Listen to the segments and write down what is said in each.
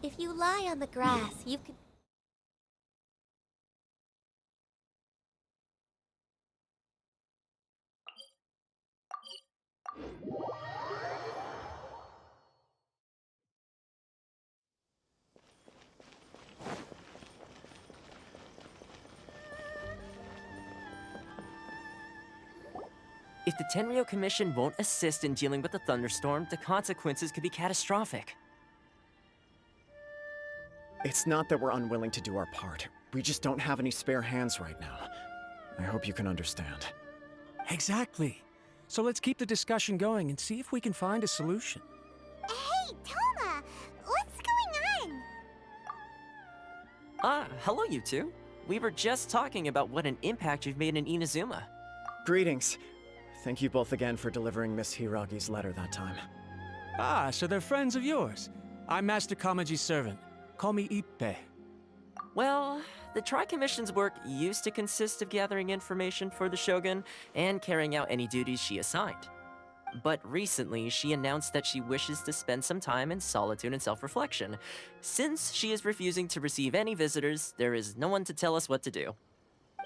If you lie on the grass, you could... If the Tenryo Commission won't assist in dealing with the thunderstorm, the consequences could be catastrophic. It's not that we're unwilling to do our part. We just don't have any spare hands right now. I hope you can understand. Exactly. So let's keep the discussion going and see if we can find a solution. Hey, Toma! What's going on? Hello you two. We were just talking about what an impact you've made in Inazuma. Greetings. Thank you both again for delivering Miss Hiragi's letter that time. Ah, so they're friends of yours. I'm Master Kamaji's servant. Call me Ippe. Well, the Tri-Commission's work used to consist of gathering information for the Shogun and carrying out any duties she assigned. But recently, she announced that she wishes to spend some time in solitude and self-reflection. Since she is refusing to receive any visitors, there is no one to tell us what to do.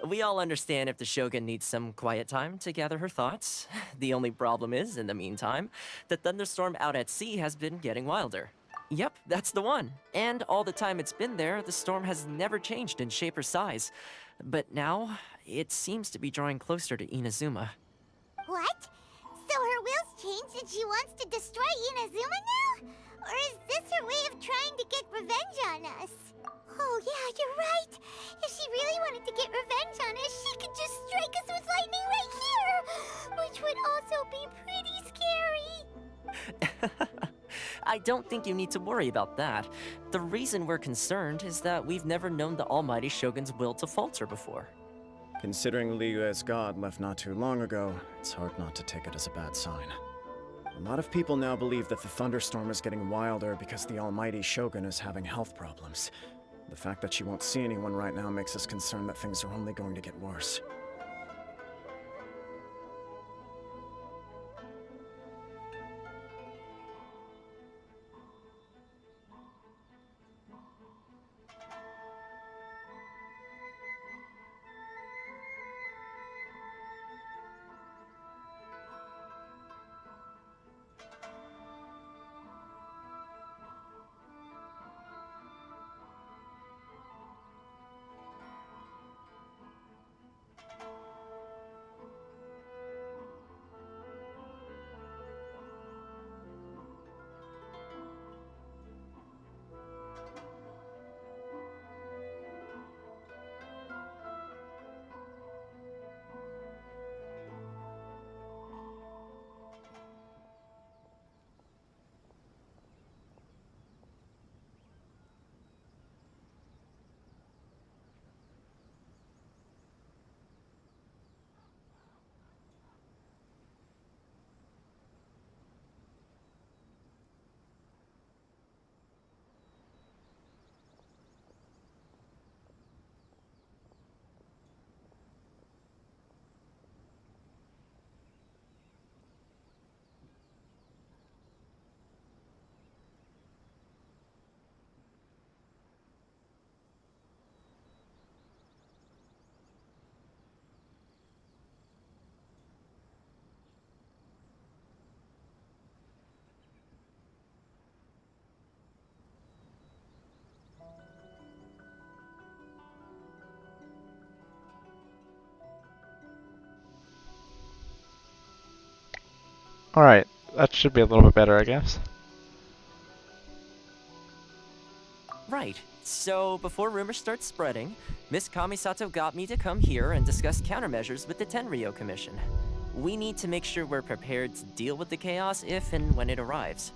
We all understand if the Shogun needs some quiet time to gather her thoughts. The only problem is, in the meantime, the thunderstorm out at sea has been getting wilder. Yep, that's the one. And all the time it's been there, the storm has never changed in shape or size. But now, it seems to be drawing closer to Inazuma. What? So her will's changed and she wants to destroy Inazuma now? Or is this her way of trying to get revenge on us? Oh yeah, you're right. If she really wanted to get revenge on us, she could just strike us with lightning right here! Which would also be pretty scary. I don't think you need to worry about that. The reason we're concerned is that we've never known the Almighty Shogun's will to falter before. Considering Liyue's god left not too long ago, it's hard not to take it as a bad sign. A lot of people now believe that the thunderstorm is getting wilder because the Almighty Shogun is having health problems. The fact that she won't see anyone right now makes us concerned that things are only going to get worse. Alright, that should be a little bit better, I guess. Right. So, before rumors start spreading, Miss Kamisato got me to come here and discuss countermeasures with the Tenryou Commission. We need to make sure we're prepared to deal with the chaos if and when it arrives.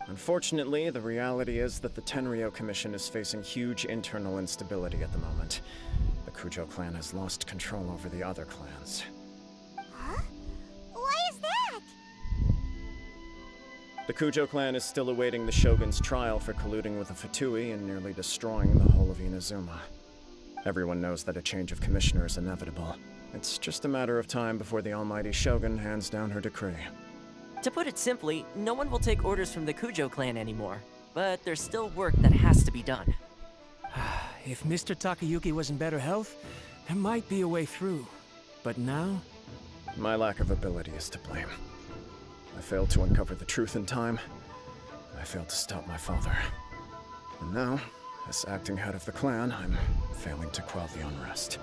Unfortunately, the reality is that the Tenryou Commission is facing huge internal instability at the moment. The Kujo clan has lost control over the other clans. Huh? Why is that? The Kujo clan is still awaiting the Shogun's trial for colluding with the Fatui and nearly destroying the whole of Inazuma. Everyone knows that a change of commissioner is inevitable. It's just a matter of time before the almighty Shogun hands down her decree. To put it simply, no one will take orders from the Kujo clan anymore. But there's still work that has to be done. If Mr. Takayuki was in better health, there might be a way through. But now? My lack of ability is to blame. I failed to uncover the truth in time. I failed to stop my father. And now, as acting head of the clan, I'm failing to quell the unrest.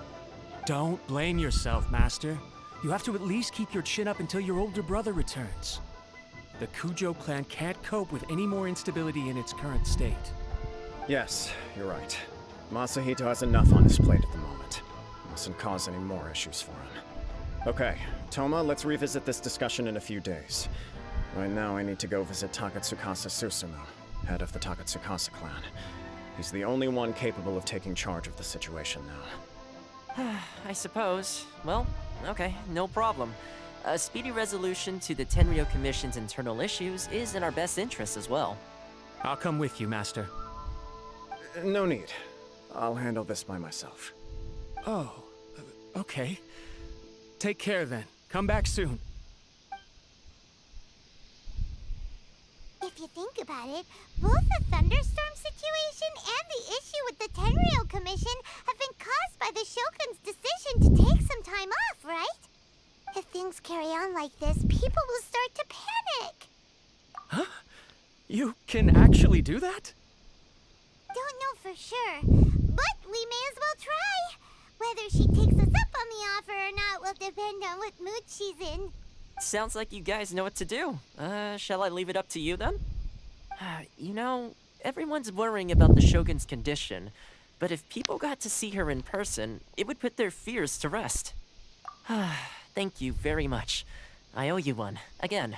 Don't blame yourself, Master. You have to at least keep your chin up until your older brother returns. The Kujo clan can't cope with any more instability in its current state. Yes, you're right. Masahito has enough on his plate at the moment. Mustn't cause any more issues for him. Okay, Toma, let's revisit this discussion in a few days. Right now, I need to go visit Takatsukasa Susumu, head of the Takatsukasa clan. He's the only one capable of taking charge of the situation now. I suppose. Well, okay, no problem. A speedy resolution to the Tenryou Commission's internal issues is in our best interest as well. I'll come with you, Master. No need. I'll handle this by myself. Oh, okay. Take care then. Come back soon. If you think about it, both the thunderstorm situation and the issue with the Tenryou Commission have been caused by the Shogun's decision to take some time off, right? If things carry on like this, people will start to panic. Huh? You can actually do that? Don't know for sure, but we may as well try. Whether she takes us up on the offer or not will depend on what mood she's in. Sounds like you guys know what to do. Shall I leave it up to you then? You know, everyone's worrying about the Shogun's condition, but if people got to see her in person, it would put their fears to rest. Thank you very much. I owe you one, again.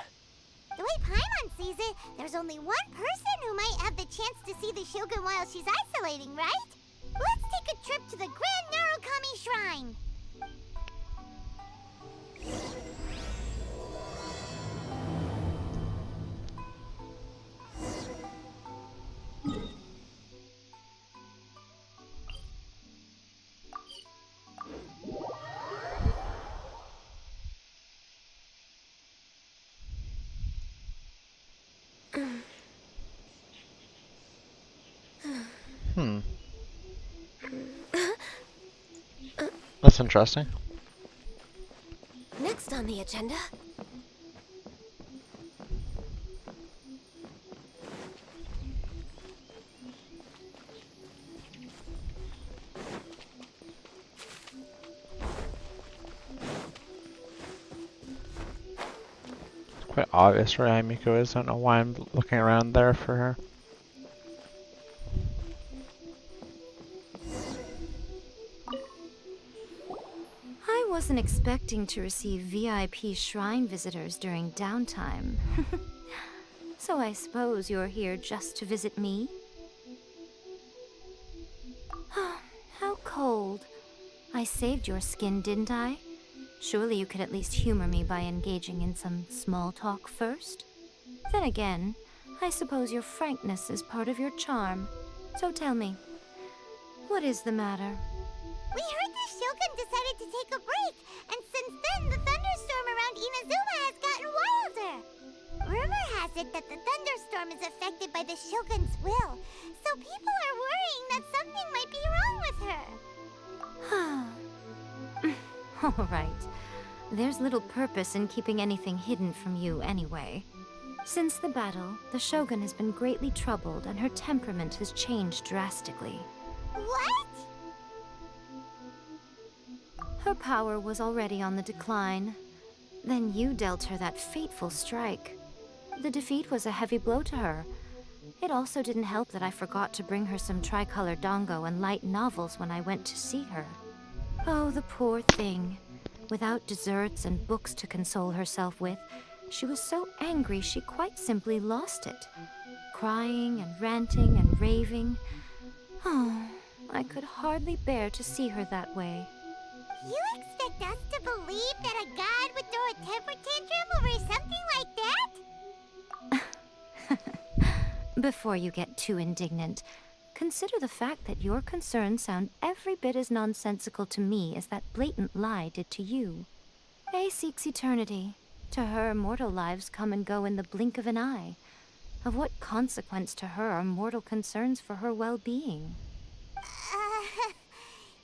The way Paimon sees it, there's only one person who might have the chance to see the Shogun while she's isolating, right? Let's take a trip to the Grand Narukami Shrine. That's interesting. Next on the agenda. Quite obvious where Miko is. I don't know why I'm looking around there for her. I wasn't expecting to receive VIP shrine visitors during downtime. So I suppose you're here just to visit me? How cold. I saved your skin, didn't I? Surely you could at least humor me by engaging in some small talk first? Then again, I suppose your frankness is part of your charm. So tell me, what is the matter? We heard the Shogun decided to take a break, and since then the thunderstorm around Inazuma has gotten wilder. Rumor has it that the thunderstorm is affected by the Shogun's will, so people are worrying that something might be wrong with her. All right. There's little purpose in keeping anything hidden from you anyway. Since the battle, the Shogun has been greatly troubled and her temperament has changed drastically. What? Her power was already on the decline. Then you dealt her that fateful strike. The defeat was a heavy blow to her. It also didn't help that I forgot to bring her some tricolor dango and light novels when I went to see her. Oh, the poor thing. Without desserts and books to console herself with, she was so angry she quite simply lost it. Crying and ranting and raving. Oh, I could hardly bear to see her that way. You expect us to believe that a god would throw a temper tantrum over something like that? Before you get too indignant, consider the fact that your concerns sound every bit as nonsensical to me as that blatant lie did to you. A seeks eternity. To her, mortal lives come and go in the blink of an eye. Of what consequence to her are mortal concerns for her well-being?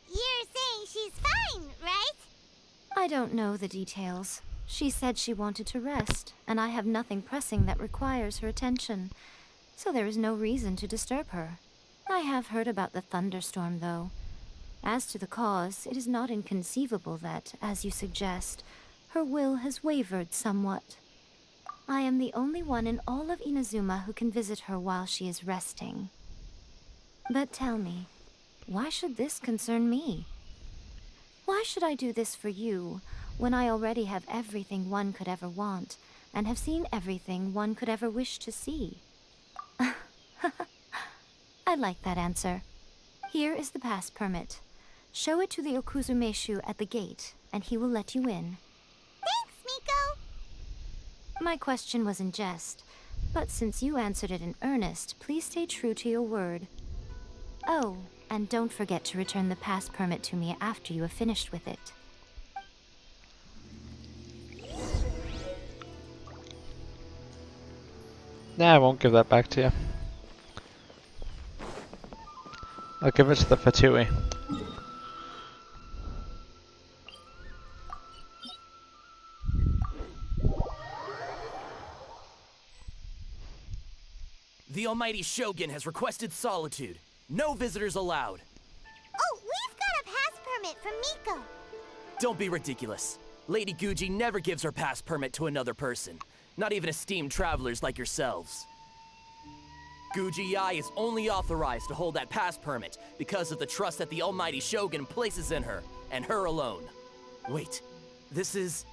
You're saying she's fine, right? I don't know the details. She said she wanted to rest, and I have nothing pressing that requires her attention, so there is no reason to disturb her. I have heard about the thunderstorm, though. As to the cause, it is not inconceivable that, as you suggest, her will has wavered somewhat. I am the only one in all of Inazuma who can visit her while she is resting. But tell me, why should this concern me? Why should I do this for you, when I already have everything one could ever want, and have seen everything one could ever wish to see? I like that answer. Here is the pass permit. Show it to the Okuzumeshu at the gate, and he will let you in. Thanks, Miko! My question was in jest, but since you answered it in earnest, please stay true to your word. Oh, and don't forget to return the pass permit to me after you have finished with it. Nah, I won't give that back to you. I'll give it to the Fatui. The almighty Shogun has requested solitude. No visitors allowed. Oh, we've got a pass permit from Miko. Don't be ridiculous. Lady Guji never gives her pass permit to another person. Not even esteemed travelers like yourselves. Guji Ai is only authorized to hold that pass permit because of the trust that the almighty Shogun places in her, and her alone. Wait, this is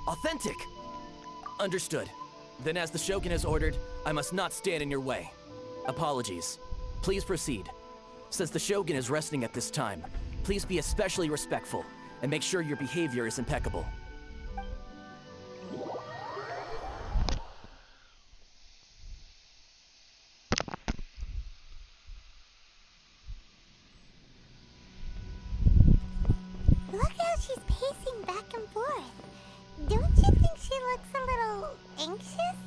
authentic. Understood. Then as the Shogun has ordered, I must not stand in your way. Apologies. Please proceed. Since the Shogun is resting at this time, please be especially respectful and make sure your behavior is impeccable. Look how she's pacing back and forth. Don't you think she looks a little anxious?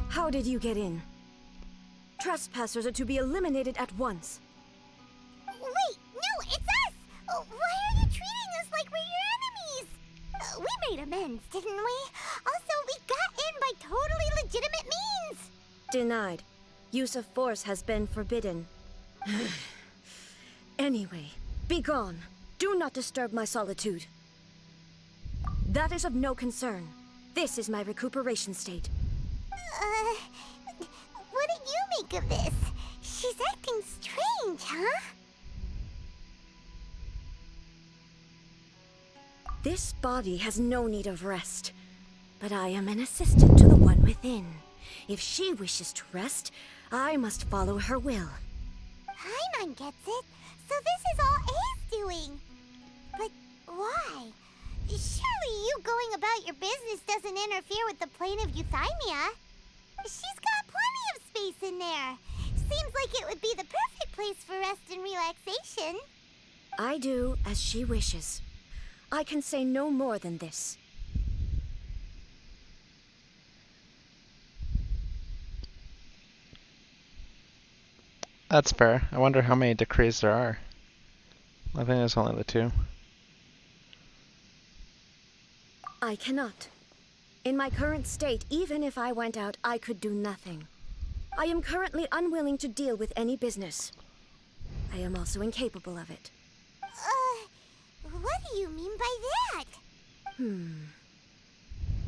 How did you get in? Trespassers are to be eliminated at once. Wait, no, it's us! Oh, why are you treating us like we're your enemies? We made amends, didn't we? Also, we got in by totally legitimate means! Denied. Use of force has been forbidden. Anyway, be gone. Do not disturb my solitude. That is of no concern. This is my recuperation state. What do you make of this? She's acting strange, huh? This body has no need of rest, but I am an assistant to the one within. If she wishes to rest, I must follow her will. Paimon gets it, so this is all A's doing. But why? Surely you going about your business doesn't interfere with the plane of Euthymia. She's got plenty of space in there. Seems like it would be the perfect place for rest and relaxation. I do as she wishes. I can say no more than this. That's fair. I wonder how many decrees there are. I think there's only the 2. I cannot. In my current state, even if I went out, I could do nothing. I am currently unwilling to deal with any business. I am also incapable of it. What do you mean by that?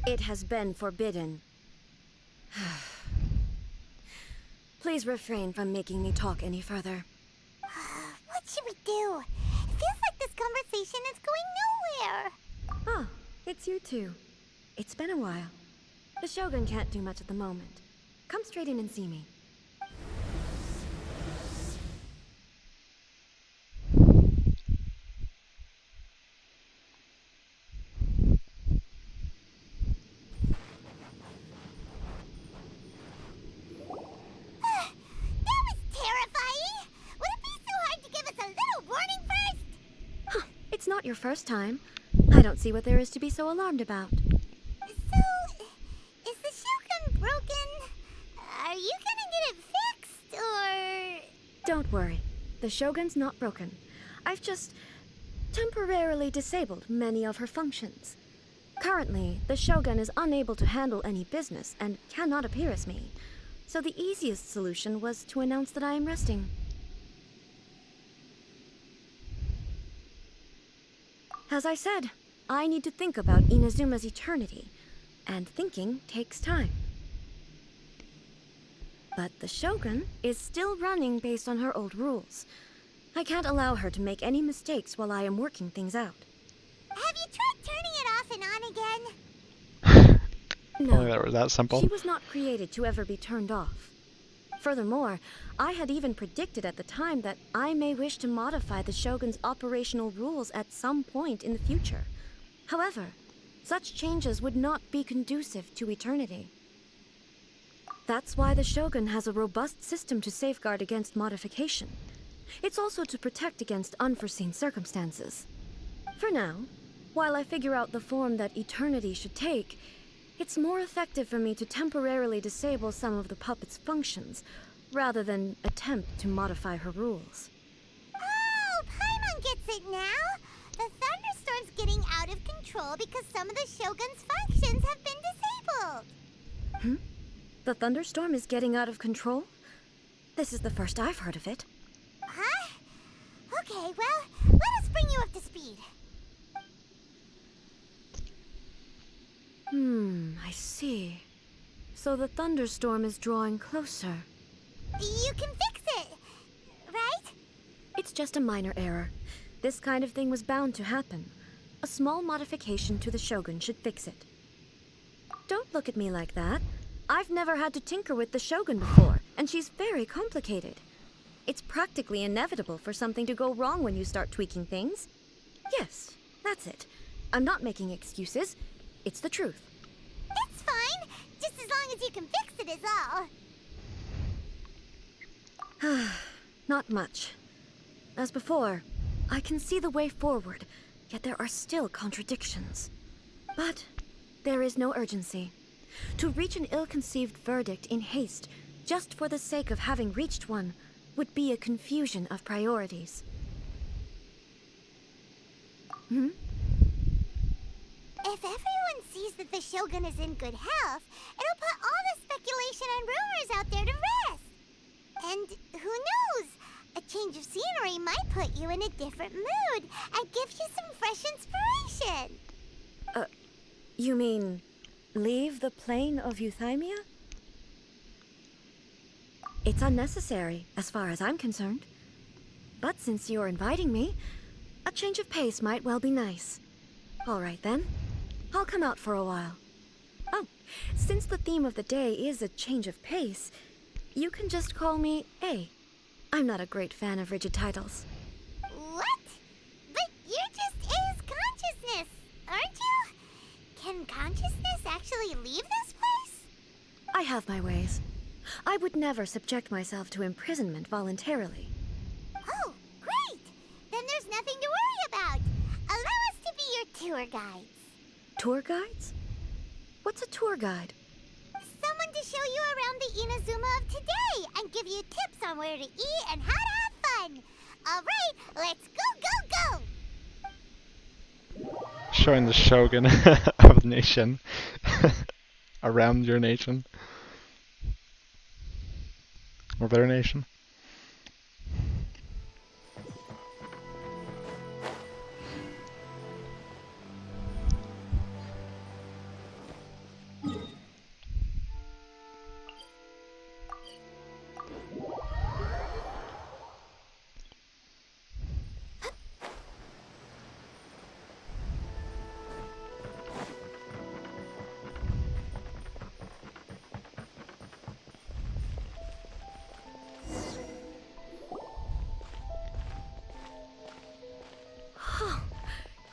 It has been forbidden. Please refrain from making me talk any further. What should we do? It feels like this conversation is going nowhere. Ah, it's you two. It's been a while. The Shogun can't do much at the moment. Come straight in and see me. That was terrifying! Would it be so hard to give us a little warning first? Huh, it's not your first time. I don't see what there is to be so alarmed about. So, is the Shogun broken? Are you gonna get it fixed, or...? Don't worry. The Shogun's not broken. I've just temporarily disabled many of her functions. Currently, the Shogun is unable to handle any business and cannot appear as me. So the easiest solution was to announce that I am resting. As I said, I need to think about Inazuma's eternity, and thinking takes time. But the Shogun is still running based on her old rules. I can't allow her to make any mistakes while I am working things out. Have you tried turning it off and on again? No, Only that was that simple. she was not created to ever be turned off. Furthermore, I had even predicted at the time that I may wish to modify the Shogun's operational rules at some point in the future. However, such changes would not be conducive to eternity. That's why the Shogun has a robust system to safeguard against modification. It's also to protect against unforeseen circumstances. For now, while I figure out the form that eternity should take, it's more effective for me to temporarily disable some of the puppet's functions, rather than attempt to modify her rules. Oh, Paimon gets it now! The thunderstorm's getting out of control because some of the Shogun's functions have been disabled. The thunderstorm is getting out of control? This is the first I've heard of it. Huh? Okay, well, let us bring you up to speed. I see. So the thunderstorm is drawing closer. You can fix it, right? It's just a minor error. This kind of thing was bound to happen. A small modification to the Shogun should fix it. Don't look at me like that. I've never had to tinker with the Shogun before, and she's very complicated. It's practically inevitable for something to go wrong when you start tweaking things. Yes, that's it. I'm not making excuses. It's the truth. It's fine, just as long as you can fix it is all. Not much. As before, I can see the way forward, yet there are still contradictions. But there is no urgency. To reach an ill-conceived verdict in haste, just for the sake of having reached one, would be a confusion of priorities. If everyone sees that the Shogun is in good health, it'll put all the speculation and rumors out there to rest. And who knows? A change of scenery might put you in a different mood and give you some fresh inspiration. You mean, leave the plane of euthymia? It's unnecessary, as far as I'm concerned. But since you're inviting me, a change of pace might well be nice. All right then, I'll come out for a while. Oh, since the theme of the day is a change of pace, you can just call me A. I'm not a great fan of rigid titles. What? But you're just A's consciousness, aren't you? Can consciousness actually leave this place? I have my ways. I would never subject myself to imprisonment voluntarily. Oh, great! Then there's nothing to worry about. Allow us to be your tour guides. Tour guides? What's a tour guide? Someone to show you around the Inazuma of today and give you tips on where to eat and how to have fun. All right, let's go! Showing the Shogun of the nation. Around your nation. Or their nation.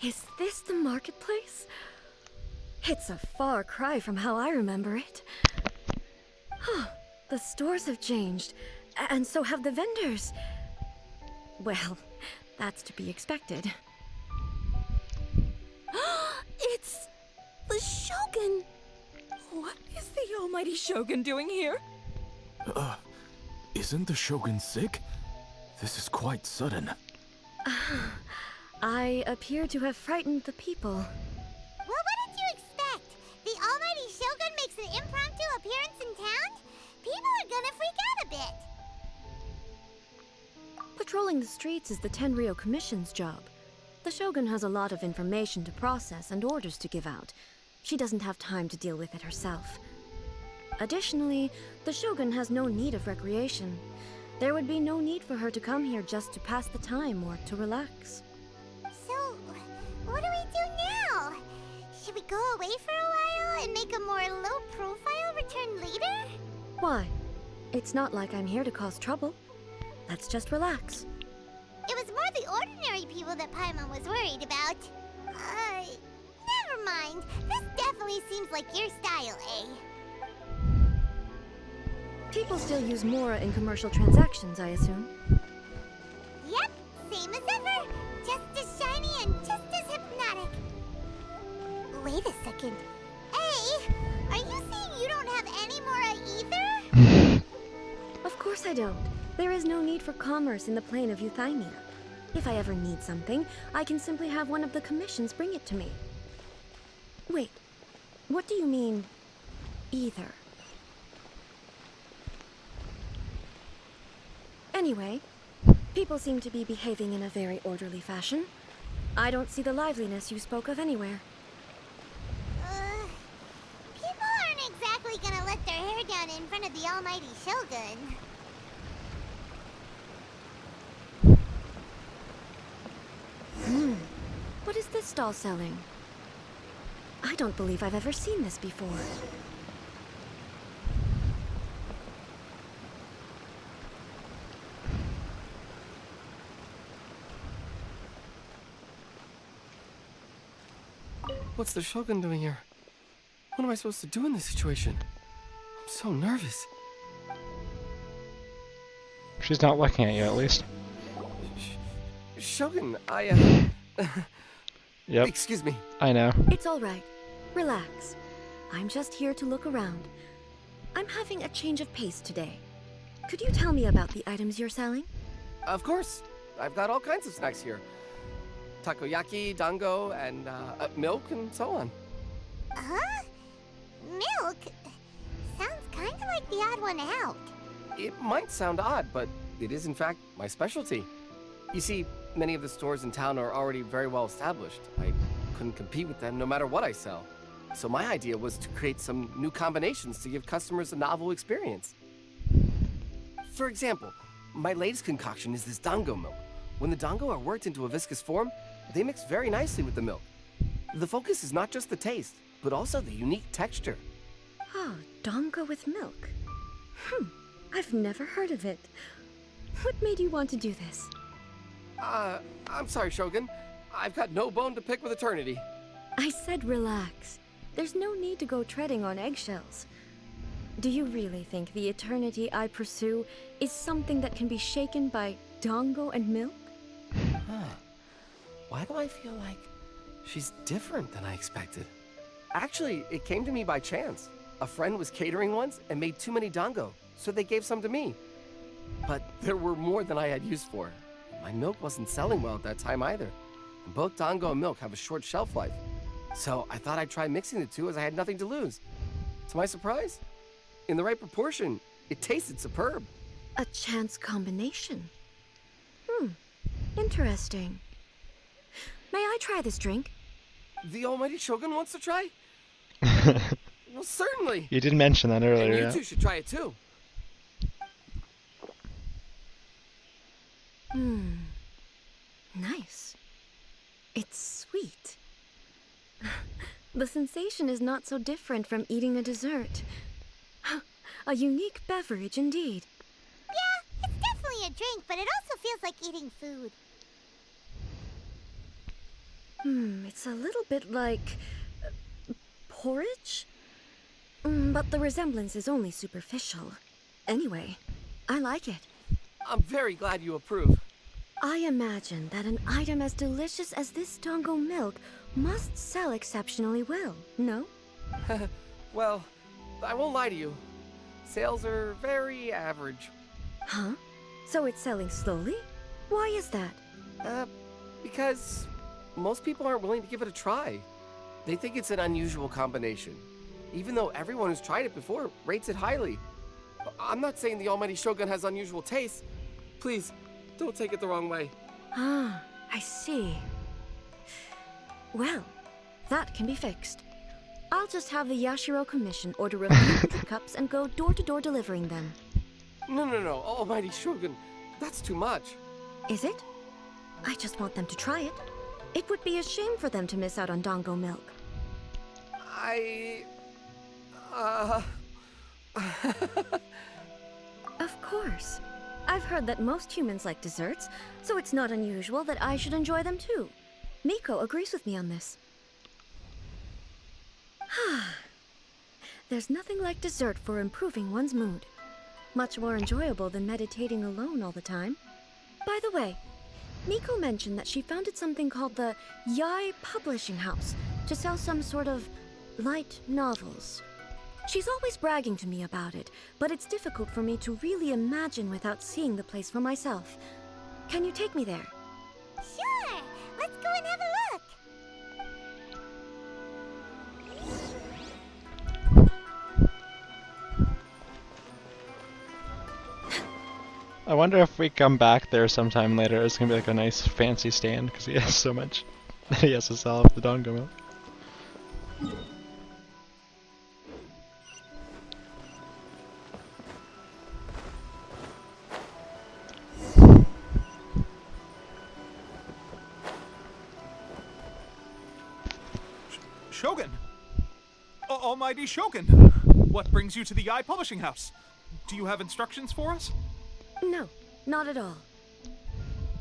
Is this the marketplace? It's a far cry from how I remember it. The stores have changed, and so have the vendors. Well, that's to be expected. It's the Shogun! What is the almighty Shogun doing here? Isn't the Shogun sick? This is quite sudden. I appear to have frightened the people. Well, what did you expect? The almighty Shogun makes an impromptu appearance in town? People are gonna freak out a bit. Patrolling the streets is the Tenryou Commission's job. The Shogun has a lot of information to process and orders to give out. She doesn't have time to deal with it herself. Additionally, the Shogun has no need of recreation. There would be no need for her to come here just to pass the time or to relax. So, what do we do now? Should we go away for a while and make a more low-profile return later? Why? It's not like I'm here to cause trouble. Let's just relax. It was more the ordinary people that Paimon was worried about. Never mind. This definitely seems like your style, eh? People still use Mora in commercial transactions, I assume. Yep, same as ever. Just as shiny and just as hypnotic. Wait a second. Hey, are you saying you don't have any Mora either? Of course I don't. There is no need for commerce in the plane of Euthymia. If I ever need something, I can simply have one of the commissions bring it to me. Wait, what do you mean, either? Anyway, people seem to be behaving in a very orderly fashion. I don't see the liveliness you spoke of anywhere. People aren't exactly gonna let their hair down in front of the almighty Shogun. What is this stall selling? I don't believe I've ever seen this before. What's the Shogun doing here? What am I supposed to do in this situation? I'm so nervous. She's not looking at you, at least. Shogun, Yep. Excuse me. I know. It's all right. Relax. I'm just here to look around. I'm having a change of pace today. Could you tell me about the items you're selling? Of course. I've got all kinds of snacks here. Takoyaki, dango, and milk, and so on. Huh? Milk? Sounds kind of like the odd one out. It might sound odd, but it is in fact my specialty. You see, many of the stores in town are already very well established. I couldn't compete with them no matter what I sell. So my idea was to create some new combinations to give customers a novel experience. For example, my latest concoction is this dango milk. When the dango are worked into a viscous form, they mix very nicely with the milk. The focus is not just the taste, but also the unique texture. Oh, dango with milk. I've never heard of it. What made you want to do this? I'm sorry, Shogun. I've got no bone to pick with eternity. I said relax. There's no need to go treading on eggshells. Do you really think the eternity I pursue is something that can be shaken by dango and milk? Why do I feel like she's different than I expected? Actually, it came to me by chance. A friend was catering once and made too many dango, so they gave some to me. But there were more than I had use for. My milk wasn't selling well at that time either. And both dango and milk have a short shelf life. So I thought I'd try mixing the two as I had nothing to lose. To my surprise, in the right proportion, it tasted superb. A chance combination. Interesting. May I try this drink? The almighty Shogun wants to try? Well, certainly. You did mention that earlier. And you Yeah. two should try it too. Nice. It's sweet. The sensation is not so different from eating a dessert. A unique beverage indeed. Yeah, it's definitely a drink, but it also feels like eating food. It's a little bit like... porridge? But the resemblance is only superficial. Anyway, I like it. I'm very glad you approve. I imagine that an item as delicious as this Dongo milk must sell exceptionally well, no? Well, I won't lie to you. Sales are very average. Huh? So it's selling slowly? Why is that? Because most people aren't willing to give it a try. They think it's an unusual combination, even though everyone who's tried it before rates it highly. I'm not saying the Almighty Shogun has unusual tastes. Please, don't take it the wrong way. Ah, I see. Well, that can be fixed. I'll just have the Yashiro Commission order a few hundred cups and go door-to-door delivering them. No, Almighty Shogun, that's too much. Is it? I just want them to try it. It would be a shame for them to miss out on Dongo milk. Of course. I've heard that most humans like desserts, so it's not unusual that I should enjoy them too. Miko agrees with me on this. There's nothing like dessert for improving one's mood. Much more enjoyable than meditating alone all the time. By the way, Miko mentioned that she founded something called the Yai Publishing House to sell some sort of light novels. She's always bragging to me about it, but it's difficult for me to really imagine without seeing the place for myself. Can you take me there? Sure! Let's go and have a look! I wonder if we come back there sometime later, it's gonna be like a nice fancy stand because he has so much that he has to sell off the Dongo milk. Shogun! Almighty Shogun! What brings you to the Yai Publishing House? Do you have instructions for us? No, not at all.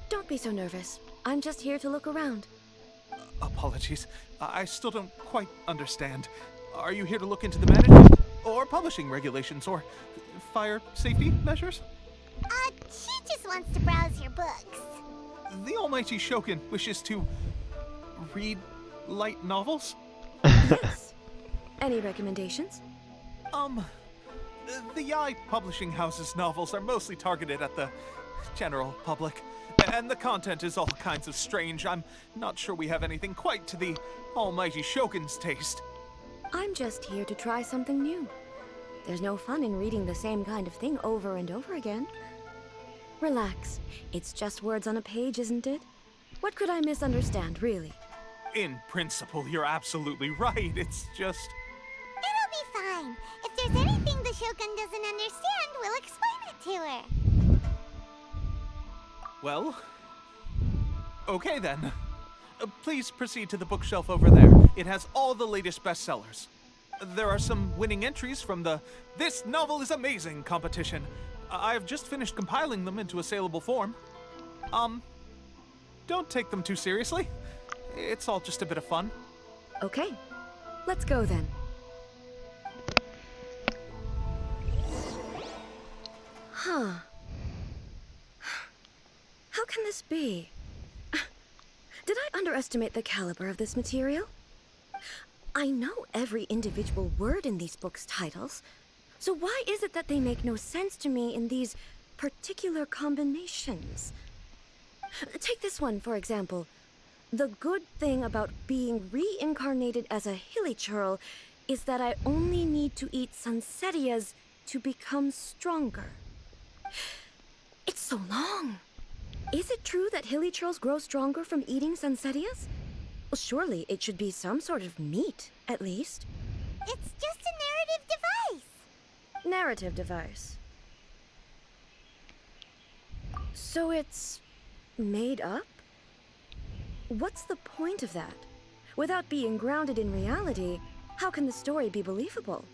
Don't be so nervous. I'm just here to look around. Apologies. I still don't quite understand. Are you here to look into the management, or publishing regulations, or fire safety measures? She just wants to browse your books. The Almighty Shogun wishes to read light novels? Yes. Any recommendations? The Yai Publishing House's novels are mostly targeted at the general public, and the content is all kinds of strange. I'm not sure we have anything quite to the Almighty Shogun's taste. I'm just here to try something new. There's no fun in reading the same kind of thing over and over again. Relax. It's just words on a page, isn't it? What could I misunderstand, really? In principle, you're absolutely right. It's just... It'll be fine. If there's anything the Shogun doesn't understand, we'll explain it to her. Well... okay then. Please proceed to the bookshelf over there. It has all the latest bestsellers. There are some winning entries from the This Novel is Amazing competition. I've just finished compiling them into a saleable form. Don't take them too seriously. It's all just a bit of fun. Okay, let's go then. Huh. How can this be? Did I underestimate the caliber of this material? I know every individual word in these books' titles, so why is it that they make no sense to me in these particular combinations? Take this one, for example. The good thing about being reincarnated as a hilly churl is that I only need to eat sunsetias to become stronger. It's so long. Is it true that hilly churls grow stronger from eating sunsetias? Well, surely it should be some sort of meat, at least. It's just a narrative device. Narrative device. So it's made up? What's the point of that? Without being grounded in reality, how can the story be believable?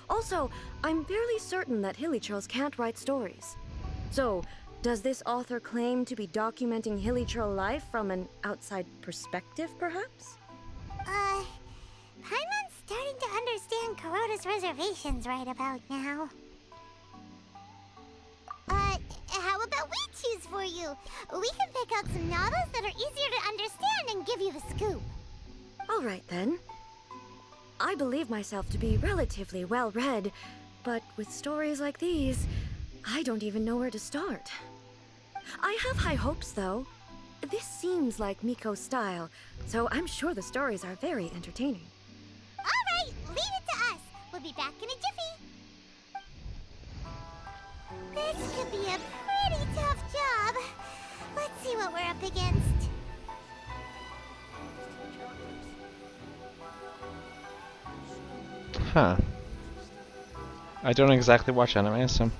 Also, I'm fairly certain that hilly churls can't write stories. So, Does this author claim to be documenting Hilichurl life from an outside perspective, perhaps? Paimon's starting to understand Kuroda's reservations right about now. How about we choose for you? We can pick out some novels that are easier to understand and give you the scoop. All right, then. I believe myself to be relatively well-read, but with stories like these, I don't even know where to start. I have high hopes, though. This seems like Miko's style, so I'm sure the stories are very entertaining. All right, leave it to us. We'll be back in a jiffy. This could be a pretty tough job. Let's see what we're up against. Huh. I don't exactly watch anime, so...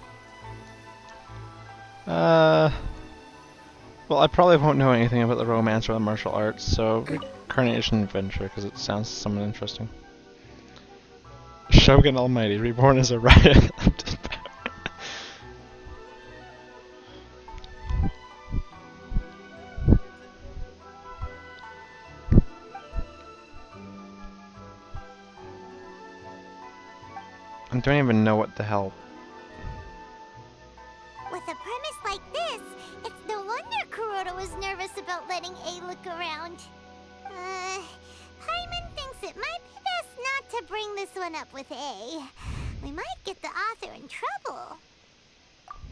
Well, I probably won't know anything about the romance or the martial arts, so Carnation Adventure, because it sounds somewhat interesting. Shogun Almighty, reborn as a riot. I don't even know what the hell. With a premise like this, it's no wonder Kuroda was nervous about letting A look around. Paimon thinks it might be best not to bring this one up with A. We might get the author in trouble.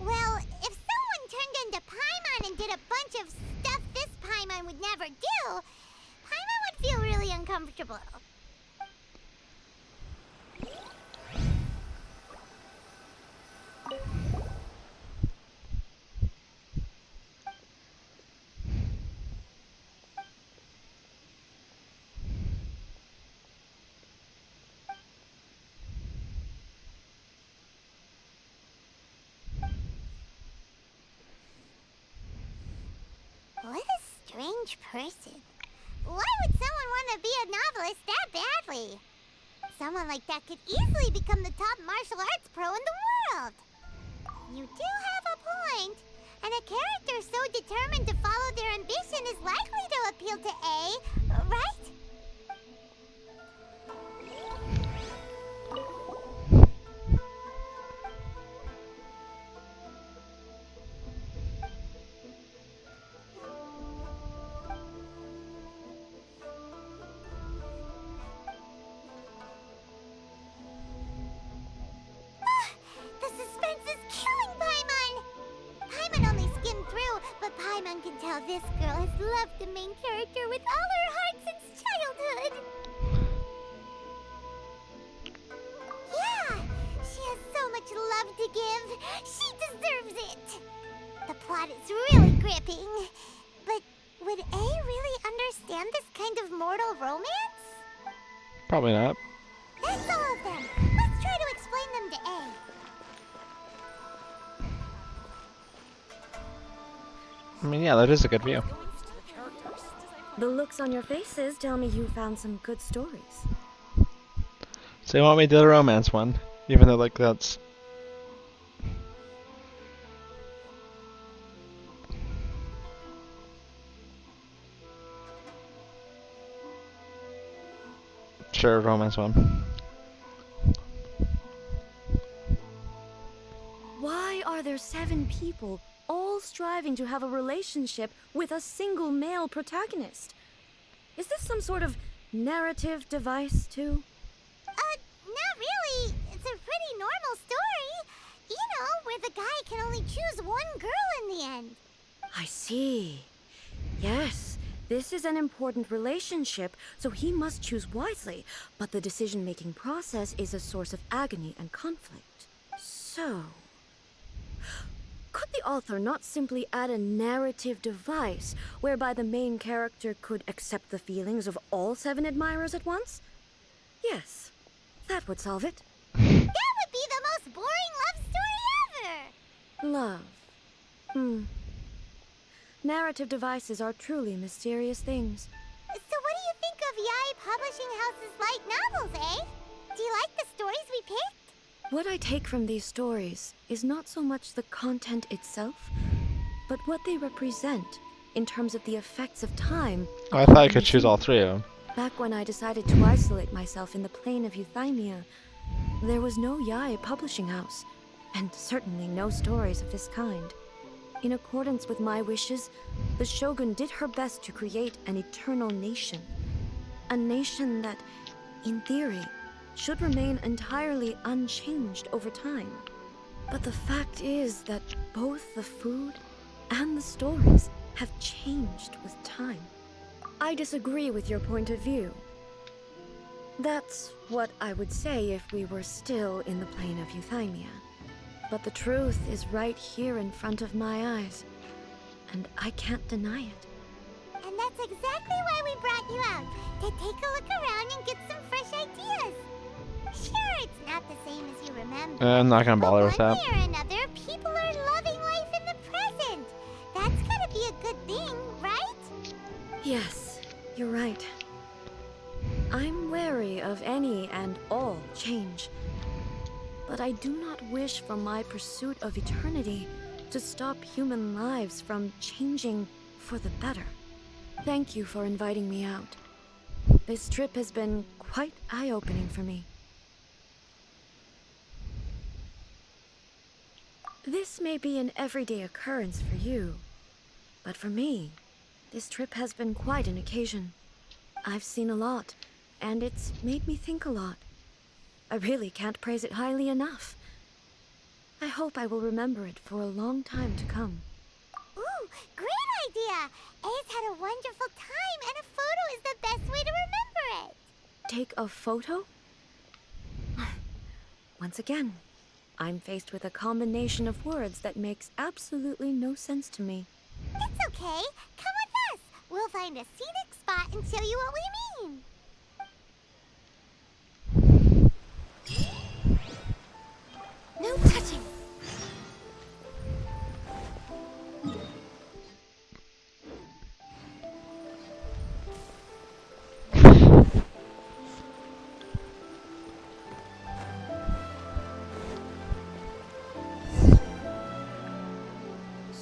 Well, if someone turned into Paimon and did a bunch of stuff this Paimon would never do, Paimon would feel really uncomfortable. What a strange person. Why would someone want to be a novelist that badly? Someone like that could easily become the top martial arts pro in the world. You do have a point. And a character so determined to follow their ambition is likely to appeal to A, right? The suspense is killing Paimon! Paimon only skimmed through, but Paimon can tell this girl has loved the main character with all her heart since childhood. Yeah, she has so much love to give. She deserves it. The plot is really gripping. But would A really understand this kind of mortal romance? Probably not. That's all of them. Let's try to explain them to A. I mean, yeah, that is a good view. The looks on your faces tell me you found some good stories. So you want me to do the romance one? Even though, like, that's... Sure, romance one. Why are there 7 people all striving to have a relationship with a single male protagonist? Is this some sort of narrative device, too? Not really. It's a pretty normal story. You know, where the guy can only choose one girl in the end. I see. Yes, this is an important relationship, so he must choose wisely, but the decision-making process is a source of agony and conflict. So... could the author not simply add a narrative device whereby the main character could accept the feelings of all 7 admirers at once? Yes, that would solve it. That would be the most boring love story ever! Love. Narrative devices are truly mysterious things. So what do you think of Yae Publishing House's light novels, eh? Do you like the stories we picked? What I take from these stories is not so much the content itself, but what they represent in terms of the effects of time. Oh, I thought I could choose all three of them. Back when I decided to isolate myself in the plane of Euthymia, there was no Yae publishing house, and certainly no stories of this kind. In accordance with my wishes, the Shogun did her best to create an eternal nation. A nation that, in theory, should remain entirely unchanged over time. But the fact is that both the food and the stories have changed with time. I disagree with your point of view. That's what I would say if we were still in the plane of Euthymia. But the truth is right here in front of my eyes, and I can't deny it. And that's exactly why we brought you out, to take a look around and get some fresh ideas. Sure, it's not the same as you remember. I'm not gonna bother with that. One way or another, people are loving life in the present. That's gotta be a good thing, right? Yes, you're right. I'm wary of any and all change. But I do not wish for my pursuit of eternity to stop human lives from changing for the better. Thank you for inviting me out. This trip has been quite eye-opening for me. This may be an everyday occurrence for you, but for me, this trip has been quite an occasion. I've seen a lot, and it's made me think a lot. I really can't praise it highly enough. I hope I will remember it for a long time to come. Ooh, great idea! A's had a wonderful time, and a photo is the best way to remember it. Take a photo? Once again, I'm faced with a combination of words that makes absolutely no sense to me. It's okay. Come with us. We'll find a scenic spot and show you what we mean. No touching!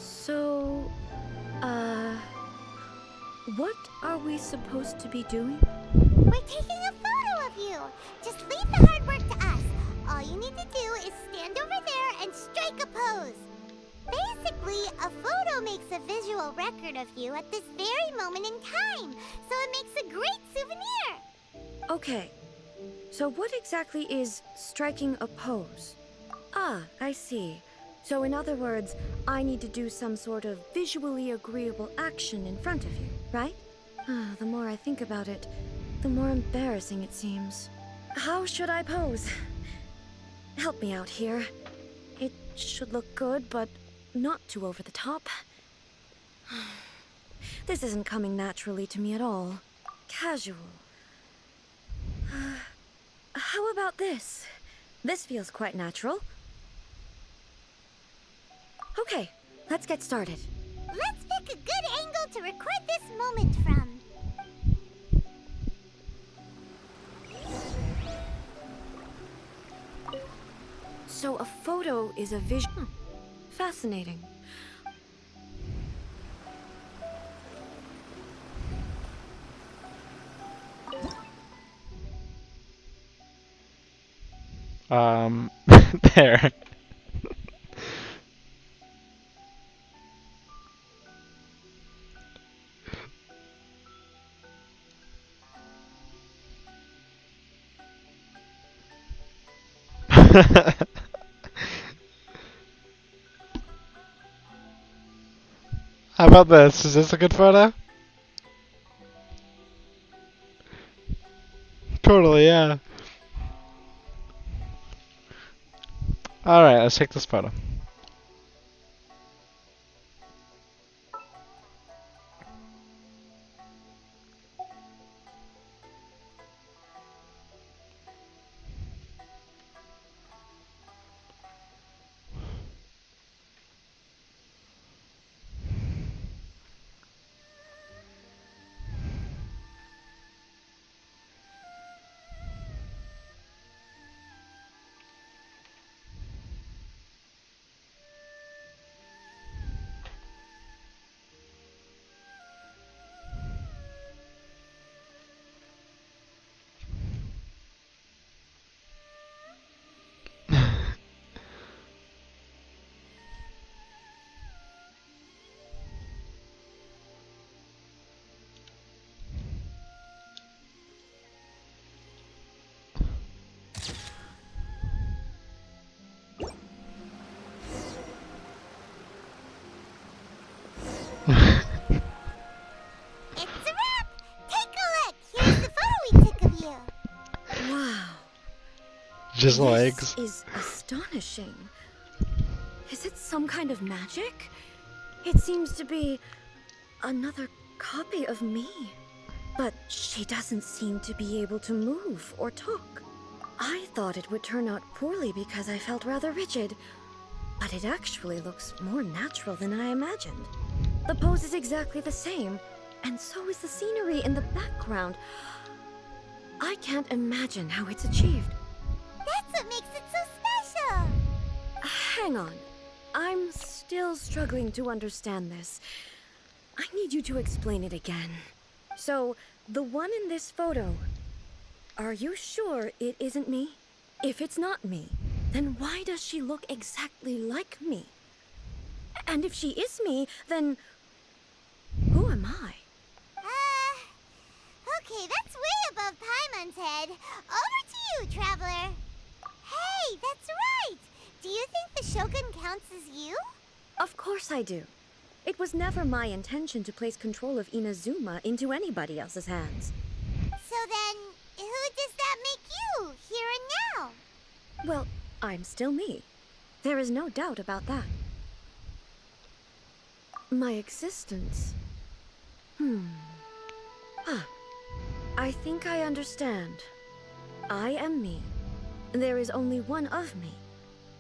So, what are we supposed to be doing? We're taking a photo of you. Just leave the hard work to us. All you need to do is stand over there and strike a pose. Basically, a photo makes a visual record of you at this very moment in time, so it makes a great souvenir. Okay, so what exactly is striking a pose? Ah, I see. So in other words, I need to do some sort of visually agreeable action in front of you, right? The more I think about it, the more embarrassing it seems. How should I pose? Help me out here. It should look good, but not too over the top. This isn't coming naturally to me at all. Casual. How about this? This feels quite natural. Okay, let's get started. Let's pick a good angle to record this moment from. So a photo is a vision. Fascinating. There. How about this? Is this a good photo? Totally, yeah. Alright, let's take this photo. Just legs. This is astonishing. Is it some kind of magic? It seems to be another copy of me. But she doesn't seem to be able to move or talk. I thought it would turn out poorly because I felt rather rigid, but it actually looks more natural than I imagined. The pose is exactly the same, and so is the scenery in the background. I can't imagine how it's achieved. That's what makes it so special! Hang on. I'm still struggling to understand this. I need you to explain it again. So, the one in this photo, are you sure it isn't me? If it's not me, then why does she look exactly like me? And if she is me, then who am I? Okay, that's way above Paimon's head. Over to you, Traveler. Hey, that's right! Do you think the Shogun counts as you? Of course I do. It was never my intention to place control of Inazuma into anybody else's hands. So then, who does that make you, here and now? Well, I'm still me. There is no doubt about that. My existence... I think I understand. I am me. There is only one of me.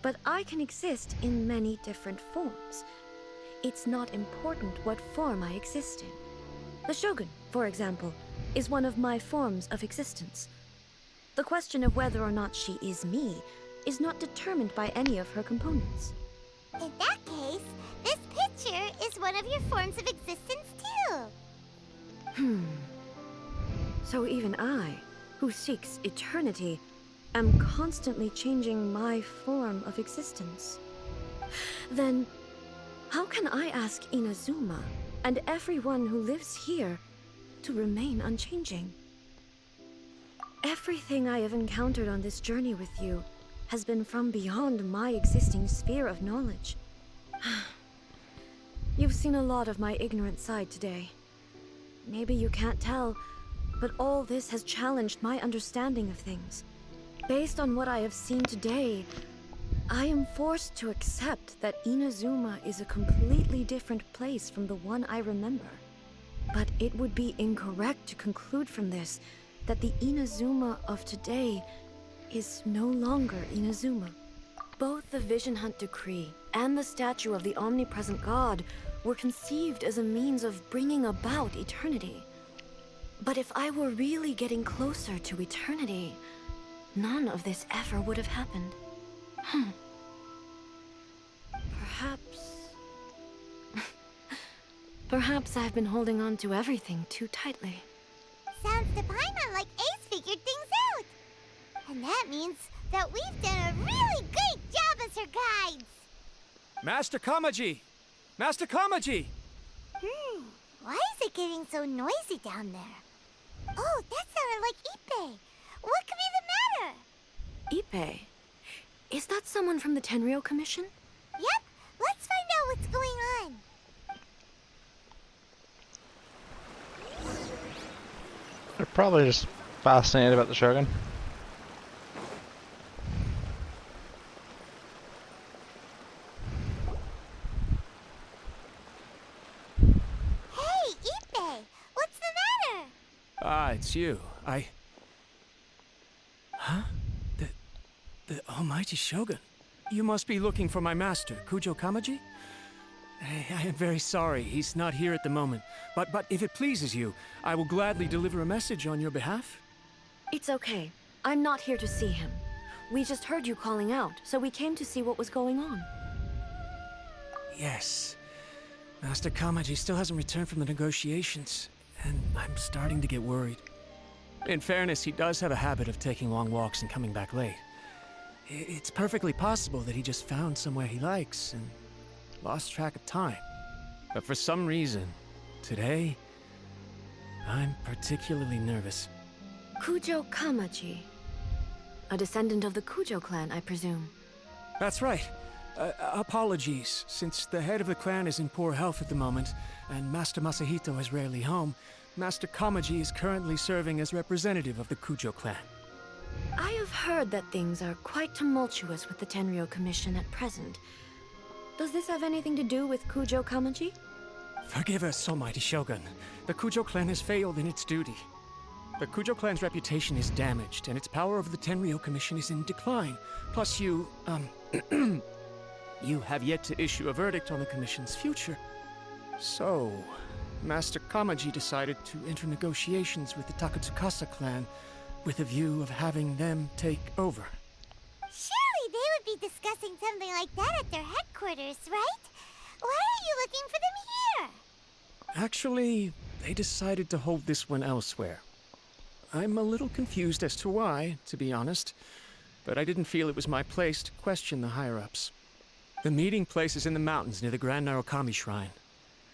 But I can exist in many different forms. It's not important what form I exist in. The Shogun, for example, is one of my forms of existence. The question of whether or not she is me is not determined by any of her components. In that case, this picture is one of your forms of existence too. So even I, who seeks eternity, am constantly changing my form of existence. Then, how can I ask Inazuma and everyone who lives here to remain unchanging? Everything I have encountered on this journey with you has been from beyond my existing sphere of knowledge. You've seen a lot of my ignorant side today. Maybe you can't tell, but all this has challenged my understanding of things. Based on what I have seen today, I am forced to accept that Inazuma is a completely different place from the one I remember. But it would be incorrect to conclude from this that the Inazuma of today is no longer Inazuma. Both the Vision Hunt Decree and the statue of the omnipresent god were conceived as a means of bringing about eternity. But if I were really getting closer to eternity, none of this ever would have happened. Perhaps I've been holding on to everything too tightly. Sounds to Paimon like Ace figured things out. And that means that we've done a really great job as her guides. Master Kamaji! Master Kamaji! Why is it getting so noisy down there? Oh, that sounded like Ippei. What could be the matter? Ippei? Is that someone from the Tenryou Commission? Yep, let's find out what's going on. They're probably just fascinated about the Shogun. Hey, Ippei, what's the matter? Ah, it's you. Huh? The almighty Shogun. You must be looking for my master, Kujo Kamaji? I am very sorry, he's not here at the moment. But if it pleases you, I will gladly deliver a message on your behalf. It's okay. I'm not here to see him. We just heard you calling out, so we came to see what was going on. Yes. Master Kamaji still hasn't returned from the negotiations, and I'm starting to get worried. In fairness, he does have a habit of taking long walks and coming back late. It's perfectly possible that he just found somewhere he likes and lost track of time. But for some reason, today, I'm particularly nervous. Kujo Kamaji. A descendant of the Kujo clan, I presume. That's right. Apologies, since the head of the clan is in poor health at the moment, and Master Masahito is rarely home, Master Kamaji is currently serving as representative of the Kujo clan. I have heard that things are quite tumultuous with the Tenryo Commission at present. Does this have anything to do with Kujo Kamaji? Forgive us, Almighty Shogun. The Kujo clan has failed in its duty. The Kujo clan's reputation is damaged, and its power over the Tenryo Commission is in decline. Plus you, you have yet to issue a verdict on the Commission's future. So, Master Kamaji decided to enter negotiations with the Takatsukasa clan with a view of having them take over. Surely they would be discussing something like that at their headquarters, right? Why are you looking for them here? Actually, they decided to hold this one elsewhere. I'm a little confused as to why, to be honest, but I didn't feel it was my place to question the higher-ups. The meeting place is in the mountains near the Grand Narukami Shrine.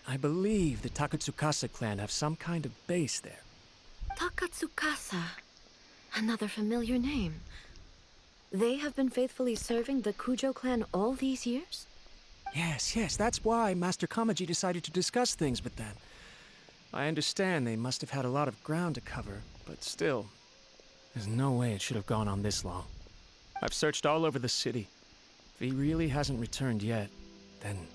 I believe the Takatsukasa clan have some kind of base there. Takatsukasa. Another familiar name. They have been faithfully serving the Kujo clan all these years? Yes, that's why Master Kamaji decided to discuss things with them. I understand they must have had a lot of ground to cover, but still, there's no way it should have gone on this long. I've searched all over the city. If he really hasn't returned yet, then...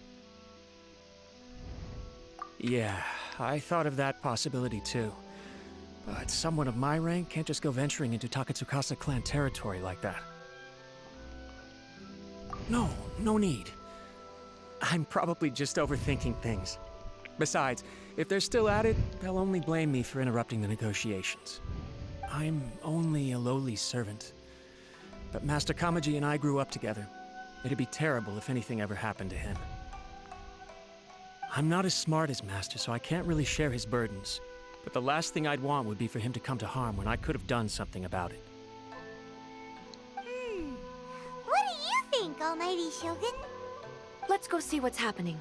Yeah, I thought of that possibility too. But someone of my rank can't just go venturing into Takatsukasa clan territory like that. No need. I'm probably just overthinking things. Besides, if they're still at it, they'll only blame me for interrupting the negotiations. I'm only a lowly servant. But Master Kamaji and I grew up together. It'd be terrible if anything ever happened to him. I'm not as smart as Master, so I can't really share his burdens. But the last thing I'd want would be for him to come to harm when I could have done something about it. What do you think, Almighty Shogun? Let's go see what's happening.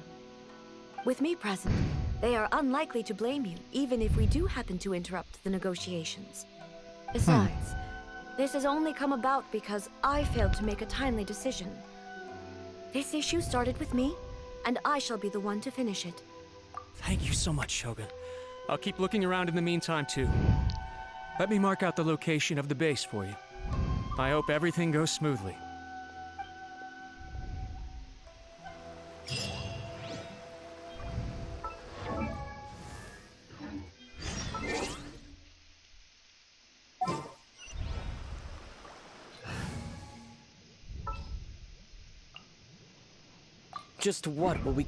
With me present, they are unlikely to blame you, even if we do happen to interrupt the negotiations. Besides, this has only come about because I failed to make a timely decision. This issue started with me, and I shall be the one to finish it. Thank you so much, Shogun. I'll keep looking around in the meantime, too. Let me mark out the location of the base for you. I hope everything goes smoothly. Just what will we...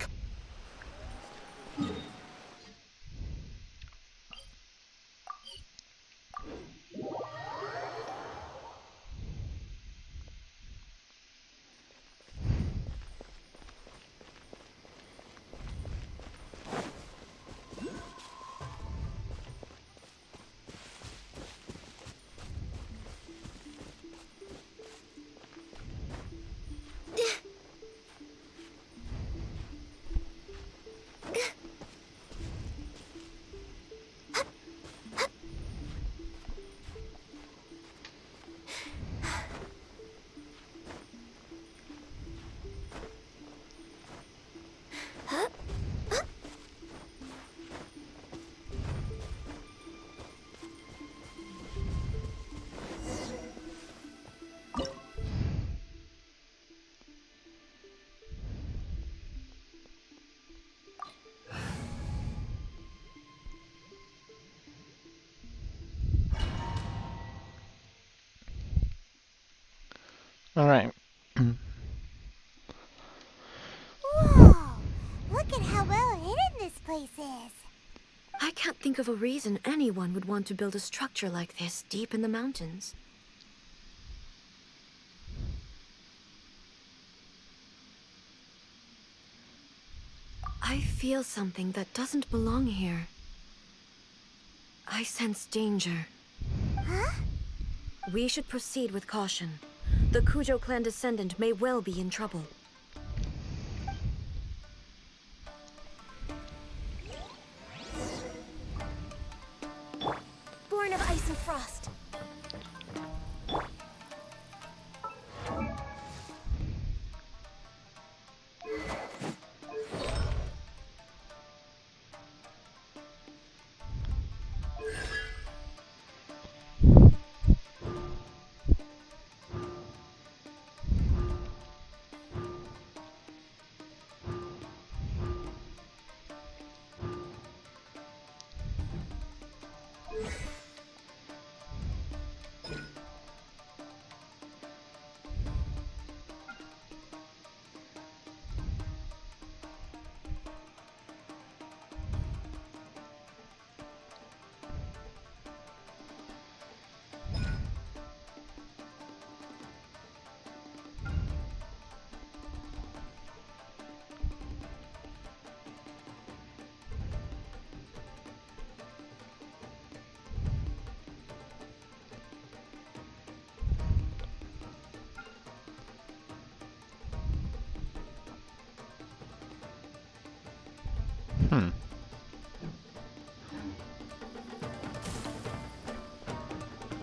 Alright. Whoa! Look at how well hidden this place is. I can't think of a reason anyone would want to build a structure like this deep in the mountains. I feel something that doesn't belong here. I sense danger. Huh? We should proceed with caution. The Kujo clan descendant may well be in trouble. Born of ice and frost.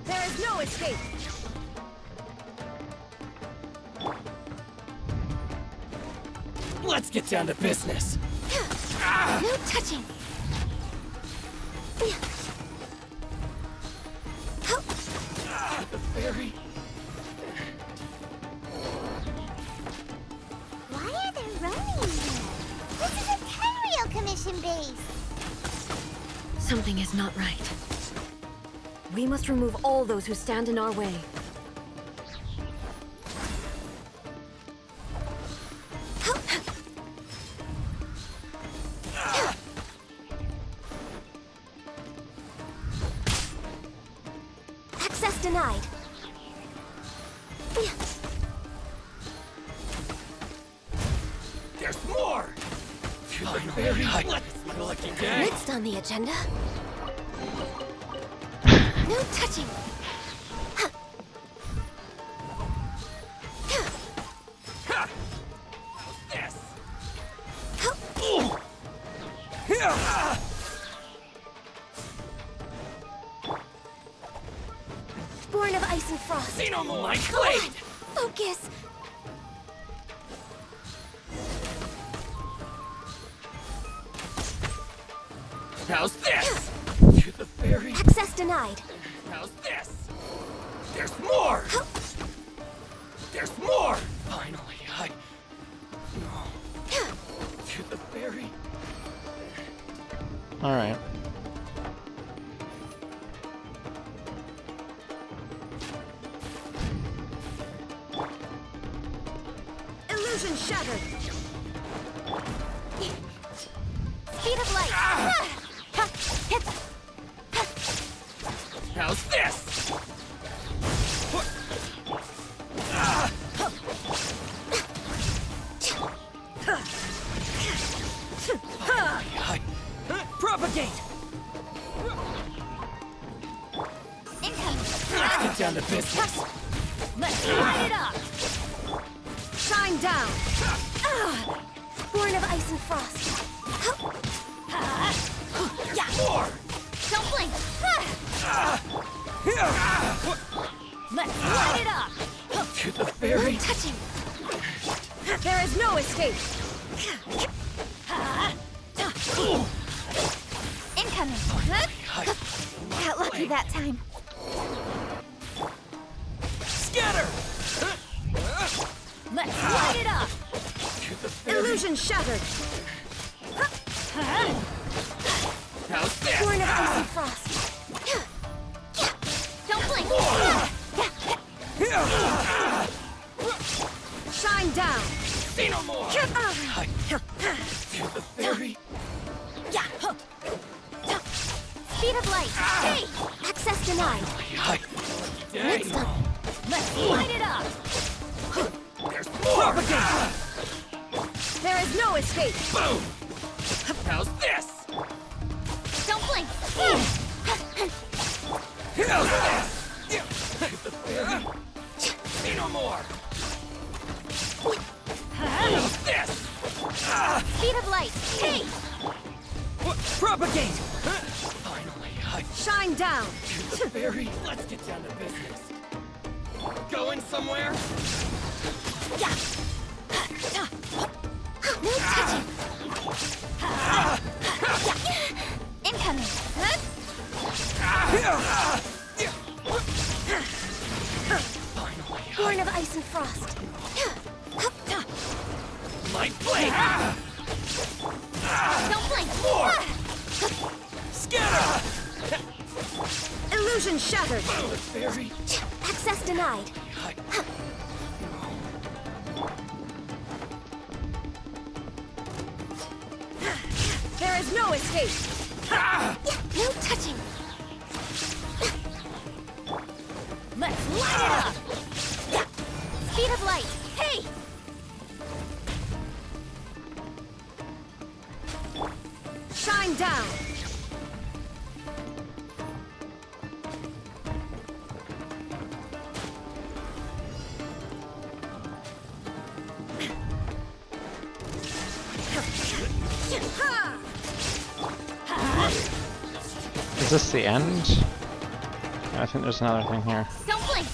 There is no escape. Let's get down to business. No touching. The fairy. Why are they running here? This is a Tenryou Commission base. Something is not right. We must remove all those who stand in our way. Access denied. There's more! To the fairy. Let's my lucky day. Next on the agenda. No touching. This. Born of ice and frost. See no more. My Come blade. on, focus. How's this? To the fairy. Access denied. How's this? There's more! There's more! Finally, I... No. To the fairy. Alright. Illusion shattered. Speed of light. How's this? Propagate! Incoming. Let's get down to business. Let's light it up. Shine down. Born of ice and frost. More! Don't blink. Let's light it up. To the fairy. No touching. There is no escape. Incoming. Got lucky that time. Scatter! Let's light it up. To the fairy. Illusion shattered. How's this? Born of ice and frost. Don't blink. Shine down. See no more! To the fairy. Speed of light. Hey! Access denied. Next up. Let's light it up. There's more! There is no escape. Boom! How's this? Don't blink. How's this? To the fairy. See no more! How's this? Speed of light. Hey! Propagate! Finally, Shine down. to the fairy. Let's get down to business. Going somewhere? No touching. Incoming. Born of ice and frost. My blade! Don't blink. More! Scatter! Illusion shattered. To the fairy. Access denied. There is no escape. No touching. Let's light it up. Speed of light. Hey! Shine down. Is this the end? I think there's another thing here. Don't blink.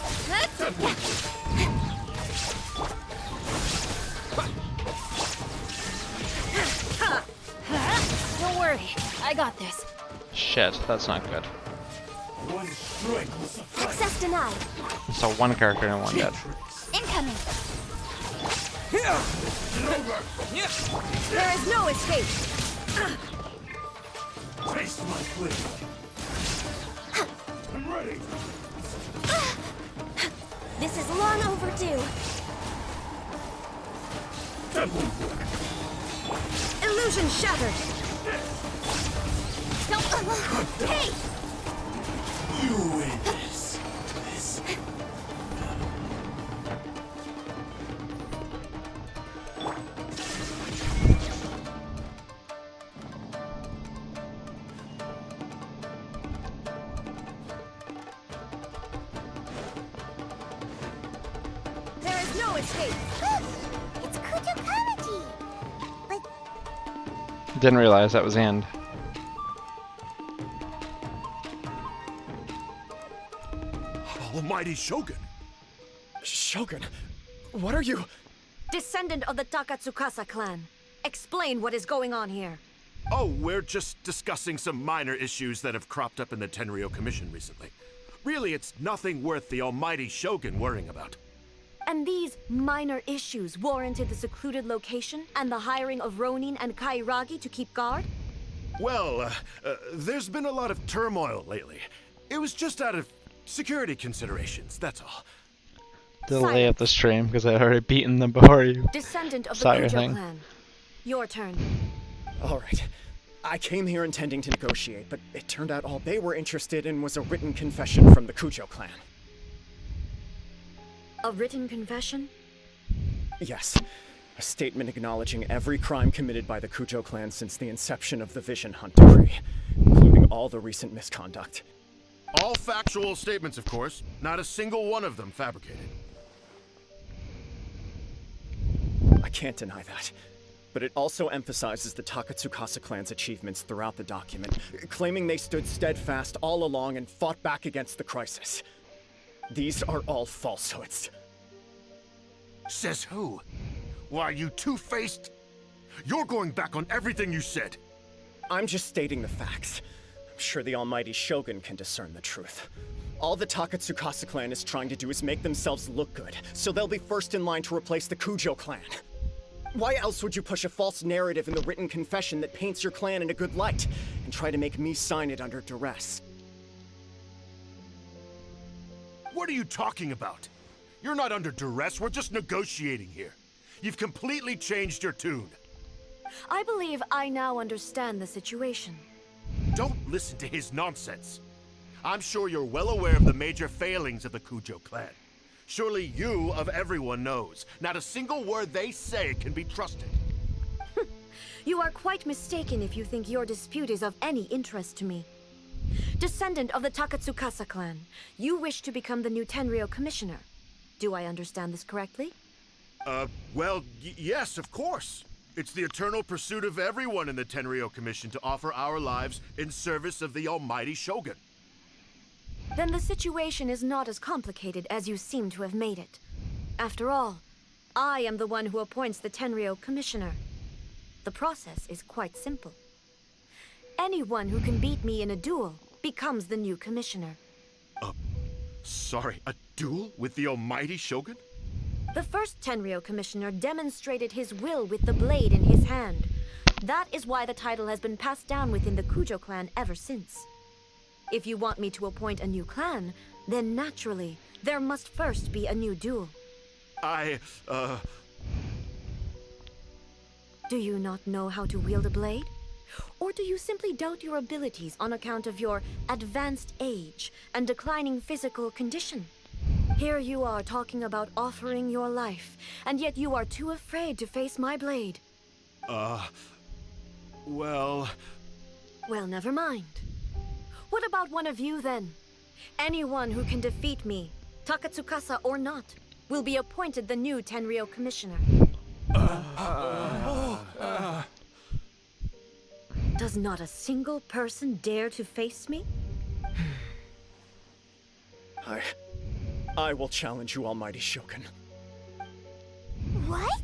Don't worry, I got this. Shit, that's not good. Access denied. So one character and one dead. Incoming. There is no escape. Taste my blade. I'm ready. This is long overdue. Illusion shattered. Hey! You win this. There is no escape. It's Kujo Kamaji. But Didn't realize that was the end. Almighty Shogun. Shogun, what are you? Descendant of the Takatsukasa clan. Explain what is going on here. Oh, we're just discussing some minor issues that have cropped up in the Tenryo Commission recently. Really, it's nothing worth the almighty Shogun worrying about. And these minor issues warranted the secluded location and the hiring of Ronin and Kairagi to keep guard? Well, there's been a lot of turmoil lately. It was just out of security considerations, that's all. Delay up the stream because I had already beaten them before you Descendant of the saw your Kujo thing. clan. Your turn. Alright. I came here intending to negotiate, but it turned out all they were interested in was a written confession from the Kujo clan. A written confession? Yes. A statement acknowledging every crime committed by the Kujo clan since the inception of the Vision Hunt decree, including all the recent misconduct. All factual statements, of course. Not a single one of them fabricated. I can't deny that. But it also emphasizes the Takatsukasa clan's achievements throughout the document, claiming they stood steadfast all along and fought back against the crisis. These are all falsehoods. Says who? Why, you two-faced? You're going back on everything you said. I'm just stating the facts. I'm sure the almighty Shogun can discern the truth. All the Takatsukasa clan is trying to do is make themselves look good, so they'll be first in line to replace the Kujo clan. Why else would you push a false narrative in the written confession that paints your clan in a good light, and try to make me sign it under duress? What are you talking about? You're not under duress, we're just negotiating here. You've completely changed your tune. I believe I now understand the situation. Don't listen to his nonsense. I'm sure you're well aware of the major failings of the Kujo clan. Surely you, of everyone, knows. Not a single word they say can be trusted. You are quite mistaken if you think your dispute is of any interest to me. Descendant of the Takatsukasa clan, you wish to become the new Tenryo commissioner. Do I understand this correctly? Well, yes, of course. It's the eternal pursuit of everyone in the Tenryo Commission to offer our lives in service of the almighty Shogun. Then the situation is not as complicated as you seem to have made it. After all, I am the one who appoints the Tenryo commissioner. The process is quite simple. Anyone who can beat me in a duel becomes the new commissioner. Sorry, a duel with the almighty Shogun? The first Tenryo commissioner demonstrated his will with the blade in his hand. That is why the title has been passed down within the Kujo clan ever since. If you want me to appoint a new clan, then naturally, there must first be a new duel. Do you not know how to wield a blade? Or do you simply doubt your abilities on account of your advanced age and declining physical condition? Here you are talking about offering your life, and yet you are too afraid to face my blade. Well, never mind. What about one of you, then? Anyone who can defeat me, Takatsukasa or not, will be appointed the new Tenryo commissioner. Does not a single person dare to face me? I will challenge you, Almighty Shogun. What?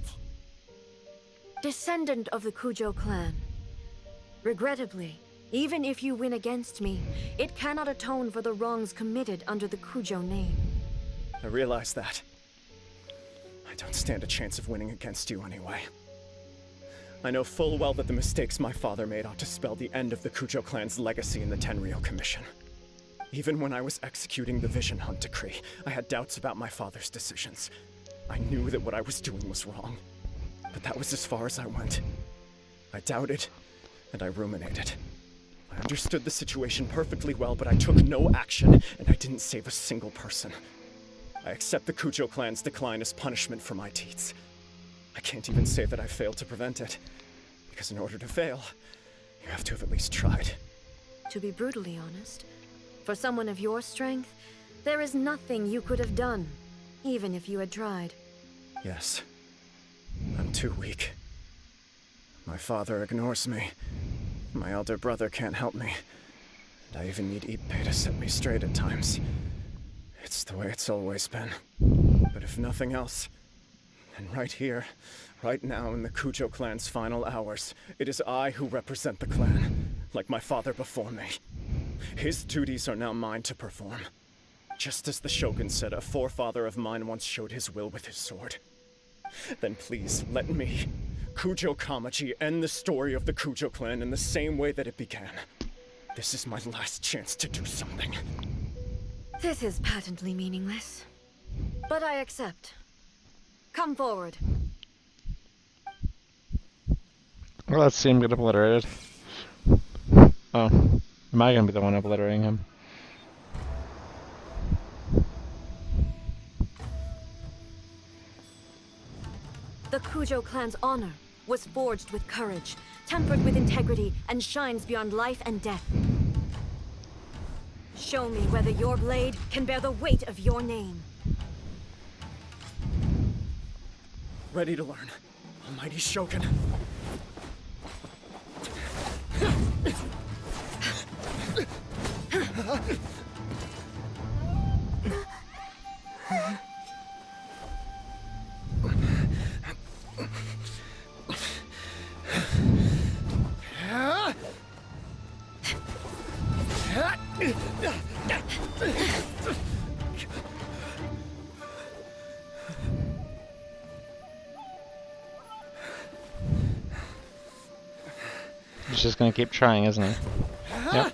Descendant of the Kujo clan. Regrettably, even if you win against me, it cannot atone for the wrongs committed under the Kujo name. I realize that. I don't stand a chance of winning against you anyway. I know full well that the mistakes my father made ought to spell the end of the Kujo clan's legacy in the Tenryou Commission. Even when I was executing the Vision Hunt decree, I had doubts about my father's decisions. I knew that what I was doing was wrong, but that was as far as I went. I doubted, and I ruminated. I understood the situation perfectly well, but I took no action, and I didn't save a single person. I accept the Kujo clan's decline as punishment for my deeds. I can't even say that I failed to prevent it, because in order to fail, you have to have at least tried. To be brutally honest, for someone of your strength, there is nothing you could have done, even if you had tried. Yes. I'm too weak. My father ignores me. My elder brother can't help me. And I even need Ippei to set me straight at times. It's the way it's always been. But if nothing else, then right here, right now in the Kujo clan's final hours, it is I who represent the clan, like my father before me. His duties are now mine to perform. Just as the Shogun said a forefather of mine once showed his will with his sword. Then please, let me, Kujo Kamaji, end the story of the Kujo clan in the same way that it began. This is my last chance to do something. This is patently meaningless. But I accept. Come forward. Well, let's see him get obliterated. Oh. Am I gonna be the one obliterating him? The Kujo clan's honor was forged with courage, tempered with integrity, and shines beyond life and death. Show me whether your blade can bear the weight of your name. Ready to learn, Almighty Shogun. He's just gonna keep trying, isn't he? Yep.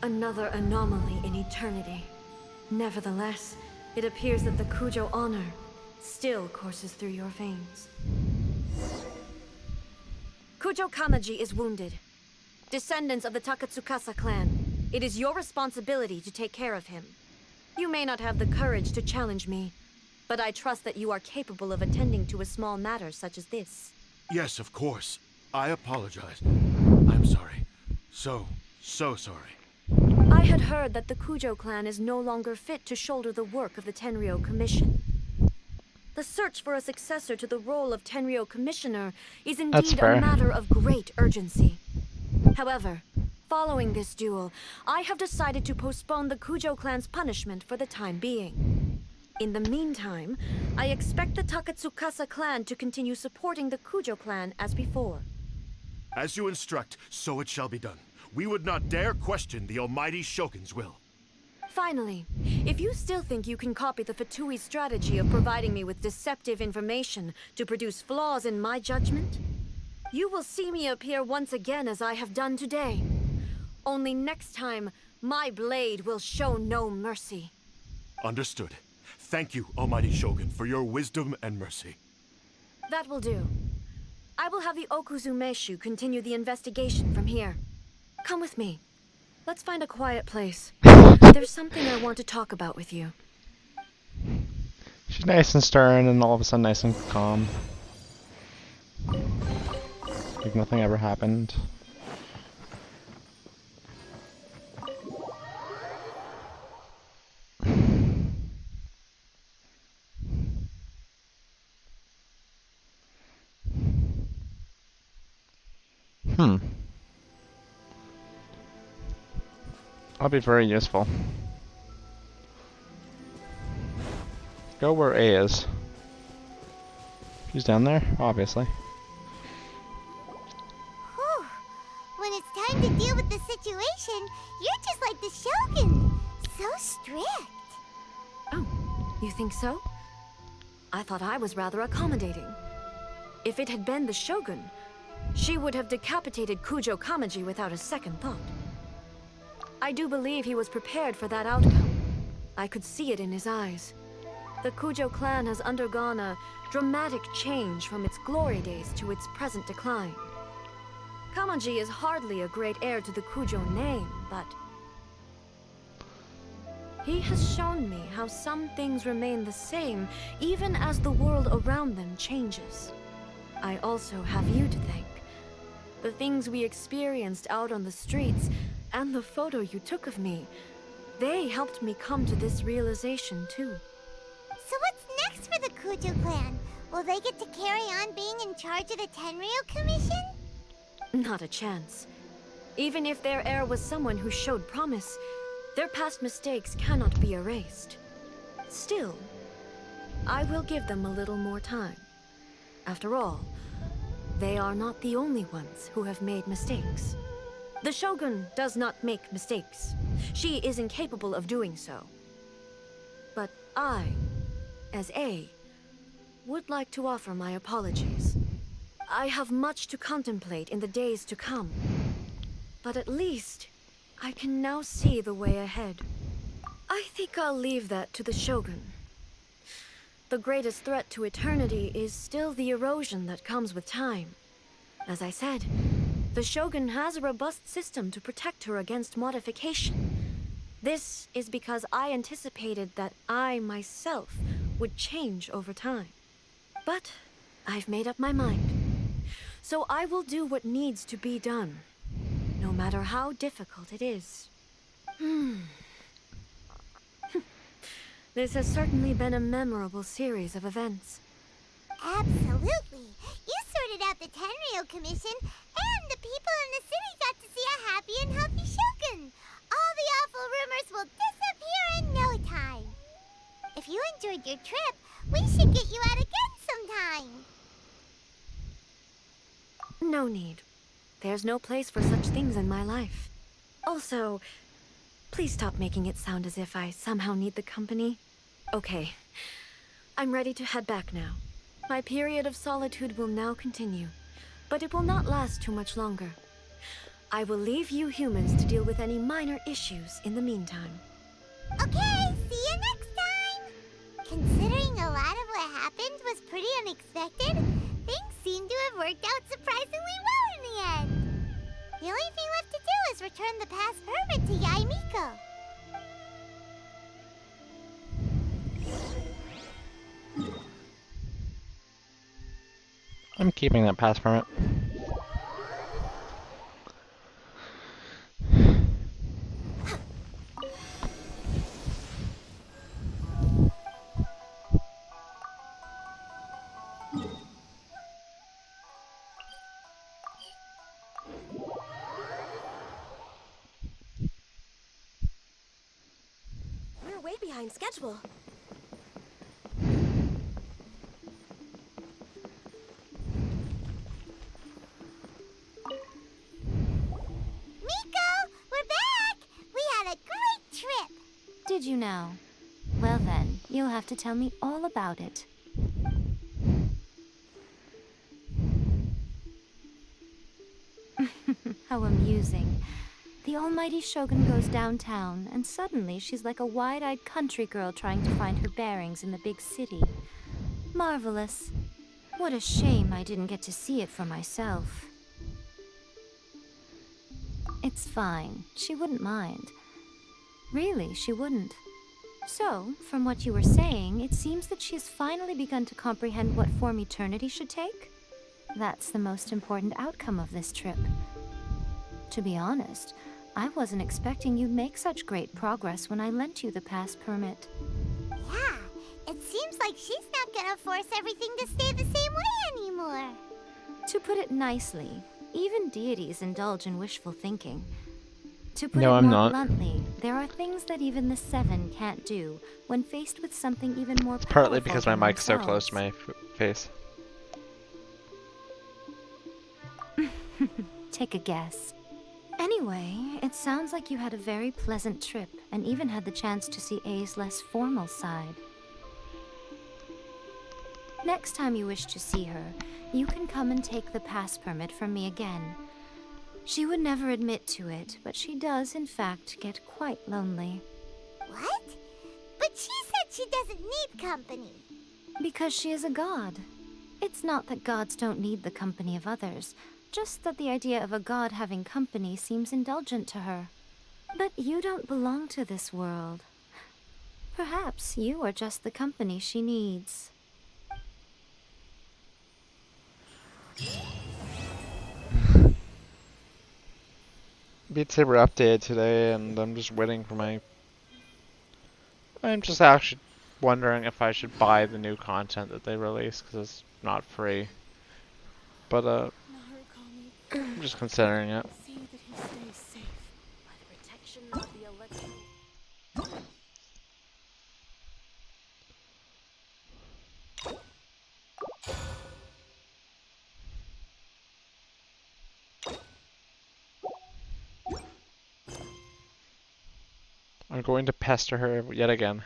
Another anomaly in eternity. Nevertheless, it appears that the Kujo honor still courses through your veins. Kujo Kamaji is wounded. Descendants of the Takatsukasa clan, it is your responsibility to take care of him. You may not have the courage to challenge me, but I trust that you are capable of attending to a small matter such as this. Yes, of course. I apologize. I'm sorry. So sorry. I had heard that the Kujo clan is no longer fit to shoulder the work of the Tenryou Commission. The search for a successor to the role of Tenryou Commissioner is indeed a matter of great urgency. However, following this duel, I have decided to postpone the Kujo clan's punishment for the time being. In the meantime, I expect the Takatsukasa clan to continue supporting the Kujo clan as before. As you instruct, so it shall be done. we would not dare question the almighty Shogun's will. Finally, if you still think you can copy the Fatui strategy of providing me with deceptive information to produce flaws in my judgment, you will see me appear once again as I have done today. Only next time, my blade will show no mercy. Understood. Thank you, almighty Shogun, for your wisdom and mercy. That will do. I will have the Okuzumeshu continue the investigation from here. Come with me. Let's find a quiet place. There's something I want to talk about with you. She's nice and stern and all of a sudden nice and calm. Like nothing ever happened. I'll be very useful. Go where A is. She's down there, obviously. Whew. When it's time to deal with the situation, you're just like the Shogun. So strict. Oh, you think so? I thought I was rather accommodating. If it had been the Shogun, she would have decapitated Kujo Kamaji without a second thought. I do believe he was prepared for that outcome. I could see it in his eyes. The Kujo clan has undergone a dramatic change from its glory days to its present decline. Kamaji is hardly a great heir to the Kujo name, but he has shown me how some things remain the same even as the world around them changes. I also have you to thank. The things we experienced out on the streets and the photo you took of me, they helped me come to this realization too. So what's next for the Kujo clan? Will they get to carry on being in charge of the Tenryu Commission? Not a chance. Even if their heir was someone who showed promise, their past mistakes cannot be erased. Still, I will give them a little more time. After all, they are not the only ones who have made mistakes. The Shogun does not make mistakes. She is incapable of doing so. But I, as A, would like to offer my apologies. I have much to contemplate in the days to come. But at least, I can now see the way ahead. I think I'll leave that to the Shogun. The greatest threat to eternity is still the erosion that comes with time. As I said, the Shogun has a robust system to protect her against modification. This is because I anticipated that I myself would change over time. But I've made up my mind. So I will do what needs to be done, no matter how difficult it is. This has certainly been a memorable series of events. Absolutely. You sorted out the Tenryu Commission, and the people in the city got to see a happy and healthy Shogun. All the awful rumors will disappear in no time. If you enjoyed your trip, we should get you out again sometime. No need. There's no place for such things in my life. Also, please stop making it sound as if I somehow need the company. Okay, I'm ready to head back now. My period of solitude will now continue, but it will not last too much longer. I will leave you humans to deal with any minor issues in the meantime. Okay, see you next time! Considering a lot of what happened was pretty unexpected, things seem to have worked out surprisingly well in the end. The only thing left to do is return the past permit to Yaimiko. I'm keeping that pass permit. We're way behind schedule. Miko! you now? Well then, you'll have to tell me all about it. How amusing. The almighty Shogun goes downtown, and suddenly she's like a wide-eyed country girl trying to find her bearings in the big city. Marvelous. What a shame I didn't get to see it for myself. It's fine. She wouldn't mind. Really, she wouldn't. So, from what you were saying, it seems that she has finally begun to comprehend what form eternity should take? That's the most important outcome of this trip. To be honest, I wasn't expecting you'd make such great progress when I lent you the pass permit. Yeah, it seems like she's not gonna force everything to stay the same way anymore. To put it nicely, even deities indulge in wishful thinking. To put No, it I'm more not. bluntly, there are things that even the Seven can't do when faced with something even more powerful. Partly because my than mic's so close to themselves. my face. Take a guess. Anyway, it sounds like you had a very pleasant trip and even had the chance to see A's less formal side. Next time you wish to see her, you can come and take the pass permit from me again. She would never admit to it, but she does, in fact, get quite lonely. What? But she said she doesn't need company. Because she is a god. It's not that gods don't need the company of others, just that the idea of a god having company seems indulgent to her. But you don't belong to this world. Perhaps you are just the company she needs. Beat Saber updated today, and I'm just waiting for my... I'm just actually wondering if I should buy the new content that they release, because it's not free. But, I'm just considering it. See that he stays safe by the protection of the electro. I'm going to pester her yet again.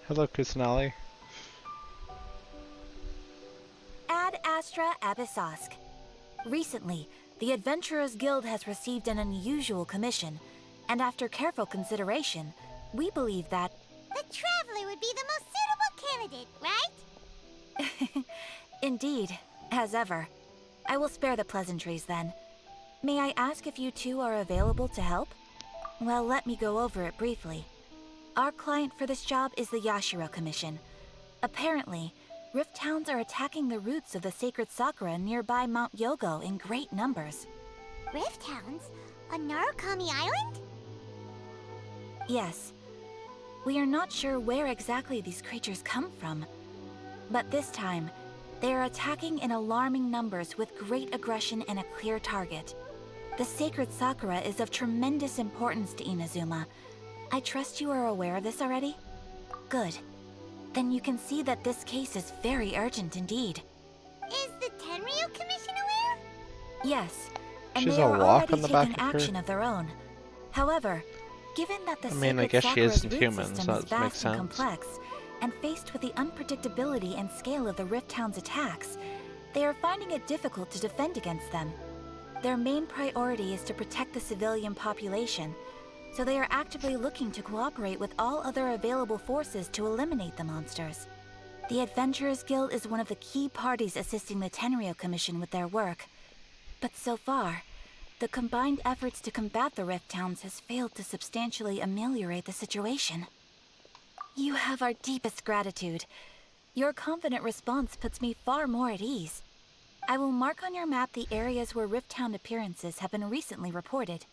Hello, Kusanali. Ad Astra Abyssosk. Recently, the Adventurers Guild has received an unusual commission, and after careful consideration, we believe that... The Traveler would be the most suitable candidate, right? Indeed, as ever. I will spare the pleasantries then. May I ask if you two are available to help? Well, let me go over it briefly. Our client for this job is the Yashiro Commission. Apparently, Rift Towns are attacking the roots of the sacred Sakura nearby Mount Yogo in great numbers. Rift Hounds? On Narukami Island? Yes. We are not sure where exactly these creatures come from. But this time, they are attacking in alarming numbers with great aggression and a clear target. The sacred Sakura is of tremendous importance to Inazuma. I trust you are aware of this already? Good. Then you can see that this case is very urgent indeed. Is the Tenryu Commission aware? Yes, and She's they a are walk already on the back taking of her. action of their own. However, given that the I mean, I sacred guess she Sakura's isn't root human, system so is that makes vast and sense. complex, and faced with the unpredictability and scale of the Rift Town's attacks, they are finding it difficult to defend against them. Their main priority is to protect the civilian population, so they are actively looking to cooperate with all other available forces to eliminate the monsters. The Adventurers Guild is one of the key parties assisting the Tenryu Commission with their work. But so far, the combined efforts to combat the Rift Towns has failed to substantially ameliorate the situation. You have our deepest gratitude. Your confident response puts me far more at ease. I will mark on your map the areas where Rift Town appearances have been recently reported.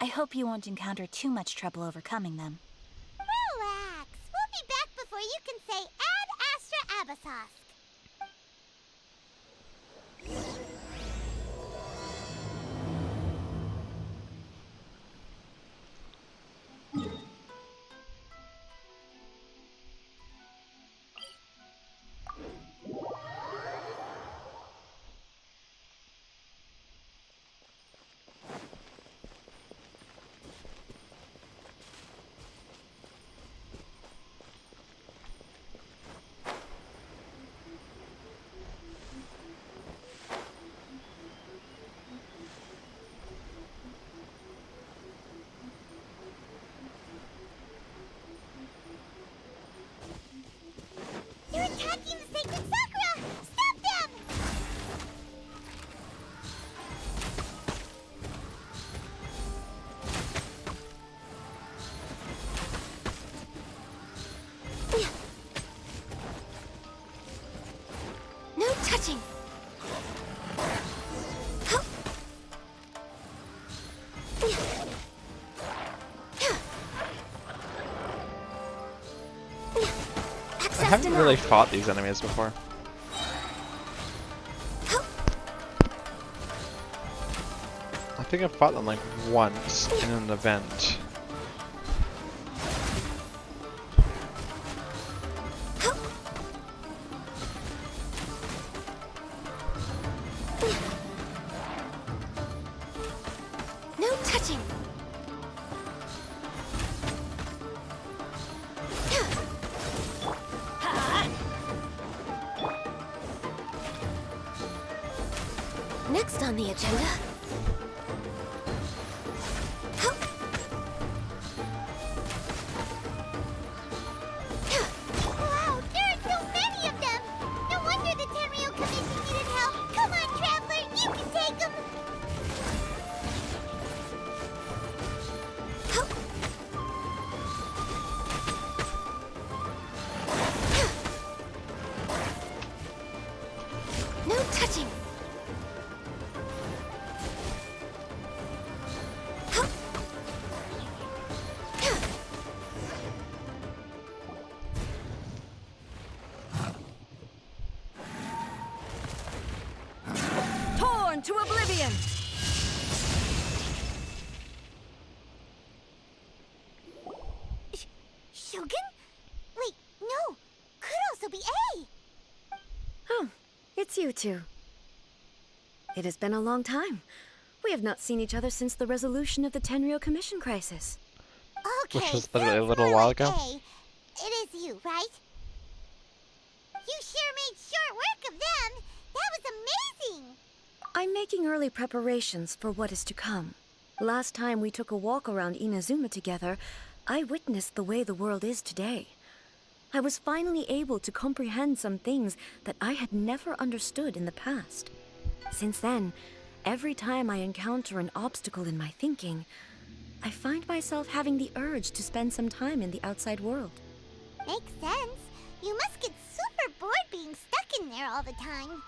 I hope you won't encounter too much trouble overcoming them. Relax. We'll be back before you can say Ad Astra Abyssosque. They're attacking the sacred Sakura! Stop them! No touching! I haven't really fought these enemies before. I think I've fought them like once in an event. No touching! Next on the agenda. Wow, there are so many of them! No wonder the Tenryo Commission needed help! Come on, Traveler, you can take them! No touching! Torn to oblivion! Shogun? Wait, no! Could also be A! Oh, it's you two. It has been a long time. We have not seen each other since the resolution of the Tenryo Commission crisis. Okay, Which was so literally a it's little more while like ago. A. It is you, right? You sure made short work of them! That was amazing! I'm making early preparations for what is to come. Last time we took a walk around Inazuma together, I witnessed the way the world is today. I was finally able to comprehend some things that I had never understood in the past. Since then, every time I encounter an obstacle in my thinking, I find myself having the urge to spend some time in the outside world. Makes sense. You must get super bored being stuck in there all the time.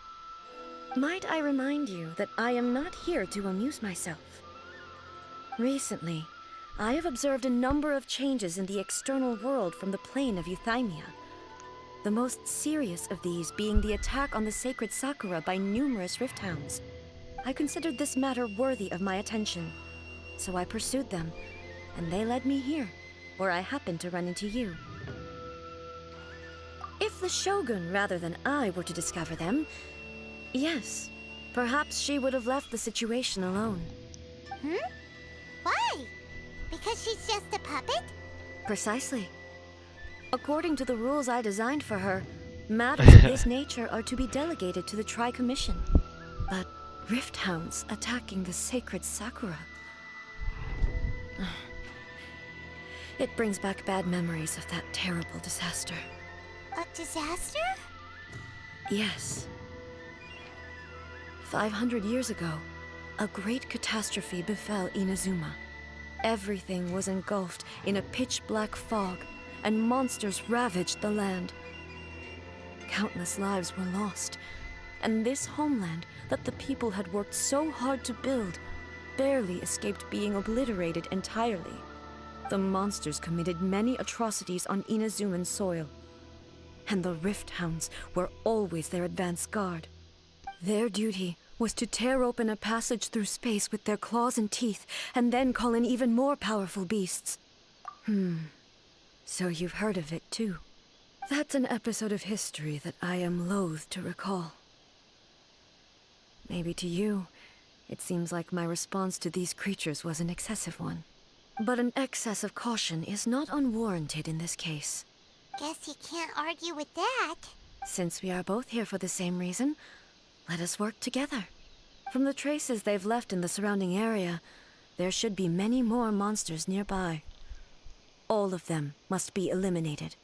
Might I remind you that I am not here to amuse myself. Recently, I have observed a number of changes in the external world from the plane of Euthymia. The most serious of these being the attack on the sacred Sakura by numerous rift hounds. I considered this matter worthy of my attention, so I pursued them, and they led me here, where I happened to run into you. If the Shogun rather than I were to discover them, yes, perhaps she would have left the situation alone. Why? Because she's just a puppet? Precisely. According to the rules I designed for her, matters of this nature are to be delegated to the Tri-Commission. But rift hounds attacking the sacred Sakura. It brings back bad memories of that terrible disaster. A disaster? Yes. 500 years ago, a great catastrophe befell Inazuma. Everything was engulfed in a pitch-black fog, and monsters ravaged the land. Countless lives were lost, and this homeland that the people had worked so hard to build barely escaped being obliterated entirely. The monsters committed many atrocities on Inazuman soil, and the Rift Hounds were always their advance guard. Their duty was to tear open a passage through space with their claws and teeth, and then call in even more powerful beasts. So you've heard of it too. That's an episode of history that I am loath to recall. Maybe to you, it seems like my response to these creatures was an excessive one. But an excess of caution is not unwarranted in this case. Guess you can't argue with that. Since we are both here for the same reason, let us work together. From the traces they've left in the surrounding area, there should be many more monsters nearby. All of them must be eliminated.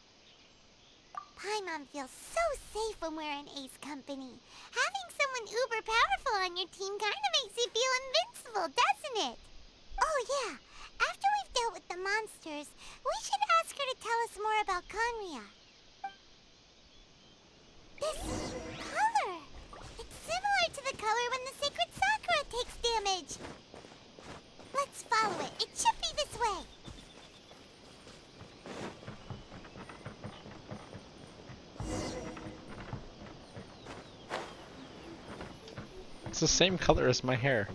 Paimon feels so safe when we're in Ace Company. Having someone uber powerful on your team kinda makes you feel invincible, doesn't it? Oh yeah, after we've dealt with the monsters, we should ask her to tell us more about Conria. This color! It's similar to the color when the sacred Sakura takes damage. Let's follow it. It should be this way. It's the same color as my hair.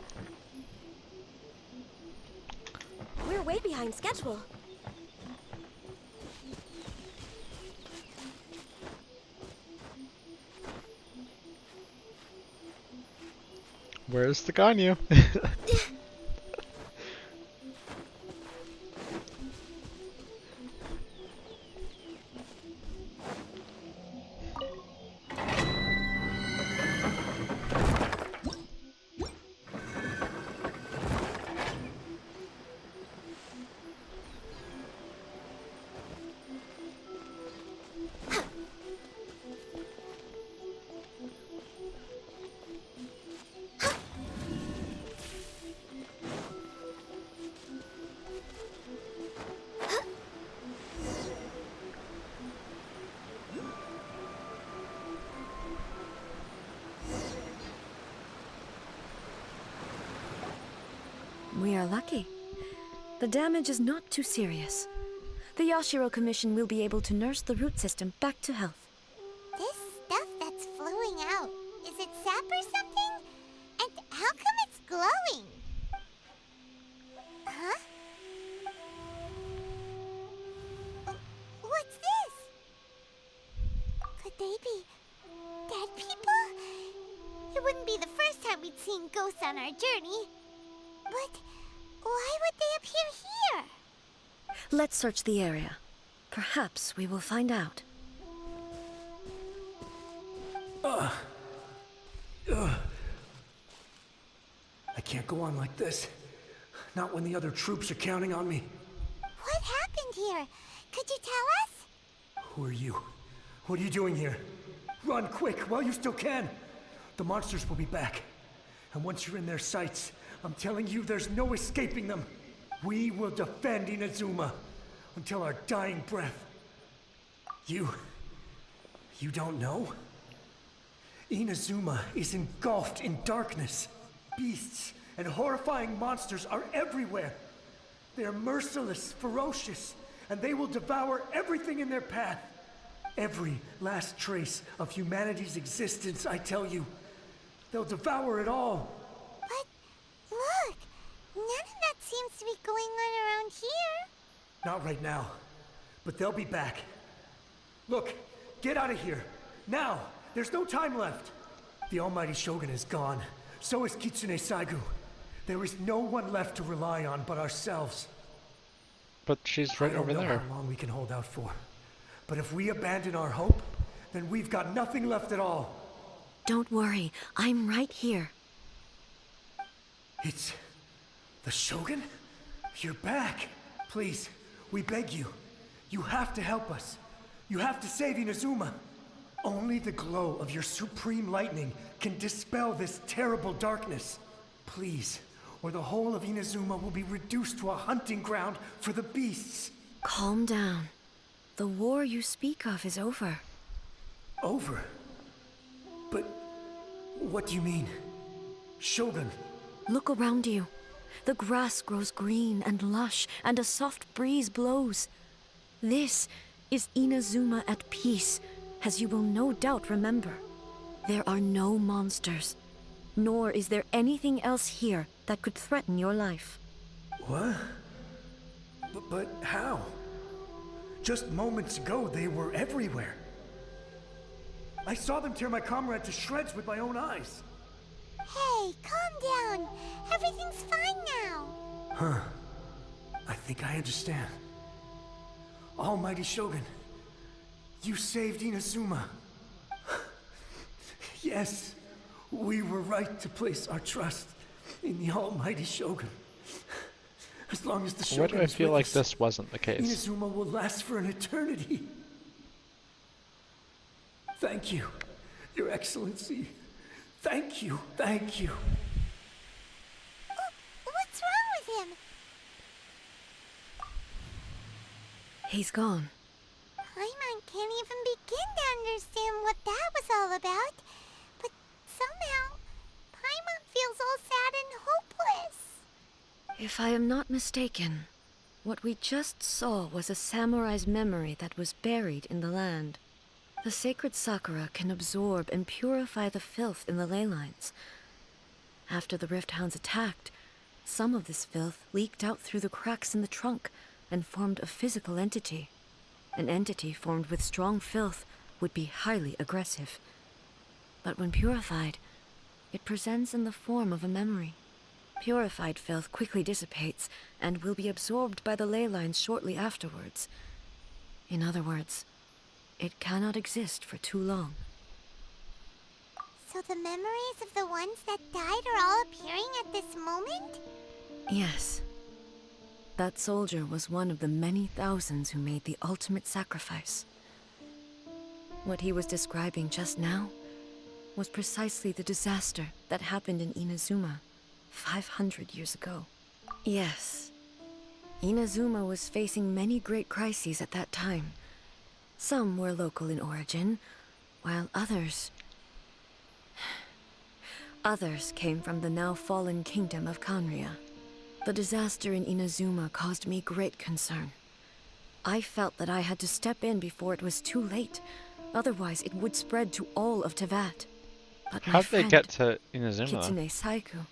We're way behind schedule. Where's the Ganyu? We are lucky. The damage is not too serious. The Yashiro Commission will be able to nurse the root system back to health. This stuff that's flowing out, is it sap or something? And how come it's glowing? Huh? What's this? Could they be dead people? It wouldn't be the first time we'd seen ghosts on our journey. But why would they appear here? Let's search the area. Perhaps we will find out. I can't go on like this. Not when the other troops are counting on me. What happened here? Could you tell us? Who are you? What are you doing here? Run quick while you still can. The monsters will be back. And once you're in their sights, I'm telling you, there's no escaping them. We will defend Inazuma until our dying breath. You don't know? Inazuma is engulfed in darkness. Beasts and horrifying monsters are everywhere. They're merciless, ferocious, and they will devour everything in their path. Every last trace of humanity's existence, I tell you. They'll devour it all. But look, none of that seems to be going on around here. Not right now, but they'll be back. Look, get out of here. Now! There's no time left. The almighty Shogun is gone. So is Kitsune Saigu. There is no one left to rely on but ourselves. But she's right over I don't know there. how long we can hold out for. But if we abandon our hope, then we've got nothing left at all. Don't worry, I'm right here. It's the Shogun? You're back. Please, we beg you. You have to help us. You have to save Inazuma. Only the glow of your supreme lightning can dispel this terrible darkness. Please, or the whole of Inazuma will be reduced to a hunting ground for the beasts. Calm down. The war you speak of is over. Over? But what do you mean? Shogun? Look around you. The grass grows green and lush, and a soft breeze blows. This is Inazuma at peace, as you will no doubt remember. There are no monsters, nor is there anything else here that could threaten your life. What? But how? Just moments ago, they were everywhere. I saw them tear my comrade to shreds with my own eyes. Hey, calm down. Everything's fine now. Huh. I think I understand. Almighty Shogun, you saved Inazuma. Yes, we were right to place our trust in the Almighty Shogun. As long as the Shogun Why do I is feel with like us, this wasn't the case? Inazuma will last for an eternity. Thank you, Your Excellency. Thank you, thank you. What's wrong with him? He's gone. Paimon can't even begin to understand what that was all about. But somehow, Paimon feels all sad and hopeless. If I am not mistaken, what we just saw was a samurai's memory that was buried in the land. The sacred sakura can absorb and purify the filth in the ley lines. After the Rift Hounds attacked, some of this filth leaked out through the cracks in the trunk and formed a physical entity. An entity formed with strong filth would be highly aggressive. But when purified, it presents in the form of a memory. Purified filth quickly dissipates and will be absorbed by the ley lines shortly afterwards. In other words, it cannot exist for too long. So the memories of the ones that died are all appearing at this moment? Yes. That soldier was one of the many thousands who made the ultimate sacrifice. What he was describing just now was precisely the disaster that happened in Inazuma 500 years ago. Yes. Inazuma was facing many great crises at that time. Some were local in origin, while others came from the now fallen kingdom of Kanria. The disaster in Inazuma caused me great concern. I felt that I had to step in before it was too late, otherwise it would spread to all of Tevat. But my How'd they friend, get to Inazuma? Kitsune Saiku,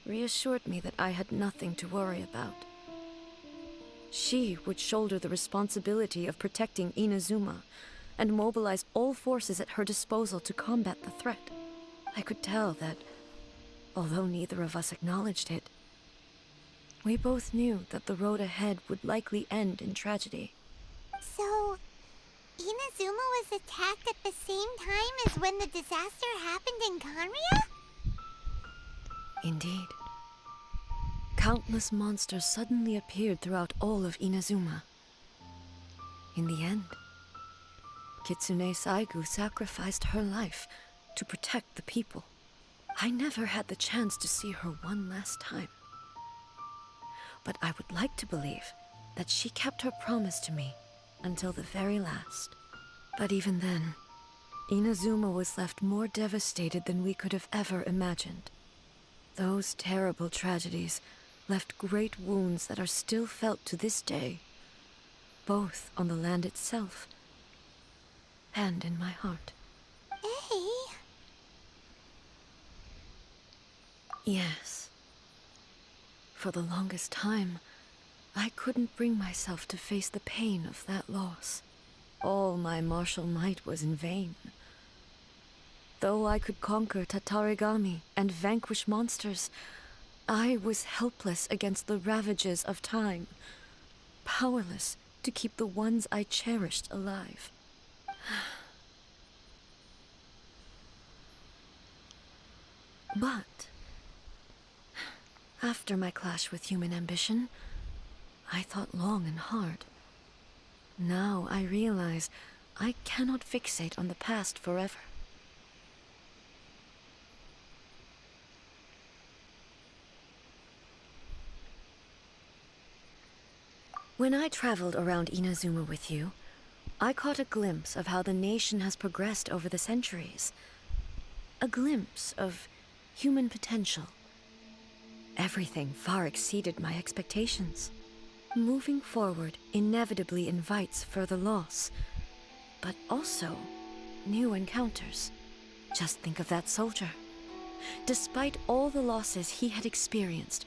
reassured me that I had nothing to worry about. She would shoulder the responsibility of protecting Inazuma and mobilize all forces at her disposal to combat the threat. I could tell that, although neither of us acknowledged it, we both knew that the road ahead would likely end in tragedy. So, Inazuma was attacked at the same time as when the disaster happened in Kanria? Indeed. Countless monsters suddenly appeared throughout all of Inazuma. In the end, Kitsune Saigu sacrificed her life to protect the people. I never had the chance to see her one last time. But I would like to believe that she kept her promise to me until the very last. But even then, Inazuma was left more devastated than we could have ever imagined. Those terrible tragedies left great wounds that are still felt to this day, both on the land itself and in my heart. Hey. Yes. For the longest time, I couldn't bring myself to face the pain of that loss. All my martial might was in vain. Though I could conquer Tatarigami and vanquish monsters, I was helpless against the ravages of time, powerless to keep the ones I cherished alive. But after my clash with human ambition, I thought long and hard. Now I realize I cannot fixate on the past forever. When I traveled around Inazuma with you, I caught a glimpse of how the nation has progressed over the centuries. A glimpse of human potential. Everything far exceeded my expectations. Moving forward inevitably invites further loss, but also new encounters. Just think of that soldier. Despite all the losses he had experienced,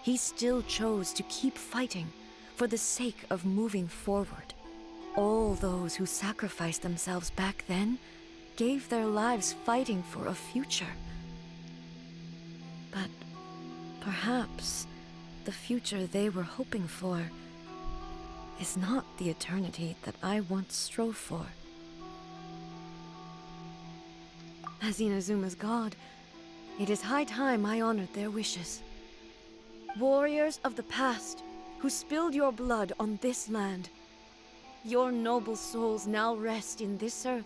he still chose to keep fighting for the sake of moving forward. All those who sacrificed themselves back then gave their lives fighting for a future. But perhaps the future they were hoping for is not the eternity that I once strove for. As Inazuma's god, it is high time I honored their wishes. Warriors of the past, who spilled your blood on this land, your noble souls now rest in this earth.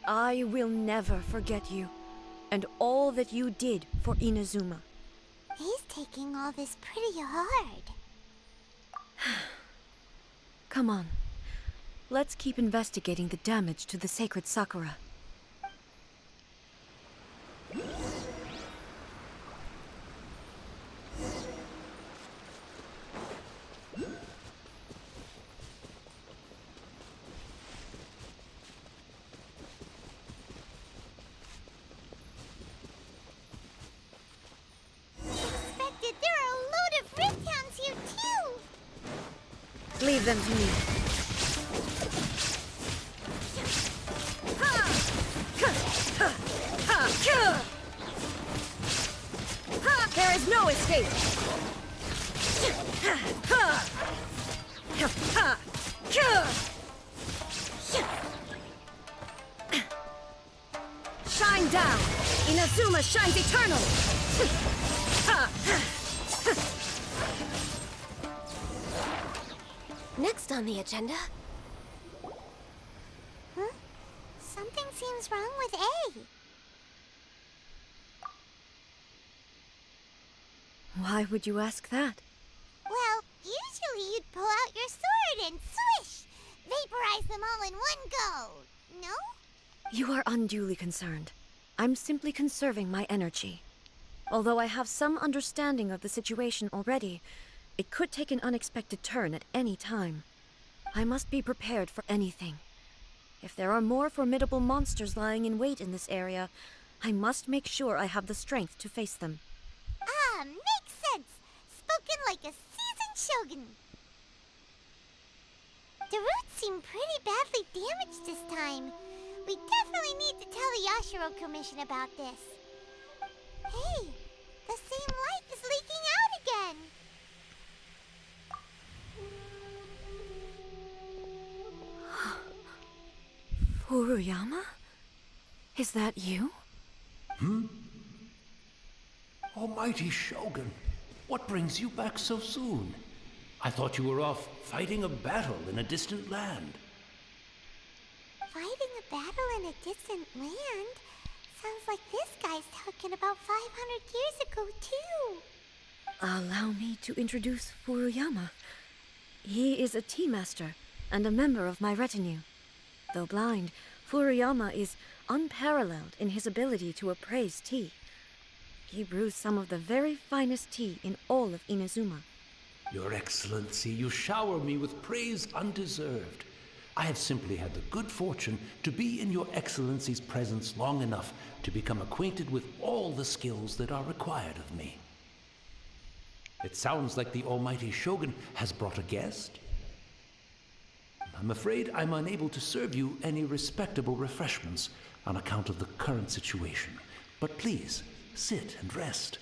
I will never forget you, and all that you did for Inazuma. He's taking all this pretty hard. Come on. Let's keep investigating the damage to the sacred Sakura. Leave them to me. There is no escape. Shine down. Inazuma shines eternal. Next on the agenda. Huh? Something seems wrong with A. Why would you ask that? Well, usually you'd pull out your sword and swish! Vaporize them all in one go, no? You are unduly concerned. I'm simply conserving my energy. Although I have some understanding of the situation already, it could take an unexpected turn at any time. I must be prepared for anything. If there are more formidable monsters lying in wait in this area, I must make sure I have the strength to face them. Ah, makes sense. Spoken like a seasoned shogun. The roots seem pretty badly damaged this time. We definitely need to tell the Yashiro Commission about this. Hey, the same light is leaking out again. Furuyama? Is that you? Almighty Shogun, what brings you back so soon? I thought you were off fighting a battle in a distant land. Fighting a battle in a distant land? Sounds like this guy's talking about 500 years ago, too. Allow me to introduce Furuyama. He is a tea master and a member of my retinue. Though blind, Furuyama is unparalleled in his ability to appraise tea. He brews some of the very finest tea in all of Inazuma. Your Excellency, you shower me with praise undeserved. I have simply had the good fortune to be in Your Excellency's presence long enough to become acquainted with all the skills that are required of me. It sounds like the Almighty Shogun has brought a guest. I'm afraid I'm unable to serve you any respectable refreshments on account of the current situation. But please, sit and rest.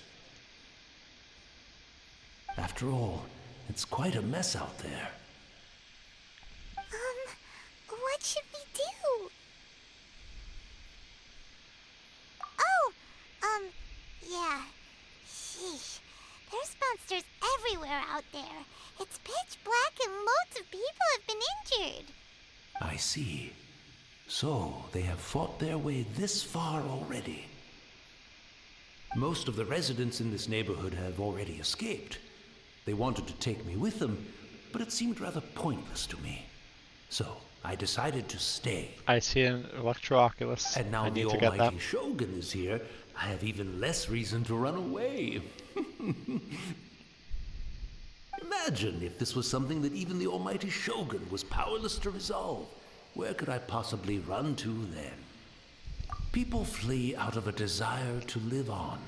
After all, it's quite a mess out there. What should we do? Oh, yeah. Sheesh. There's monsters everywhere out there. It's pitch black and loads of people have been injured. I see. So, they have fought their way this far already. Most of the residents in this neighborhood have already escaped. They wanted to take me with them, but it seemed rather pointless to me. So, I decided to stay. I see an Electro-Oculus. And now I the need to get that. almighty Shogun is here, I have even less reason to run away. Imagine if this was something that even the almighty Shogun was powerless to resolve. Where could I possibly run to then? People flee out of a desire to live on,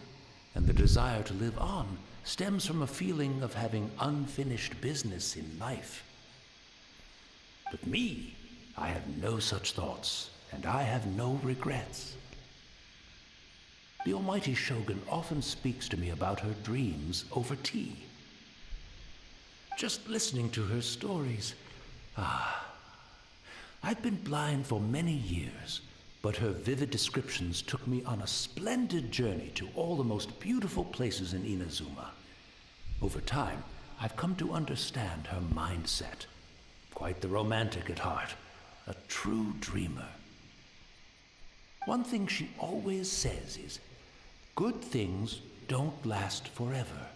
and the desire to live on stems from a feeling of having unfinished business in life. But me, I have no such thoughts, and I have no regrets. The almighty Shogun often speaks to me about her dreams over tea. Just listening to her stories, I've been blind for many years, but her vivid descriptions took me on a splendid journey to all the most beautiful places in Inazuma. Over time, I've come to understand her mindset. Quite the romantic at heart, a true dreamer. One thing she always says is, good things don't last forever.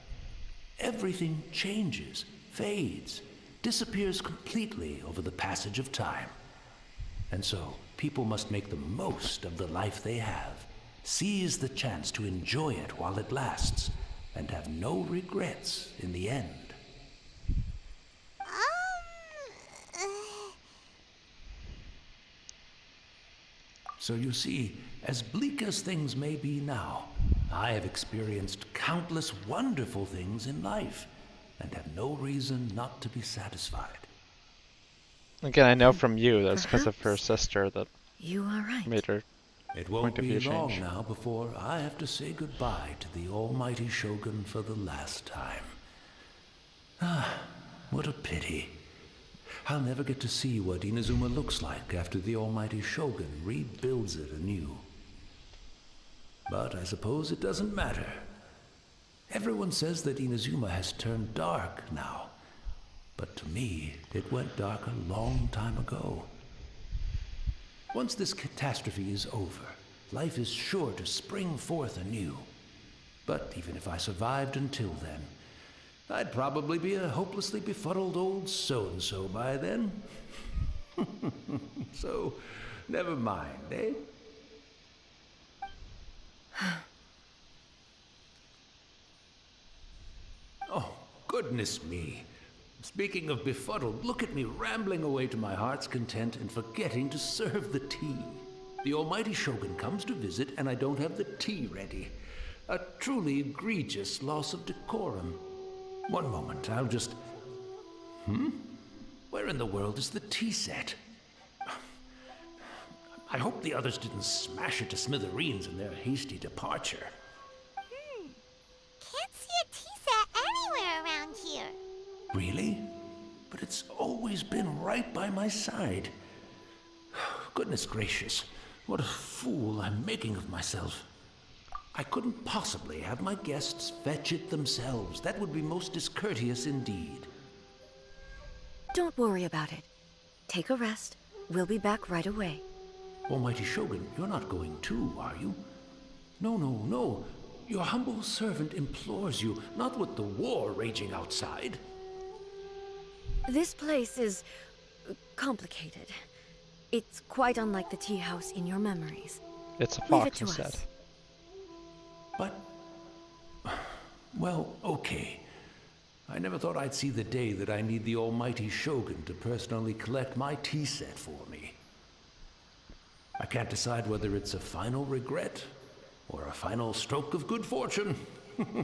Everything changes, fades, disappears completely over the passage of time. And so, people must make the most of the life they have, seize the chance to enjoy it while it lasts, and have no regrets in the end. So you see, as bleak as things may be now, I have experienced countless wonderful things in life, and have no reason not to be satisfied. Again, I know from you that's because of her sister that you are right. Made her It point won't of be view long change. now before I have to say goodbye to the almighty Shogun for the last time. What a pity. I'll never get to see what Inazuma looks like after the almighty Shogun rebuilds it anew. But I suppose it doesn't matter. Everyone says that Inazuma has turned dark now. But to me, it went dark a long time ago. Once this catastrophe is over, life is sure to spring forth anew. But even if I survived until then, I'd probably be a hopelessly befuddled old so-and-so by then. So, never mind, eh? Oh, goodness me. Speaking of befuddled, look at me rambling away to my heart's content and forgetting to serve the tea. The almighty Shogun comes to visit and I don't have the tea ready. A truly egregious loss of decorum. One moment, I'll just... Where in the world is the tea set? I hope the others didn't smash it to smithereens in their hasty departure. Can't see a tea set anywhere around here. Really? But it's always been right by my side. Goodness gracious, what a fool I'm making of myself. I couldn't possibly have my guests fetch it themselves. That would be most discourteous indeed. Don't worry about it. Take a rest. We'll be back right away. Almighty Shogun, you're not going too, are you? No, no, no. Your humble servant implores you, not with the war raging outside. This place is complicated. It's quite unlike the tea house in your memories. It's a Leave fox it to instead. us. But, well, okay. I never thought I'd see the day that I need the almighty Shogun to personally collect my tea set for me. I can't decide whether it's a final regret or a final stroke of good fortune. Where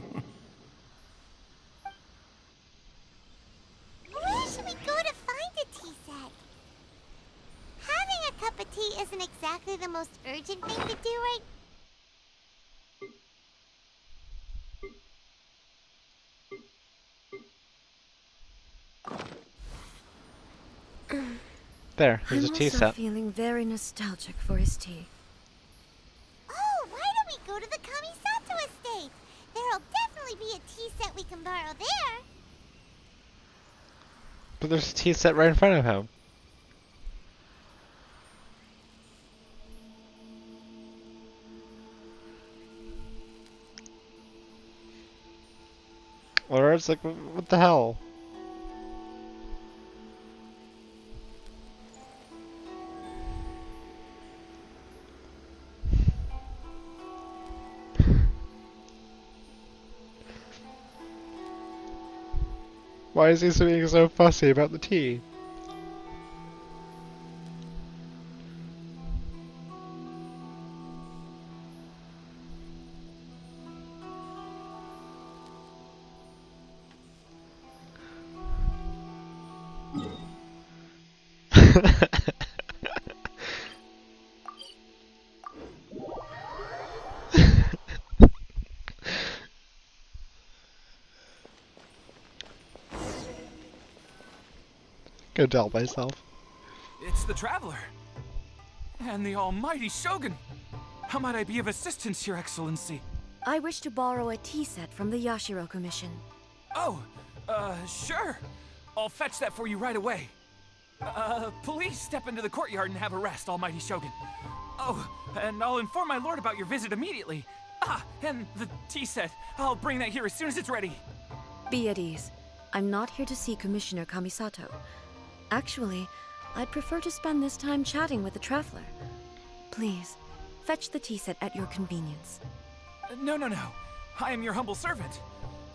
should we go to find a tea set? Having a cup of tea isn't exactly the most urgent thing to do right. There, there's a I'm tea also set. feeling very nostalgic for his tea. Oh, why don't we go to the Kamisato estate? There'll definitely be a tea set we can borrow there. But there's a tea set right in front of him. Or it's like, what the hell? Why is he being so fussy about the tea? Go tell myself. It's the Traveler. And the almighty Shogun. How might I be of assistance, Your Excellency? I wish to borrow a tea set from the Yashiro Commission. Oh, sure. I'll fetch that for you right away. Please step into the courtyard and have a rest, almighty Shogun. Oh, and I'll inform my lord about your visit immediately. Ah, and the tea set. I'll bring that here as soon as it's ready. Be at ease. I'm not here to see Commissioner Kamisato. Actually, I'd prefer to spend this time chatting with the Traveler. Please, fetch the tea set at your convenience. No. I am your humble servant.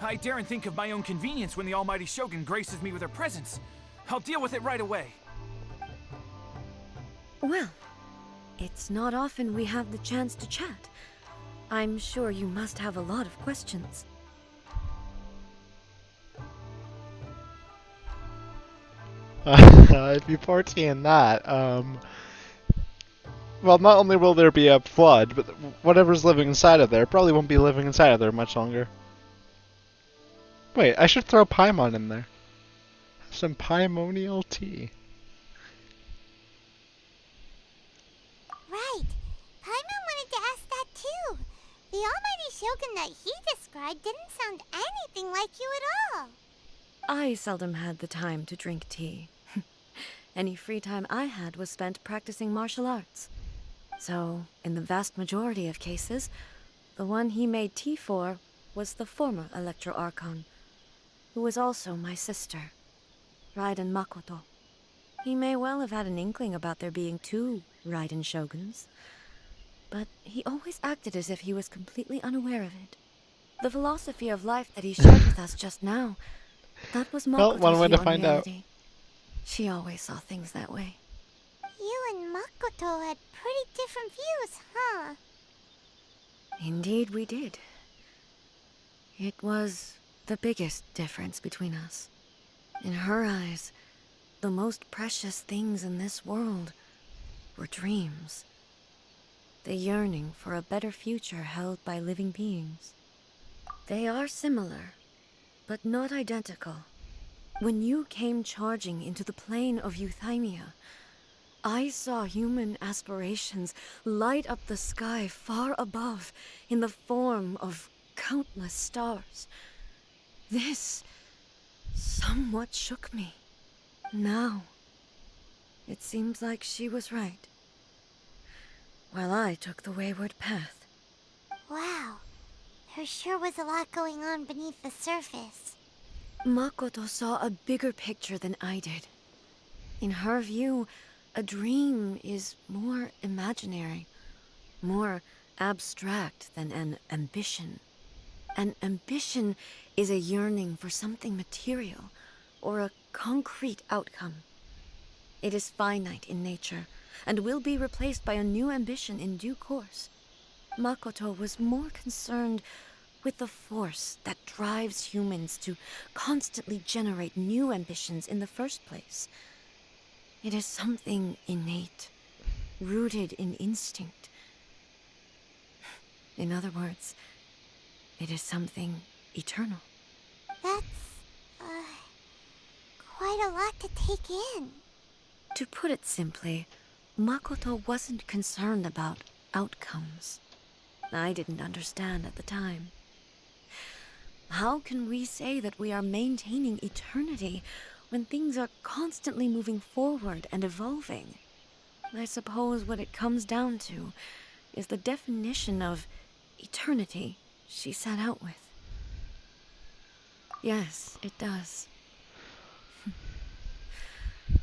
I daren't think of my own convenience when the almighty Shogun graces me with her presence. I'll deal with it right away. Well, it's not often we have the chance to chat. I'm sure you must have a lot of questions. If you foreseen that, well, not only will there be a flood, but whatever's living inside of there probably won't be living inside of there much longer. Wait, I should throw Paimon in there. Have some Paimonial tea. Right. Paimon wanted to ask that too. The almighty Shogun that he described didn't sound anything like you at all. I seldom had the time to drink tea. Any free time I had was spent practicing martial arts. So, in the vast majority of cases, the one he made tea for was the former Electro Archon, who was also my sister, Raiden Makoto. He may well have had an inkling about there being two Raiden Shoguns, but he always acted as if he was completely unaware of it. The philosophy of life that he shared with us just now, that was Makoto's one way view to on find out. reality. She always saw things that way. You and Makoto had pretty different views, huh? Indeed we did. It was the biggest difference between us. In her eyes, the most precious things in this world were dreams. The yearning for a better future held by living beings. They are similar, but not identical. When you came charging into the plane of Euthymia, I saw human aspirations light up the sky far above in the form of countless stars. This somewhat shook me. Now, it seems like she was right, while I took the wayward path. Wow. There sure was a lot going on beneath the surface. Makoto saw a bigger picture than I did. In her view, a dream is more imaginary, more abstract than an ambition. An ambition is a yearning for something material, or a concrete outcome. It is finite in nature, and will be replaced by a new ambition in due course. Makoto was more concerned with the force that drives humans to constantly generate new ambitions in the first place. It is something innate, rooted in instinct. In other words, it is something eternal. That's, quite a lot to take in. To put it simply, Makoto wasn't concerned about outcomes. I didn't understand at the time. How can we say that we are maintaining eternity when things are constantly moving forward and evolving? I suppose what it comes down to is the definition of eternity she set out with. Yes, it does.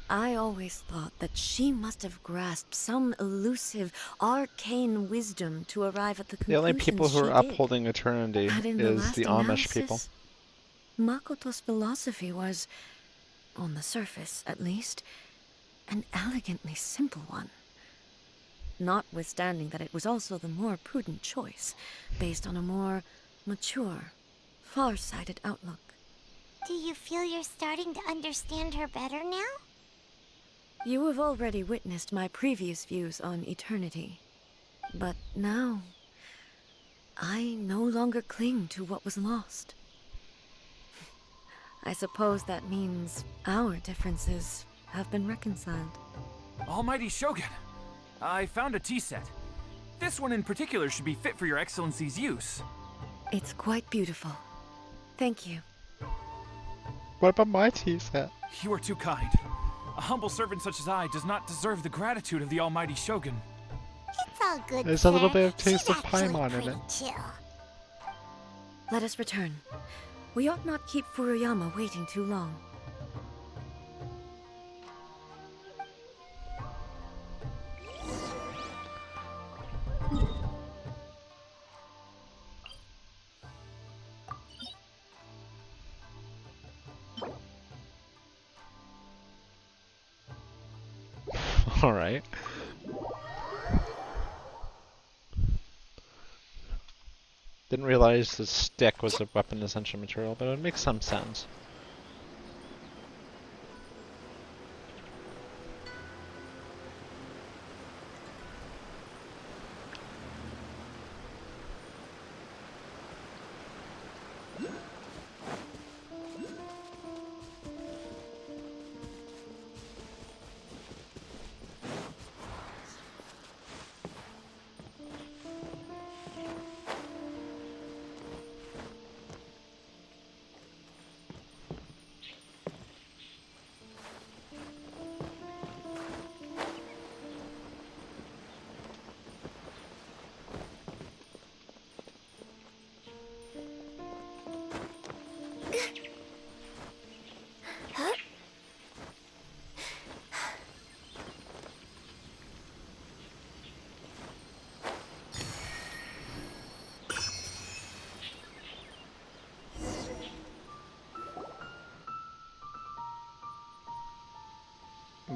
I always thought that she must have grasped some elusive, arcane wisdom to arrive at the conclusions The only people who she are did. upholding eternity But in is last the Amish people. analysis, Makoto's philosophy was, on the surface at least, an elegantly simple one. Notwithstanding that it was also the more prudent choice, based on a more mature, far-sighted outlook. Do you feel you're starting to understand her better now? You have already witnessed my previous views on eternity. But now, I no longer cling to what was lost. I suppose that means our differences have been reconciled. Almighty Shogun, I found a tea set. This one in particular should be fit for your Excellency's use. It's quite beautiful. Thank you. What about my tea set? You are too kind. A humble servant such as I does not deserve the gratitude of the Almighty Shogun. It's all good, There's a little sir. bit of taste She's of actually Paimon in pretty it. chill. Let us return. We ought not keep Furuyama waiting too long. Alright. Didn't realize the stick was a weapon essential material, but it makes some sense.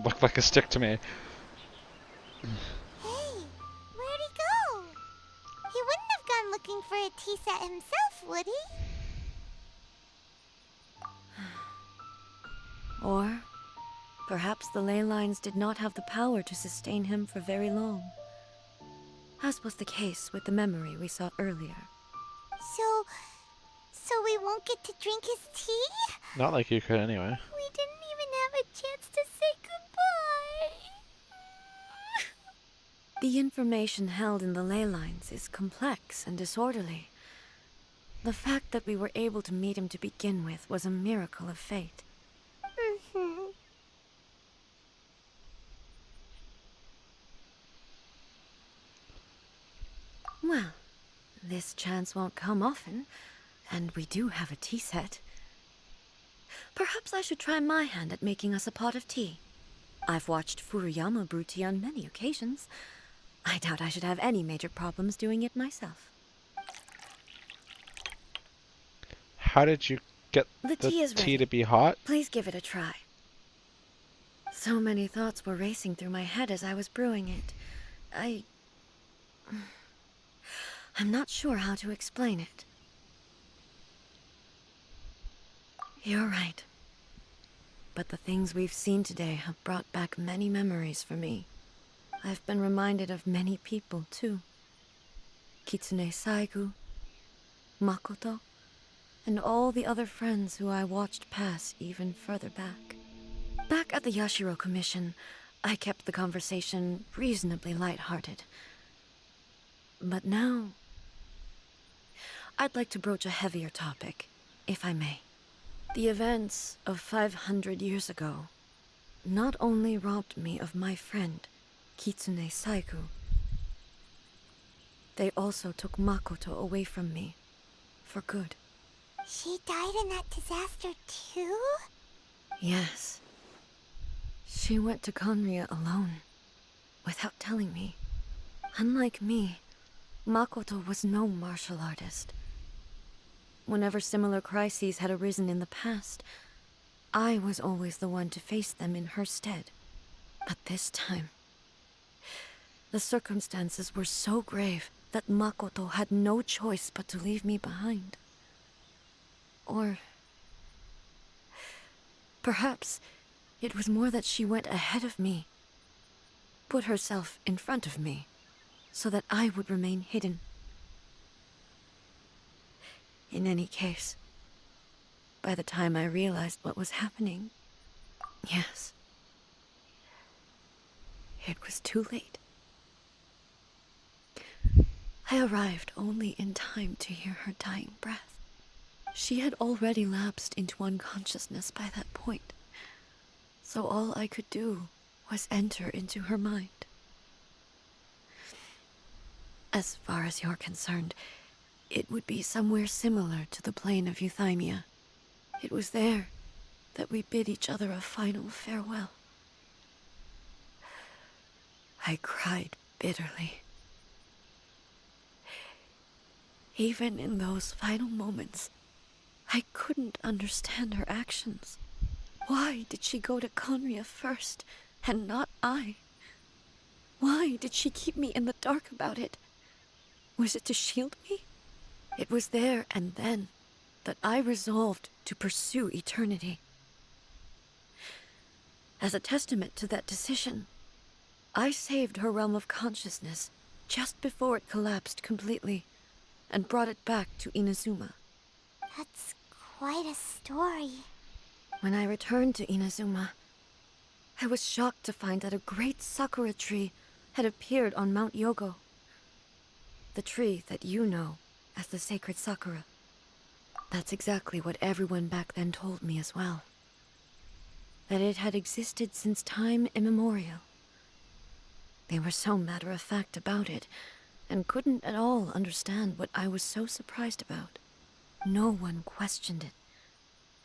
Looked like a stick to me. Hey, where'd he go? He wouldn't have gone looking for a tea set himself, would he? Or perhaps the ley lines did not have the power to sustain him for very long. As was the case with the memory we saw earlier. So we won't get to drink his tea? Not like you could anyway. We didn't even have a chance to say goodbye. The information held in the ley lines is complex and disorderly. The fact that we were able to meet him to begin with was a miracle of fate. Mm-hmm. Well, this chance won't come often, and we do have a tea set. Perhaps I should try my hand at making us a pot of tea. I've watched Furuyama brew tea on many occasions. I doubt I should have any major problems doing it myself. How did you get The tea is ready. to be hot? Please give it a try. So many thoughts were racing through my head as I was brewing it. I'm not sure how to explain it. You're right. But the things we've seen today have brought back many memories for me. I've been reminded of many people, too. Kitsune Saigu, Makoto, and all the other friends who I watched pass even further back. Back at the Yashiro Commission, I kept the conversation reasonably lighthearted. But now, I'd like to broach a heavier topic, if I may. The events of 500 years ago not only robbed me of my friend, Kitsune Saigu, they also took Makoto away from me, for good. She died in that disaster too? Yes. She went to Conria alone, without telling me. Unlike me, Makoto was no martial artist. whenever similar crises had arisen in the past, I was always the one to face them in her stead. But this time, the circumstances were so grave that Makoto had no choice but to leave me behind. Or perhaps it was more that she went ahead of me, put herself in front of me, so that I would remain hidden. In any case, by the time I realized what was happening, yes, it was too late. I arrived only in time to hear her dying breath. She had already lapsed into unconsciousness by that point, so all I could do was enter into her mind. As far as you're concerned, it would be somewhere similar to the plane of Euthymia. It was there that we bid each other a final farewell. I cried bitterly. Even in those final moments, I couldn't understand her actions. Why did she go to Conria first, and not I? Why did she keep me in the dark about it? Was it to shield me? It was there and then that I resolved to pursue eternity. As a testament to that decision, I saved her realm of consciousness just before it collapsed completely, and brought it back to Inazuma. That's quite a story. When I returned to Inazuma, I was shocked to find that a great sakura tree had appeared on Mount Yogo. The tree that you know as the sacred sakura. That's exactly what everyone back then told me as well. That it had existed since time immemorial. They were so matter-of-fact about it, and couldn't at all understand what I was so surprised about. No one questioned it.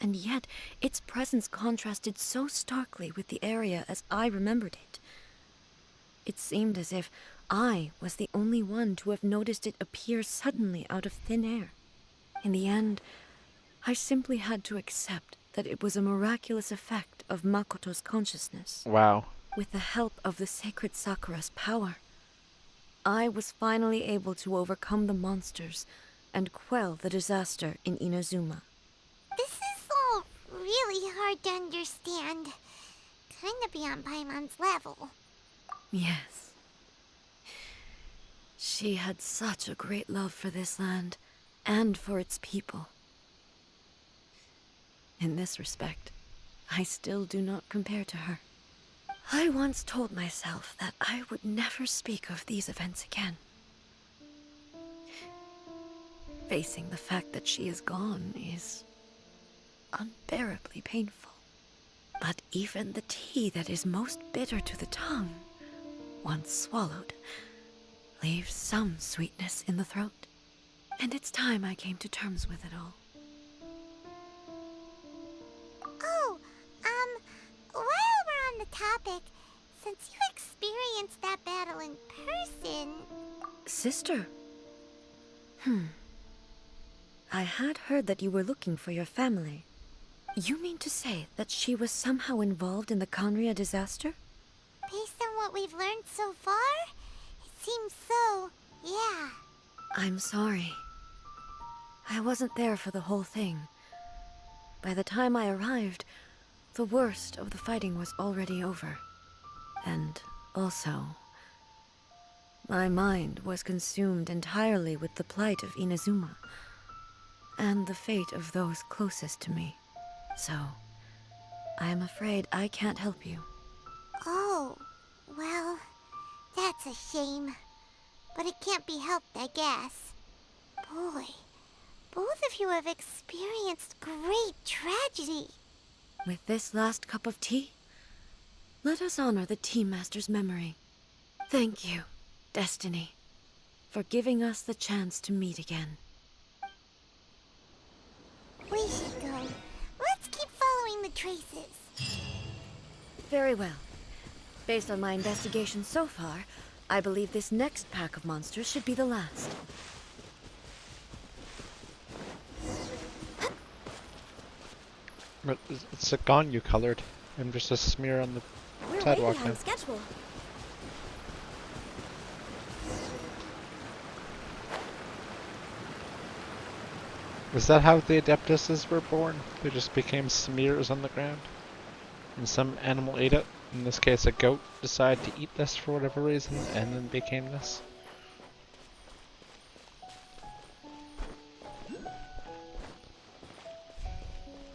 And yet, its presence contrasted so starkly with the area as I remembered it. It seemed as if I was the only one to have noticed it appear suddenly out of thin air. In the end, I simply had to accept that it was a miraculous effect of Makoto's consciousness. Wow. With the help of the sacred Sakura's power, I was finally able to overcome the monsters and quell the disaster in Inazuma. This is all really hard to understand. Kinda beyond Paimon's level. Yes. She had such a great love for this land, and for its people. In this respect, I still do not compare to her. I once told myself that I would never speak of these events again. Facing the fact that she is gone is unbearably painful. But even the tea that is most bitter to the tongue, once swallowed, leaves some sweetness in the throat. And it's time I came to terms with it all. Oh, while we're on the topic, since you experienced that battle in person... Sister? I had heard that you were looking for your family. You mean to say that she was somehow involved in the Conria disaster? Based on what we've learned so far, it seems so, yeah. I'm sorry. I wasn't there for the whole thing. By the time I arrived, the worst of the fighting was already over. And also, my mind was consumed entirely with the plight of Inazuma, and the fate of those closest to me. So, I am afraid I can't help you. Oh, well, that's a shame. But it can't be helped, I guess. Boy, both of you have experienced great tragedy. With this last cup of tea, let us honor the Tea Master's memory. Thank you, Destiny, for giving us the chance to meet again. We should go. Let's keep following the traces. Very well. Based on my investigation so far, I believe this next pack of monsters should be the last. But it's a Ganyu colored. I'm just a smear on the We're way sidewalk behind now. schedule. Is that how the Adeptuses were born? They just became smears on the ground? And some animal ate it? In this case, a goat decided to eat this for whatever reason, and then became this?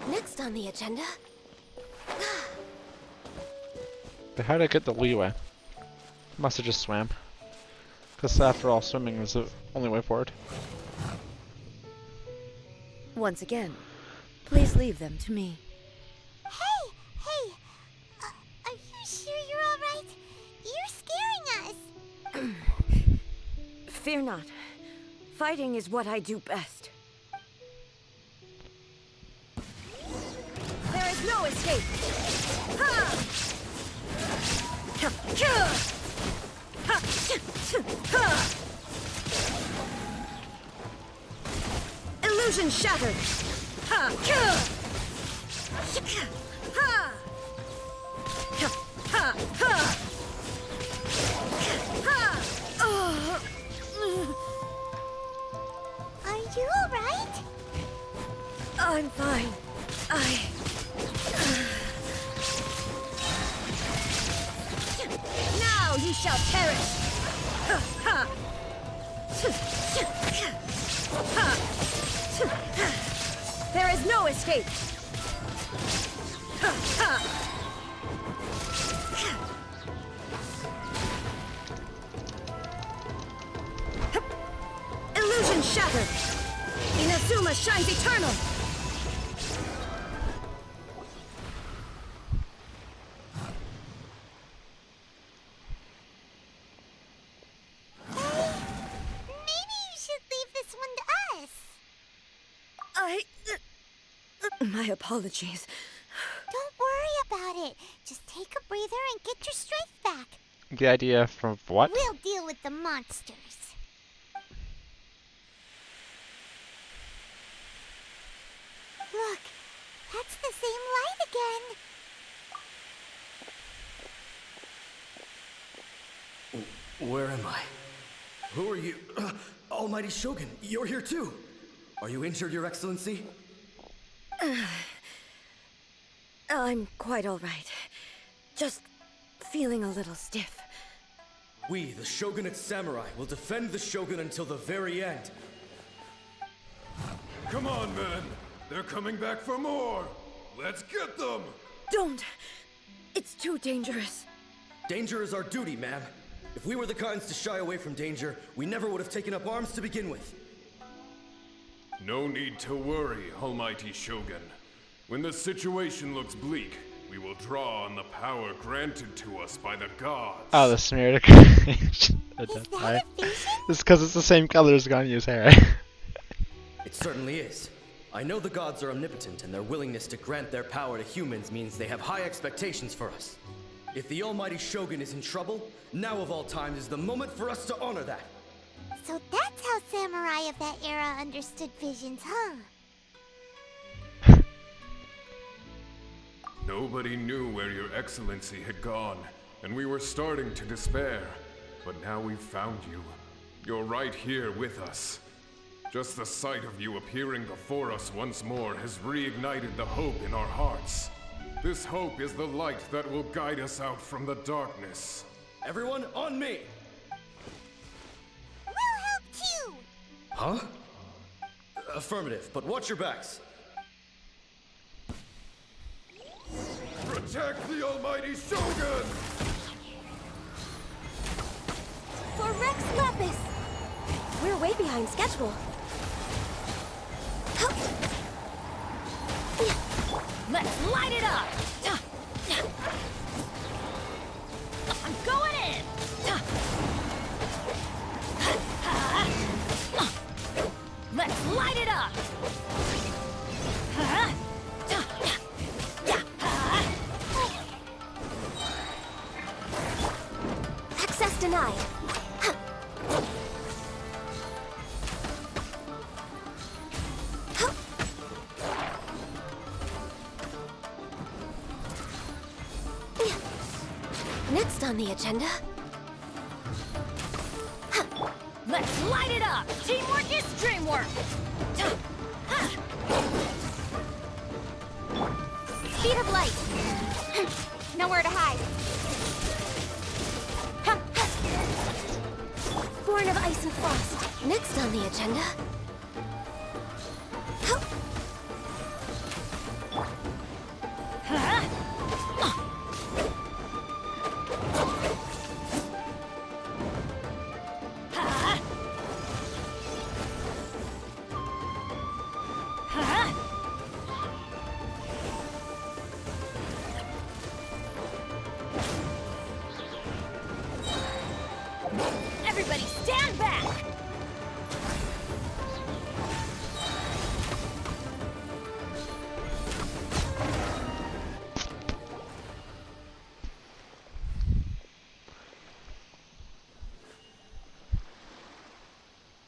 Next on the agenda. But how did I get the leeway? Must have just swam. Because after all, swimming was the only way forward. Once again, please leave them to me. Hey, are you sure you're all right? You're scaring us. Fear not. Fighting is what I do best. There is no escape. Ha! Illusion shattered. Ha! Ha! Ha! Ha! Are you all right? I'm fine. Now you shall perish! There is no escape! Illusion shattered! Inazuma shines eternal! My apologies. Don't worry about it. Just take a breather and get your strength back. The idea from what? We'll deal with the monsters. Look, that's the same light again. Where am I? Who are you? Almighty Shogun, you're here too. Are you injured, Your Excellency? I'm quite all right. Just feeling a little stiff. We, the Shogunate Samurai, will defend the Shogun until the very end. Come on, men. They're coming back for more. Let's get them. Don't! It's too dangerous. Danger is our duty, ma'am. If we were the kinds to shy away from danger, we never would have taken up arms to begin with. No need to worry, Almighty Shogun. When the situation looks bleak, we will draw on the power granted to us by the gods. Oh, the smear to identify. It's because it's the same color as Ganyu's hair. It certainly is. I know the gods are omnipotent, and their willingness to grant their power to humans means they have high expectations for us. If the Almighty Shogun is in trouble, now of all times is the moment for us to honor that. So that's how samurai of that era understood visions, huh? Nobody knew where Your Excellency had gone, and we were starting to despair. But now we've found you. You're right here with us. Just the sight of you appearing before us once more has reignited the hope in our hearts. This hope is the light that will guide us out from the darkness. Everyone, on me! We'll help too! Huh? Affirmative, but watch your backs. Protect the Almighty Shogun! For Rex Lapis! We're way behind schedule. Let's light it up! I'm going in! Let's light it up! Access denied. Next on the agenda... Let's light it up! Teamwork is dreamwork! Speed of light. Nowhere to hide. Born of ice and frost. Next on the agenda... Everybody stand back!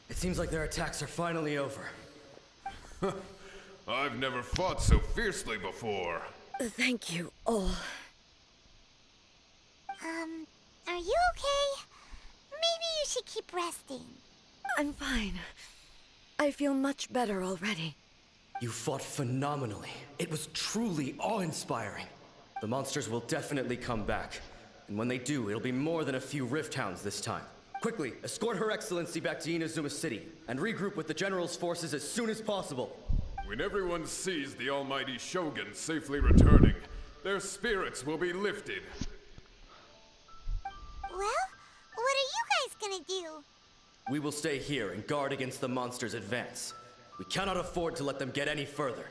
It seems like their attacks are finally over. I've never fought so fiercely before. Thank you all. Are you okay? Maybe you should keep resting. I'm fine. I feel much better already. You fought phenomenally. It was truly awe-inspiring. The monsters will definitely come back. And when they do, it'll be more than a few Rift Hounds this time. Quickly, escort Her Excellency back to Inazuma City, and regroup with the General's forces as soon as possible. When everyone sees the almighty Shogun safely returning, their spirits will be lifted. Well, what are you guys gonna do? We will stay here and guard against the monsters' advance. We cannot afford to let them get any further.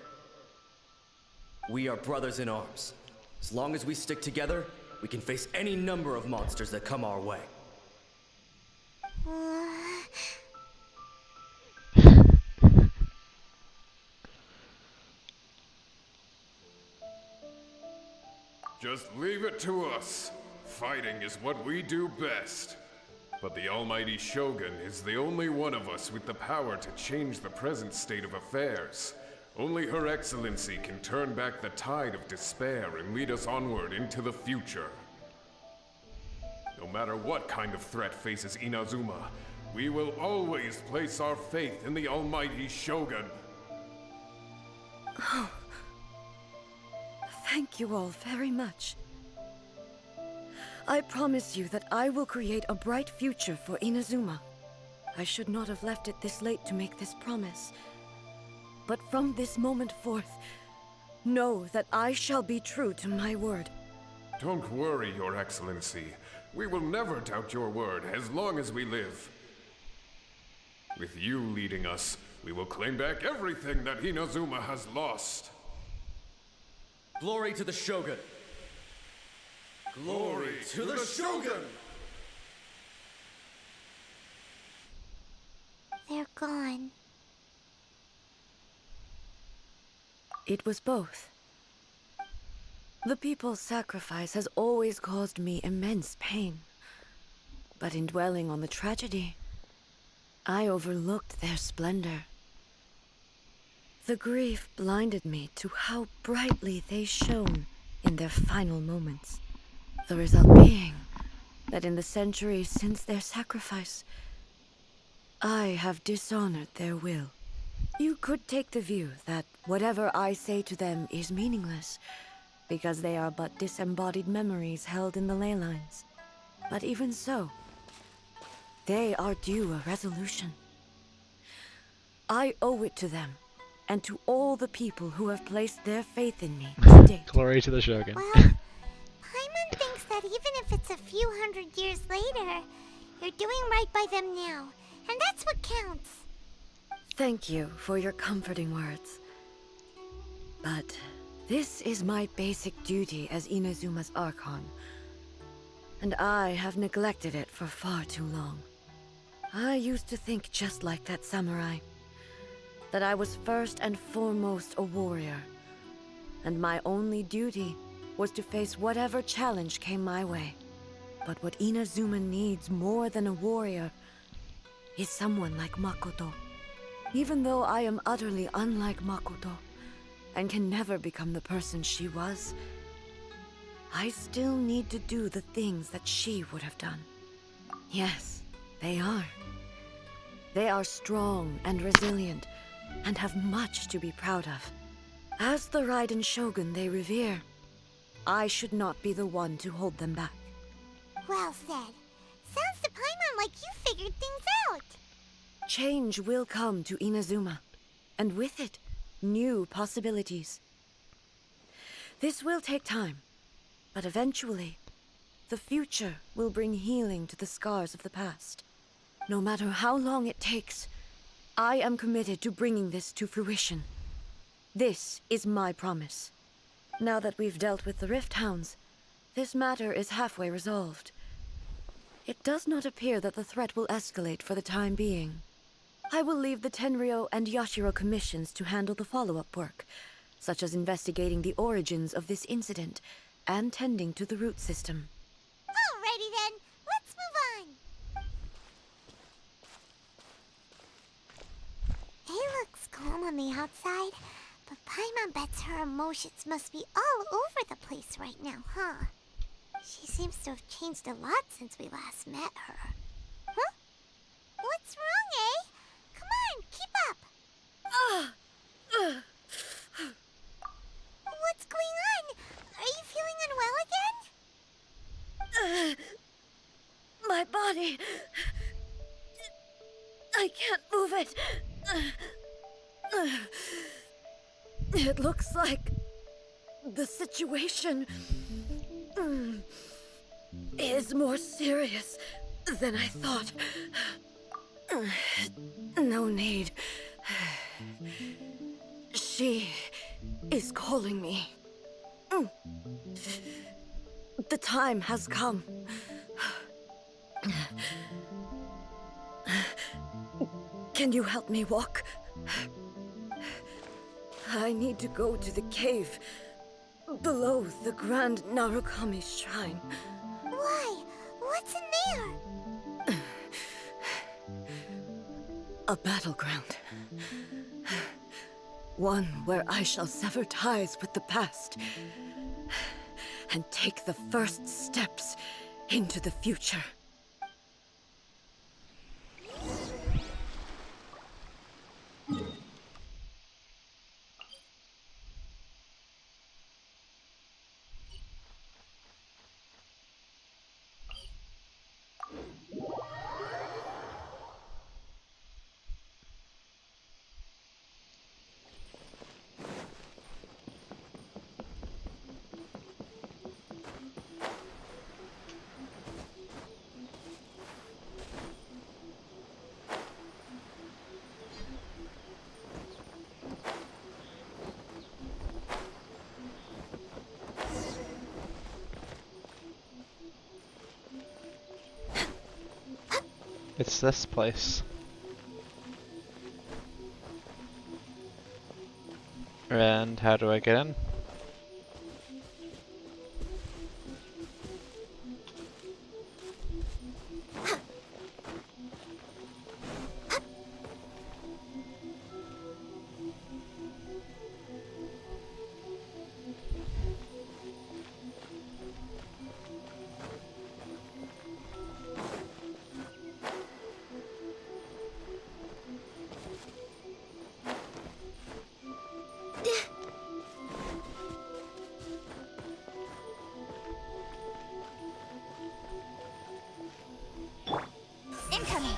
We are brothers in arms. As long as we stick together, we can face any number of monsters that come our way. Just leave it to us. Fighting is what we do best. But the almighty Shogun is the only one of us with the power to change the present state of affairs. Only Her Excellency can turn back the tide of despair and lead us onward into the future. No matter what kind of threat faces Inazuma, we will always place our faith in the almighty Shogun. Oh. Thank you all very much. I promise you that I will create a bright future for Inazuma. I should not have left it this late to make this promise. But from this moment forth, know that I shall be true to my word. Don't worry, Your Excellency. We will never doubt your word as long as we live. With you leading us, we will claim back everything that Inazuma has lost. Glory to the Shogun! Glory to the Shogun! They're gone. It was both. The people's sacrifice has always caused me immense pain. But in dwelling on the tragedy, I overlooked their splendor. The grief blinded me to how brightly they shone in their final moments. The result being that in the centuries since their sacrifice, I have dishonored their will. You could take the view that whatever I say to them is meaningless, because they are but disembodied memories held in the ley lines. But even so, they are due a resolution. I owe it to them, and to all the people who have placed their faith in me to date. Glory to the Shogun. Well, Paimon thinks that even if it's a few hundred years later, you're doing right by them now, and that's what counts. Thank you for your comforting words. But this is my basic duty as Inazuma's Archon, and I have neglected it for far too long. I used to think just like that samurai, that I was first and foremost a warrior, and my only duty was to face whatever challenge came my way. But what Inazuma needs more than a warrior is someone like Makoto. Even though I am utterly unlike Makoto, and can never become the person she was, I still need to do the things that she would have done. Yes, they are. They are strong and resilient, and have much to be proud of. As the Raiden Shogun they revere, I should not be the one to hold them back. Well said. Sounds to Paimon like you figured things out. Change will come to Inazuma, and with it, new possibilities. This will take time, but eventually, the future will bring healing to the scars of the past. No matter how long it takes, I am committed to bringing this to fruition. This is my promise. Now that we've dealt with the Rift Hounds, this matter is halfway resolved. It does not appear that the threat will escalate for the time being. I will leave the Tenryo and Yashiro commissions to handle the follow-up work, such as investigating the origins of this incident and tending to the root system. Alrighty then, let's move on. He looks calm on the outside, but Paimon bets her emotions must be all over the place right now, huh? She seems to have changed a lot since we last met her. Huh? What's wrong, eh? Come on, keep up! What's going on? Are you feeling unwell again? My body... I can't move it. It looks like the situation is more serious than I thought. No need. She is calling me. The time has come. Can you help me walk? I need to go to the cave below the Grand Narukami Shrine. Why? What's in there? A battleground. One where I shall sever ties with the past and take the first steps into the future. It's this place. And how do I get in? Incoming!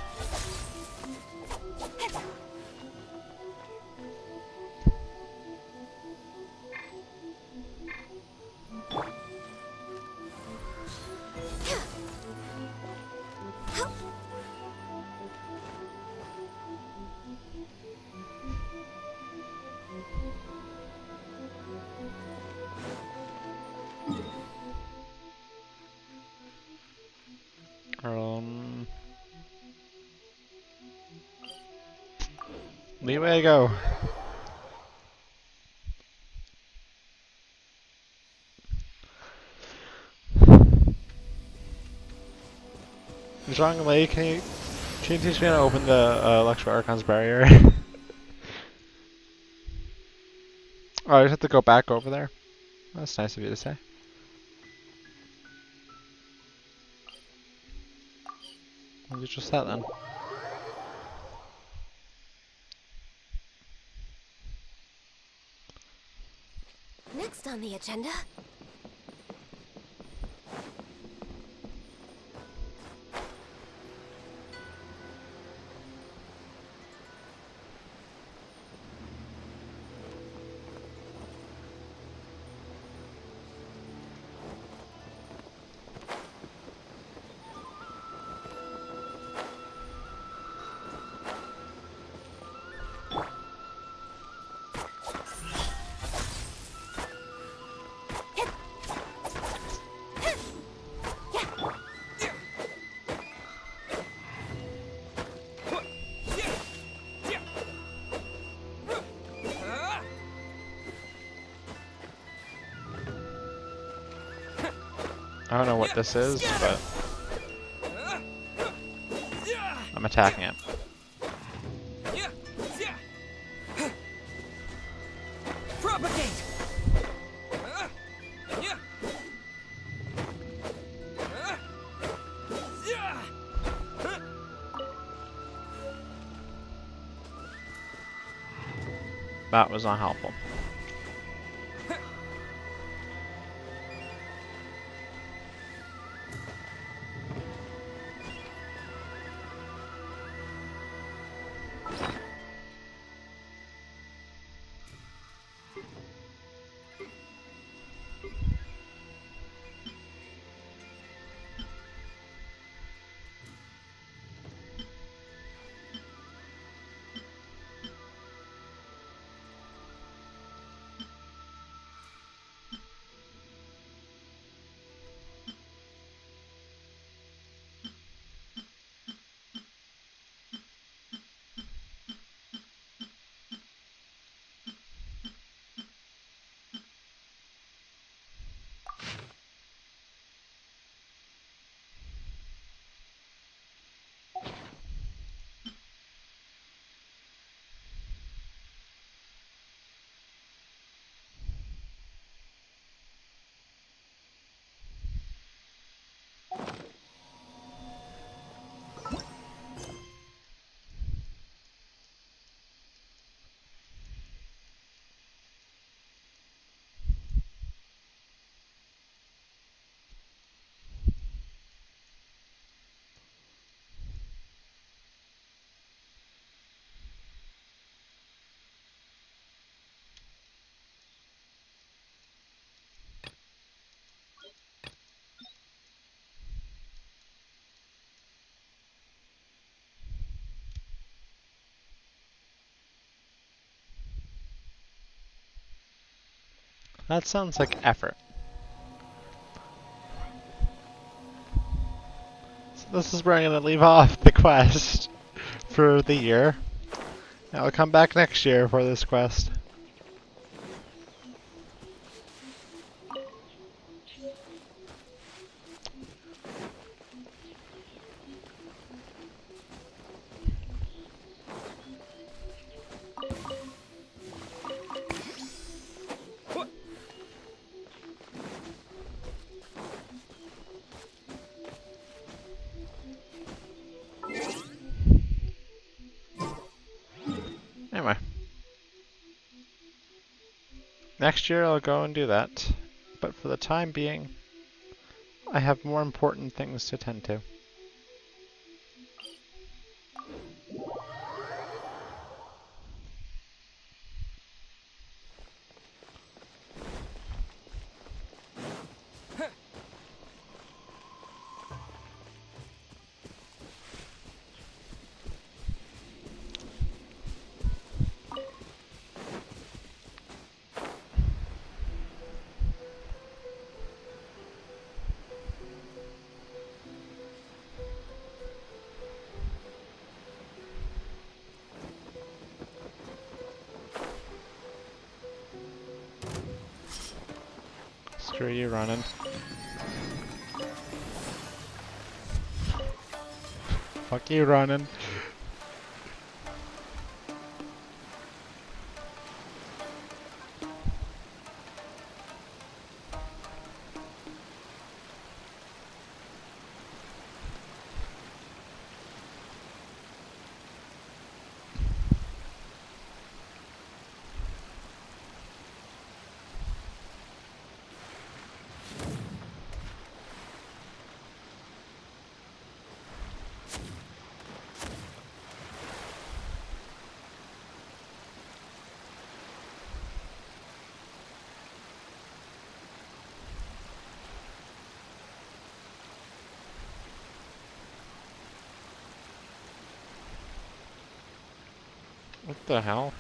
Leeway I go. Zhang, can you teach me how to open the Electro Archon's barrier? Oh, I just have to go back over there. That's nice of you to say. I'll do just that then. Next on the agenda. I don't know what this is, but I'm attacking it. Propagate! That was unhelpful. That sounds like effort. So this is where I'm going to leave off the quest for the year. I'll come back next year for this quest. Anyway. Next year I'll go and do that. But for the time being, I have more important things to tend to. Screw you running. Fuck you running. What the hell?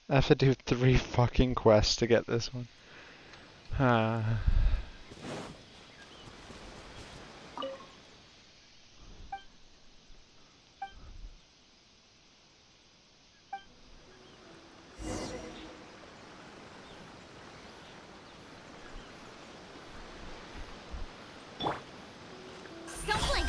I have to do 3 fucking quests to get this one. Stumbling!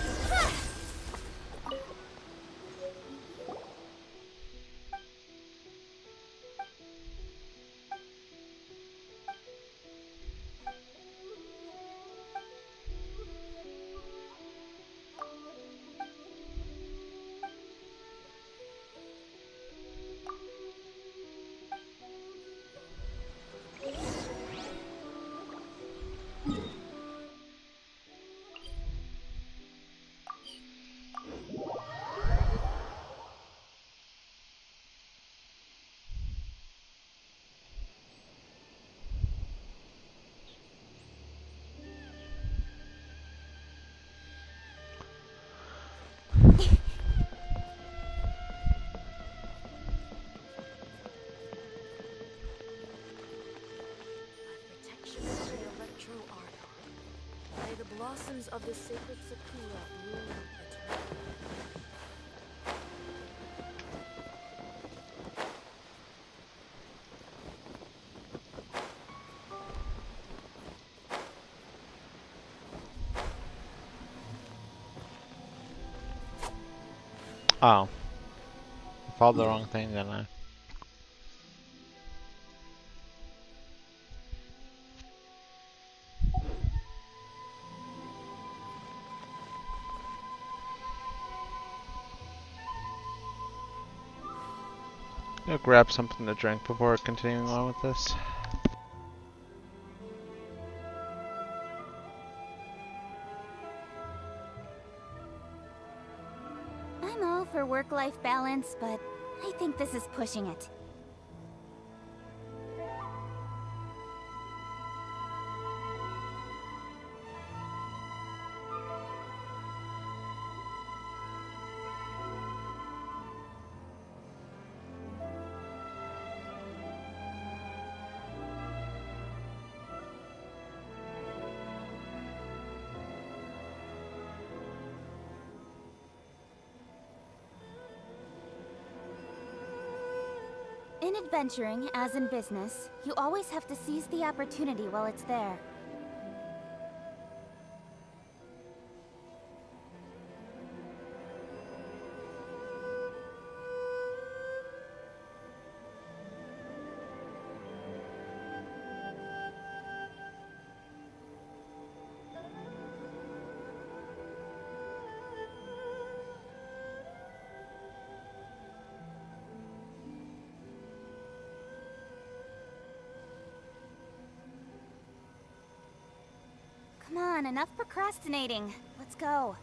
Protection of the Electro Art. May the blossoms of the sacred Sakura bloom eternally. Oh. I followed the wrong thing, didn't I? I'll grab something to drink before continuing on with this. I'm all for work-life balance, but I think this is pushing it. In adventuring, as in business, you always have to seize the opportunity while it's there. Come on, enough procrastinating. Let's go.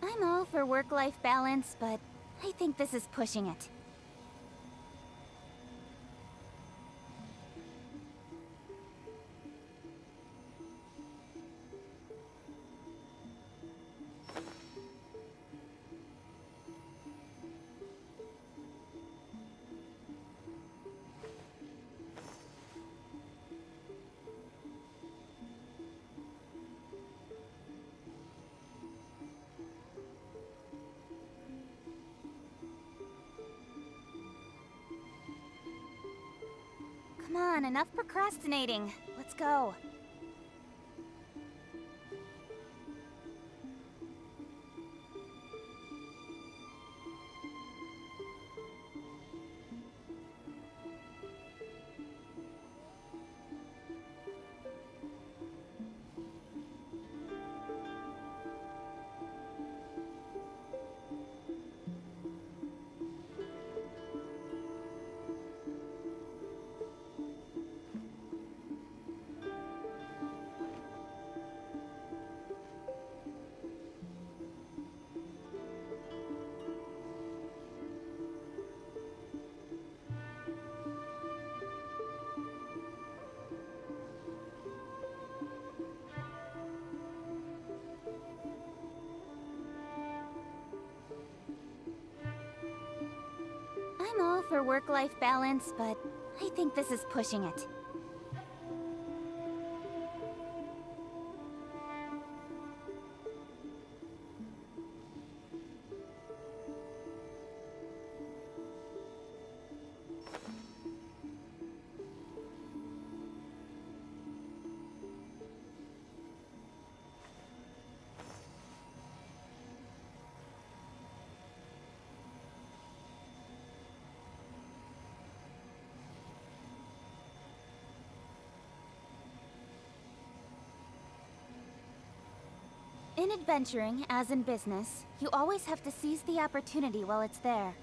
I'm all for work-life balance, but I think this is pushing it. Come on, enough procrastinating. Let's go. I'm all for work-life balance, but I think this is pushing it. In adventuring, as in business, you always have to seize the opportunity while it's there.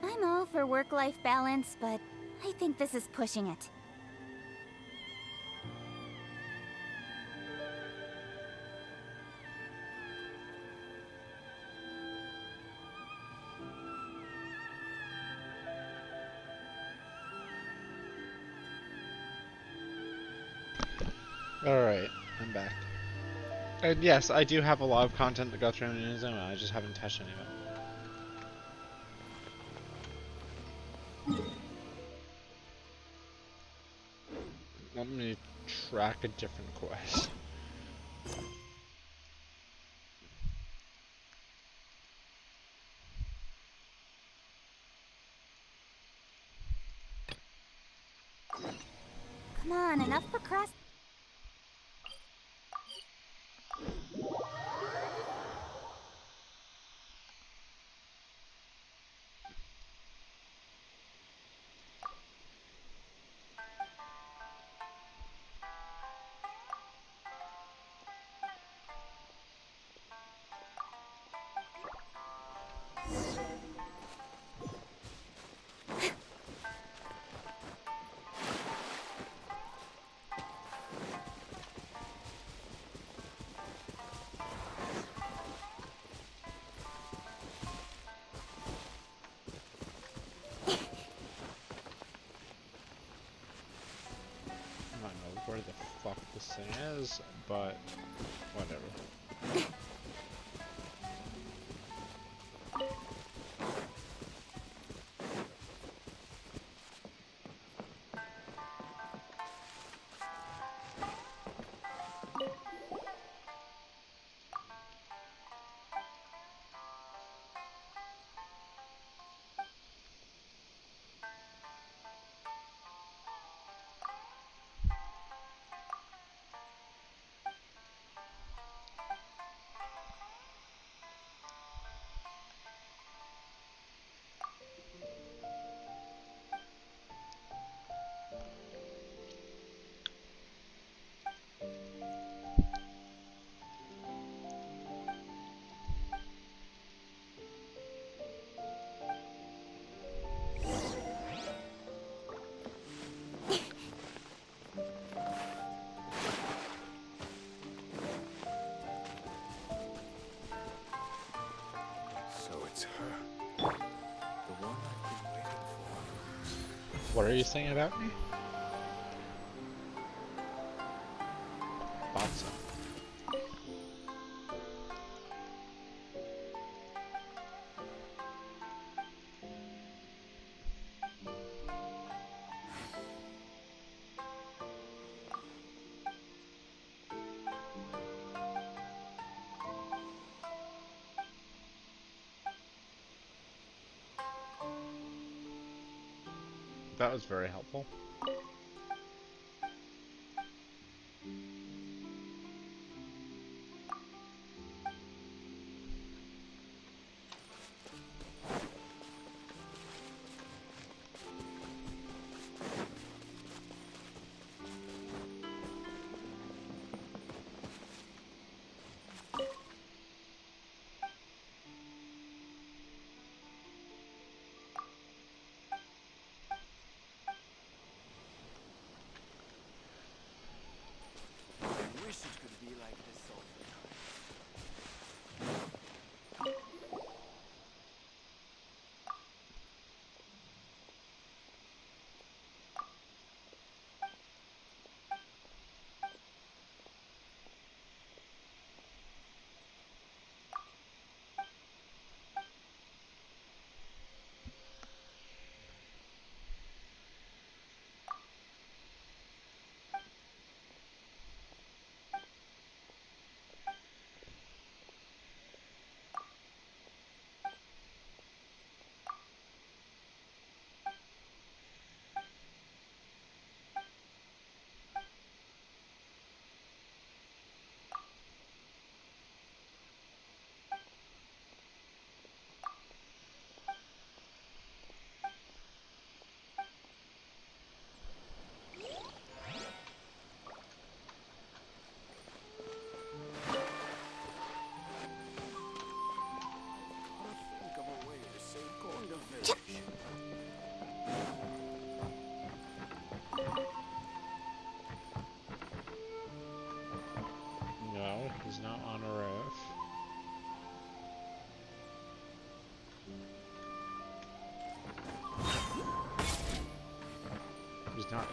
I'm all for work-life balance, but I think this is pushing it. Alright, I'm back. And yes, I do have a lot of content to go through in Inazuma, I just haven't touched any of it. Let me track a different quest. Come on, enough procrast- I don't know where the fuck this thing is, but whatever. What are you saying about me? Thought so. That was very helpful.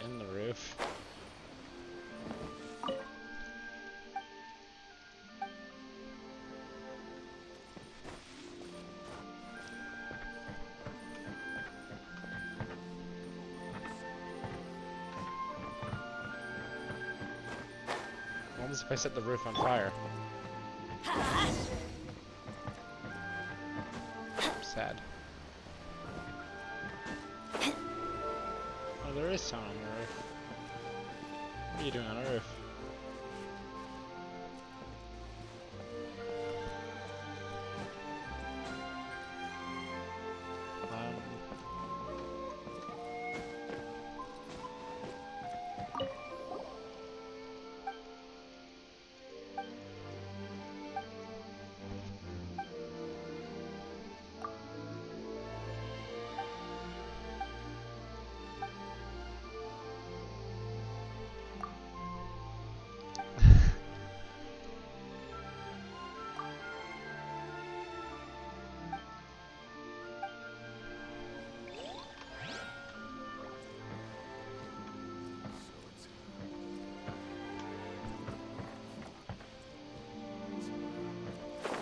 in the roof. What happens if I set the roof on fire? Sad. Oh, there is someone on the roof. What are you doing on a roof?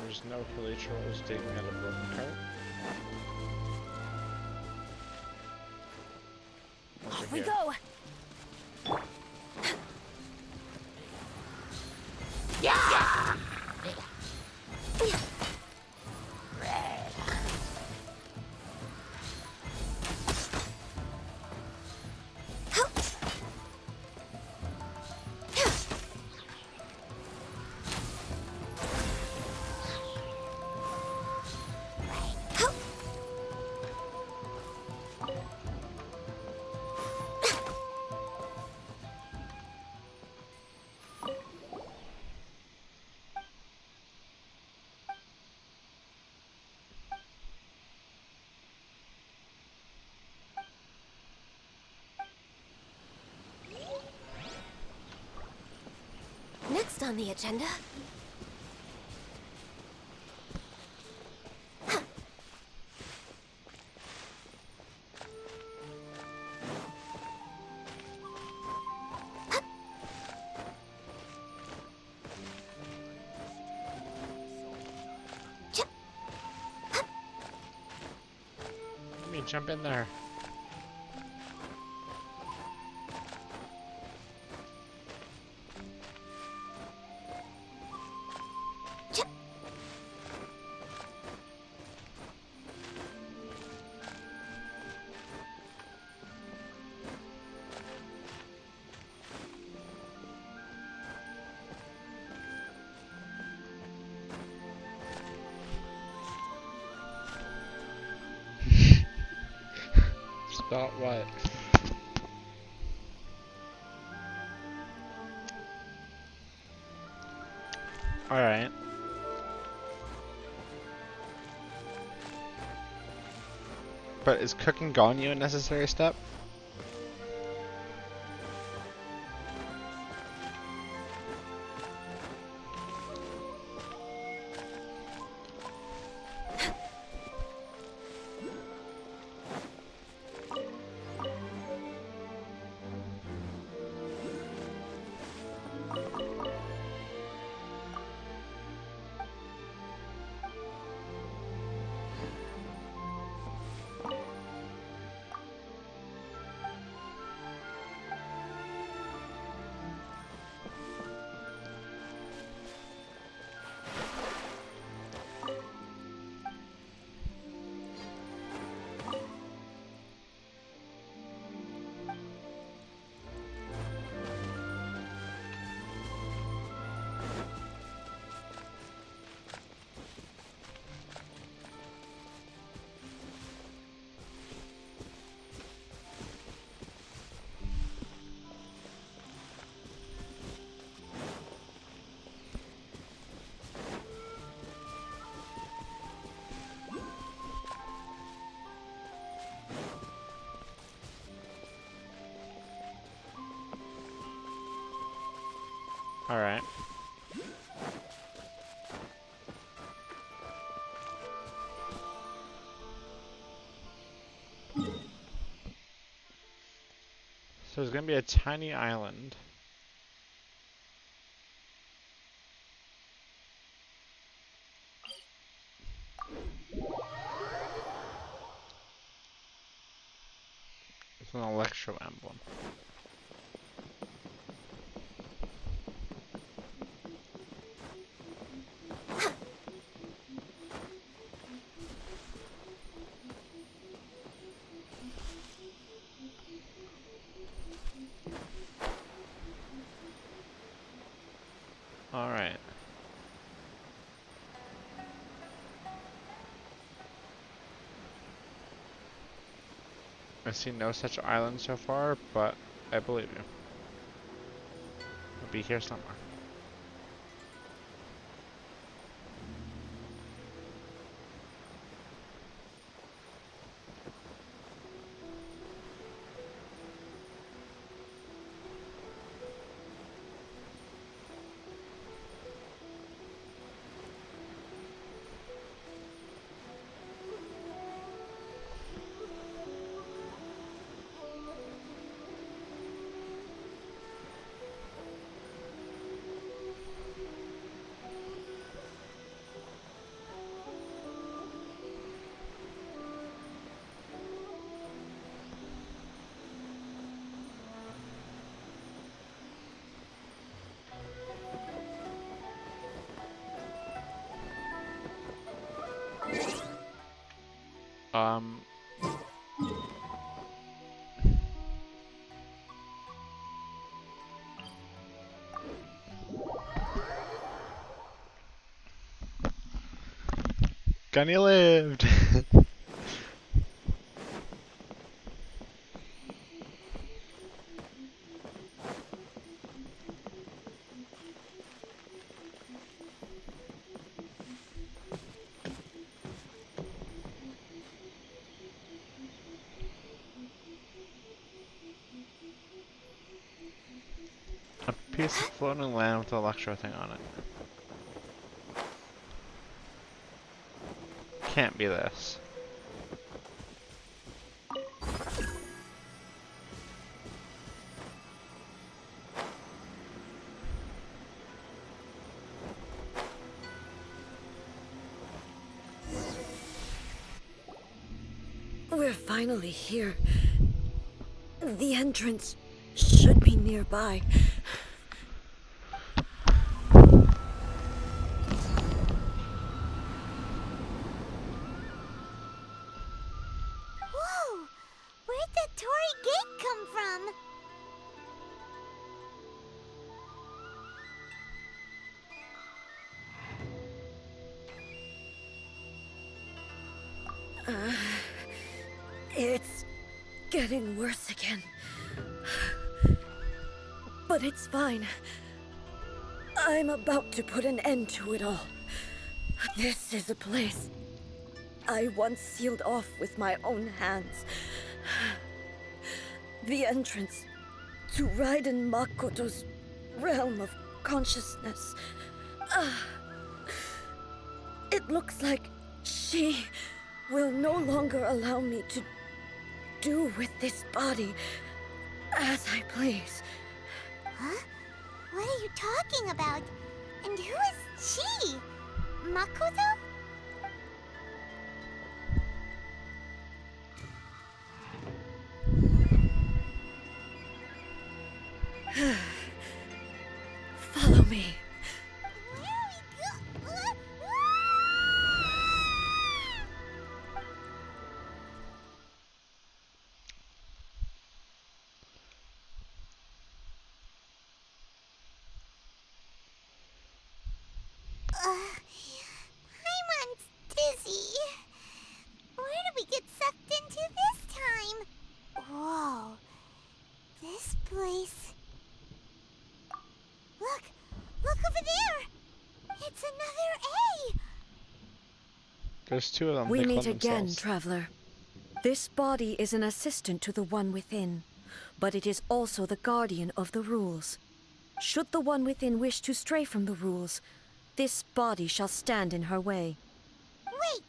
There's no Calitros digging at a broken cart. Off we go! Yeah! Next on the agenda. Let me jump in there. About what? Alright. But is cooking Ganyu a necessary step? Alright. So So there's gonna be a tiny island. It's an electro emblem. Alright. I see no such island so far, but I believe you. It'll be here somewhere. Gunny lived! A piece of floating land with an electro thing on it. Can't be this. We're finally here. The entrance should be nearby. Whoa! Where'd the Torii Gate come from? It's getting worse again. But it's fine. I'm about to put an end to it all. This is a place I once sealed off with my own hands. The entrance to Raiden Makoto's realm of consciousness. It looks like she will no longer allow me to do with this body as I please. Huh? What are you talking about? And who is she? Makoto? Follow me. Paimon's dizzy. Where did we get sucked into this time? Whoa. This place... Look! Look over there! It's another A! There's two of them. We They meet call again, themselves. traveler. This body is an assistant to the one within, but it is also the guardian of the rules. Should the one within wish to stray from the rules, this body shall stand in her way. Wait!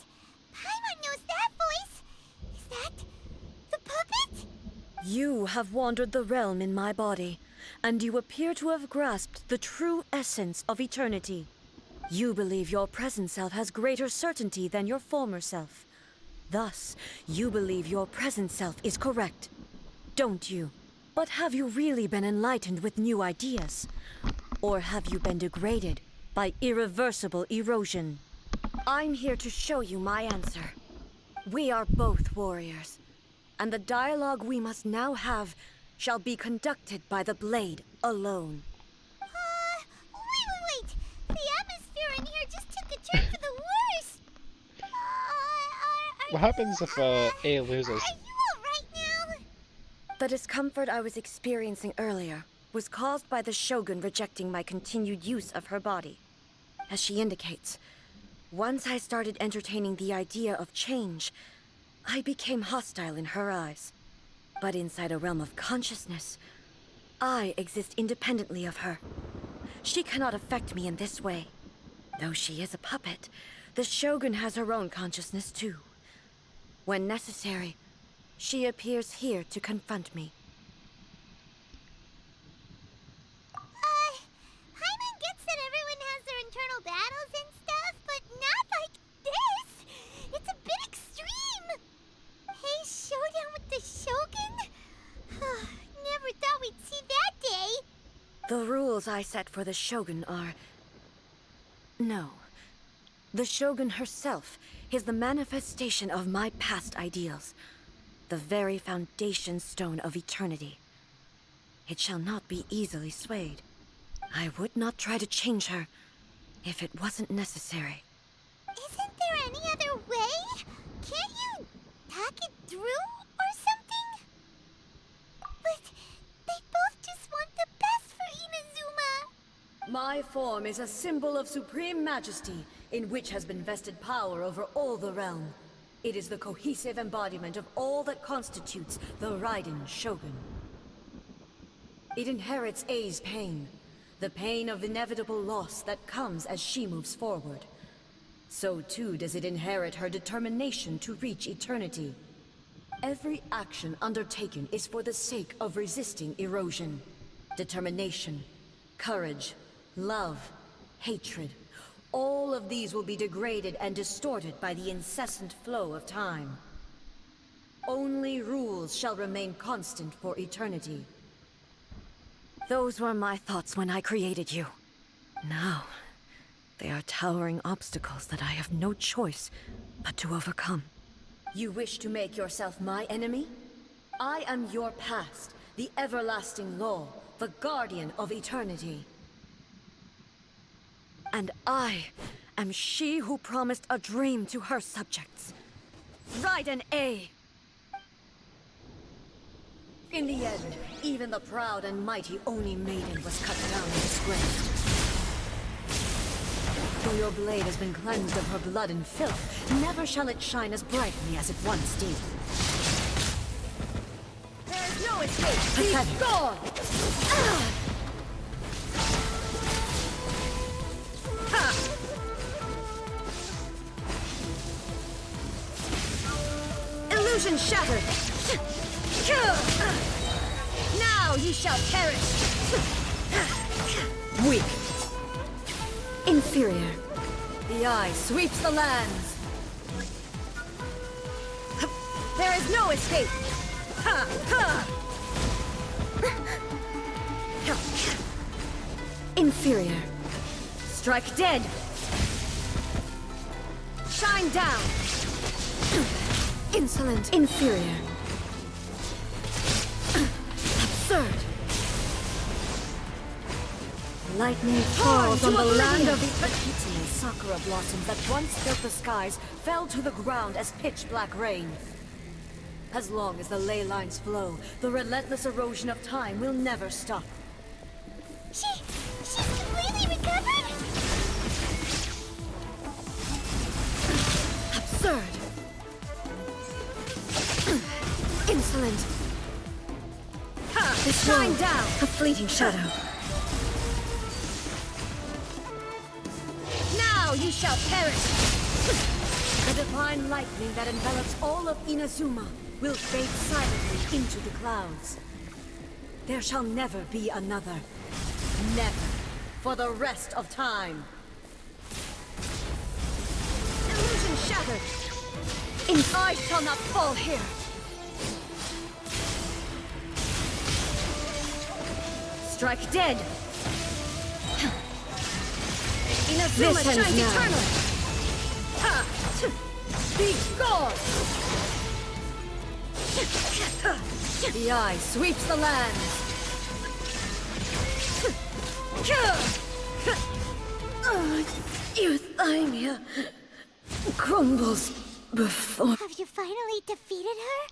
Paimon knows that voice! Is that... the puppet? You have wandered the realm in my body, and you appear to have grasped the true essence of eternity. You believe your present self has greater certainty than your former self. Thus, you believe your present self is correct, don't you? But have you really been enlightened with new ideas? Or have you been degraded by irreversible erosion? I'm here to show you my answer. We are both warriors, and the dialogue we must now have shall be conducted by the blade alone. Wait! The atmosphere in here just took a turn for the worse! What happens if A loses? Are you alright now? The discomfort I was experiencing earlier was caused by the Shogun rejecting my continued use of her body. As she indicates, once I started entertaining the idea of change, I became hostile in her eyes. But inside a realm of consciousness, I exist independently of her. She cannot affect me in this way. Though she is a puppet, the Shogun has her own consciousness too. When necessary, she appears here to confront me. Paimon gets that everyone has their internal battles and stuff, but not like this! It's a bit extreme! Hey, showdown with the Shogun? Never thought we'd see that day! The rules I set for the Shogun are... No. The Shogun herself is the manifestation of my past ideals. The very foundation stone of eternity. It shall not be easily swayed. I would not try to change her if it wasn't necessary. Isn't there any other way? Can't you talk it through or something? But they both just want the best for Inazuma. My form is a symbol of supreme majesty, in which has been vested power over all the realm. It is the cohesive embodiment of all that constitutes the Raiden Shogun. It inherits A's pain, the pain of inevitable loss that comes as she moves forward. So too does it inherit her determination to reach eternity. Every action undertaken is for the sake of resisting erosion. Determination, courage, love, hatred. All of these will be degraded and distorted by the incessant flow of time. Only rules shall remain constant for eternity. Those were my thoughts when I created you. Now, they are towering obstacles that I have no choice but to overcome. You wish to make yourself my enemy? I am your past, the everlasting law, the guardian of eternity. And I am she who promised a dream to her subjects. Raiden A. In the end, even the proud and mighty Oni Maiden was cut down and disgraced. Though your blade has been cleansed of her blood and filth, never shall it shine as brightly as it once did. There is no escape! Be gone! Illusion shattered! Now you shall perish! Weak. Inferior. The eye sweeps the lands. There is no escape! Inferior. Strike dead! Shine down! Insolent. Inferior. Absurd. Lightning falls on the land of the Akitsune's sakura blossoms that once filled the skies fell to the ground as pitch-black rain. As long as the ley lines flow, the relentless erosion of time will never stop. She's completely recovered? Absurd. Insolent. This shine down! A fleeting shadow. Now you shall perish! The divine lightning that envelops all of Inazuma will fade silently into the clouds. There shall never be another. Never. For the rest of time. Illusion shattered. I shall not fall here. Strike dead. Inazuma shines eternal. Be gone. The eye sweeps the land. Euthymia crumbles before. Have you finally defeated her?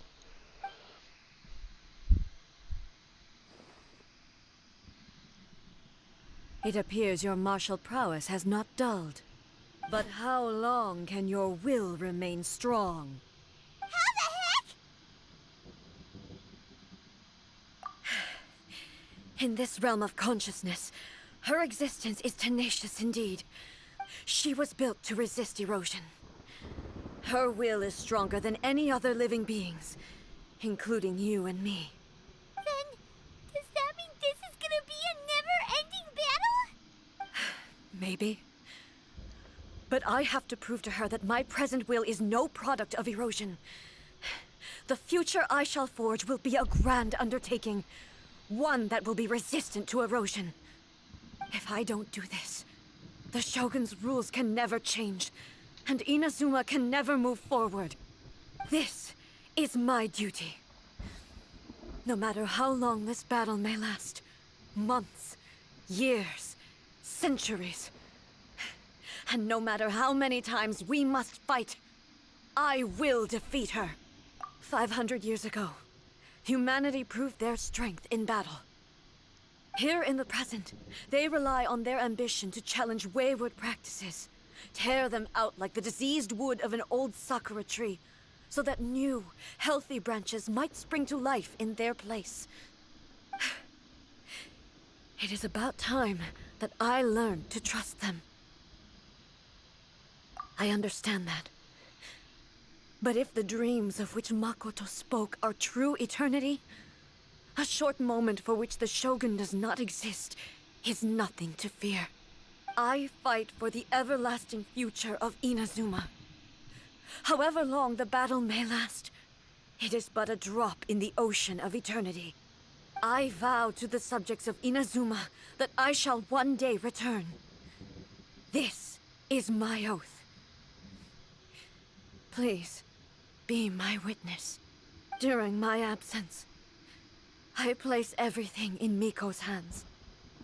It appears your martial prowess has not dulled. But how long can your will remain strong? How the heck? In this realm of consciousness, her existence is tenacious indeed. She was built to resist erosion. Her will is stronger than any other living beings, including you and me. Then, does that mean this is gonna be a never-ending battle? Maybe. But I have to prove to her that my present will is no product of erosion. The future I shall forge will be a grand undertaking. One that will be resistant to erosion. If I don't do this, the Shogun's rules can never change, and Inazuma can never move forward. This is my duty. No matter how long this battle may last, months, years, centuries, and no matter how many times we must fight, I will defeat her. 500 years ago, humanity proved their strength in battle. Here in the present, they rely on their ambition to challenge wayward practices, tear them out like the diseased wood of an old sakura tree, so that new, healthy branches might spring to life in their place. It is about time that I learned to trust them. I understand that. But if the dreams of which Makoto spoke are true eternity, a short moment for which the Shogun does not exist is nothing to fear. I fight for the everlasting future of Inazuma. However long the battle may last, it is but a drop in the ocean of eternity. I vow to the subjects of Inazuma that I shall one day return. This is my oath. Please, be my witness. During my absence, I place everything in Miko's hands.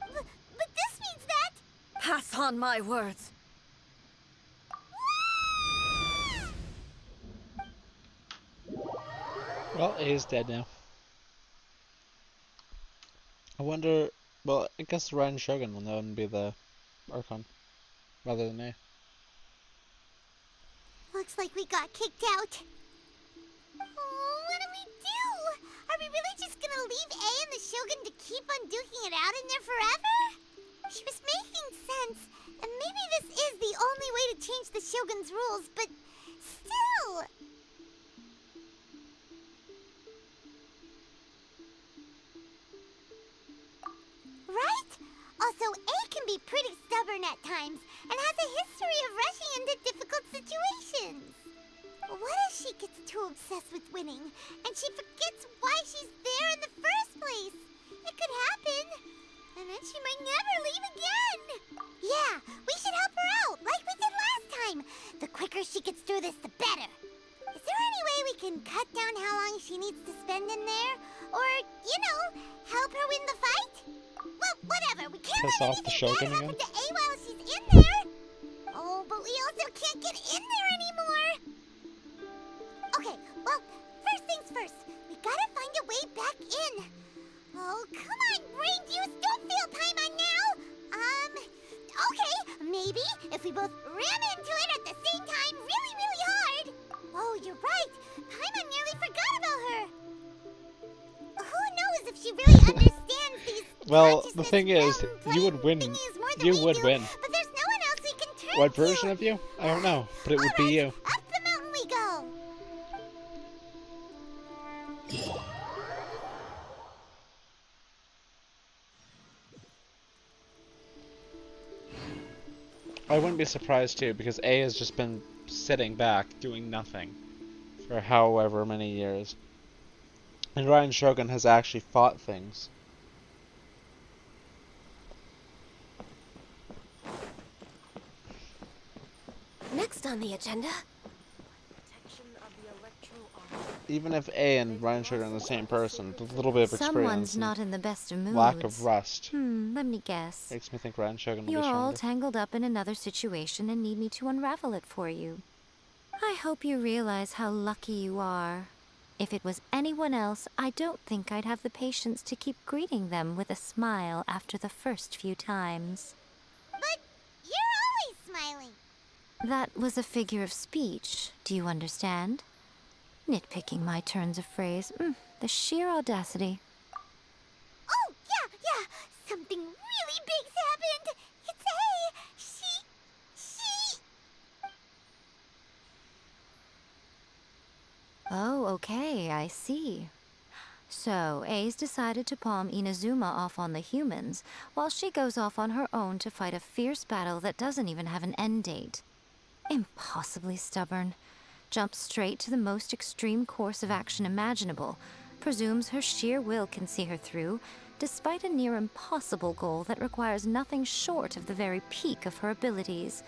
But this means that... Pass on my words. Well, he's dead now. I wonder... Well, I guess the Raiden Shogun will now be the Archon, rather than me. Looks like we got kicked out. Oh, what do we do? Are we really just gonna leave A and the Shogun to keep on duking it out in there forever? She was making sense, and maybe this is the only way to change the Shogun's rules, but still... Right? Also, A can be pretty stubborn at times, and has a history of rushing into difficult situations. What if she gets too obsessed with winning, and she forgets why she's there in the first place? It could happen, and then she might never leave again. Yeah, we should help her out, like we did last time. The quicker she gets through this, the better. Is there any way we can cut down how long she needs to spend in there? Or, you know, help her win the fight? Well, whatever, we can't Piss let off the anything Shogun bad happen again? to A while she's in there. Oh, but we also can't get in there anymore. Okay, well, first things first. We gotta find a way back in. Oh, come on, brain juice, don't feel Paimon now. Okay, maybe if we both ran into it at the same time really, really hard. Oh, you're right. Paimon nearly forgot about her. Who knows if she really understands these... Well, the thing is, you would win. You would win. But there's no one else we can turn What to. version of you? I don't know, but it would be you. Up the mountain we go. I wouldn't be surprised too, because A has just been sitting back, doing nothing, for however many years. And Ryan Shogun has actually fought things. Next on the agenda. Even if A and Ryan Shogun are the same person, with a little bit of experience Someone's not in the best of moods. lack of rust Let me guess. makes me think Ryan Shogun will be You're all stronger. tangled up in another situation and need me to unravel it for you. I hope you realize how lucky you are. If it was anyone else, I don't think I'd have the patience to keep greeting them with a smile after the first few times. But you're always smiling. That was a figure of speech, do you understand? Nitpicking my turns of phrase. The sheer audacity. Oh, yeah. Something really big's happened. It's A. She... Oh, okay, I see. So, A's decided to palm Inazuma off on the humans, while she goes off on her own to fight a fierce battle that doesn't even have an end date. Impossibly stubborn. Jumps straight to the most extreme course of action imaginable, presumes her sheer will can see her through, despite a near impossible goal that requires nothing short of the very peak of her abilities.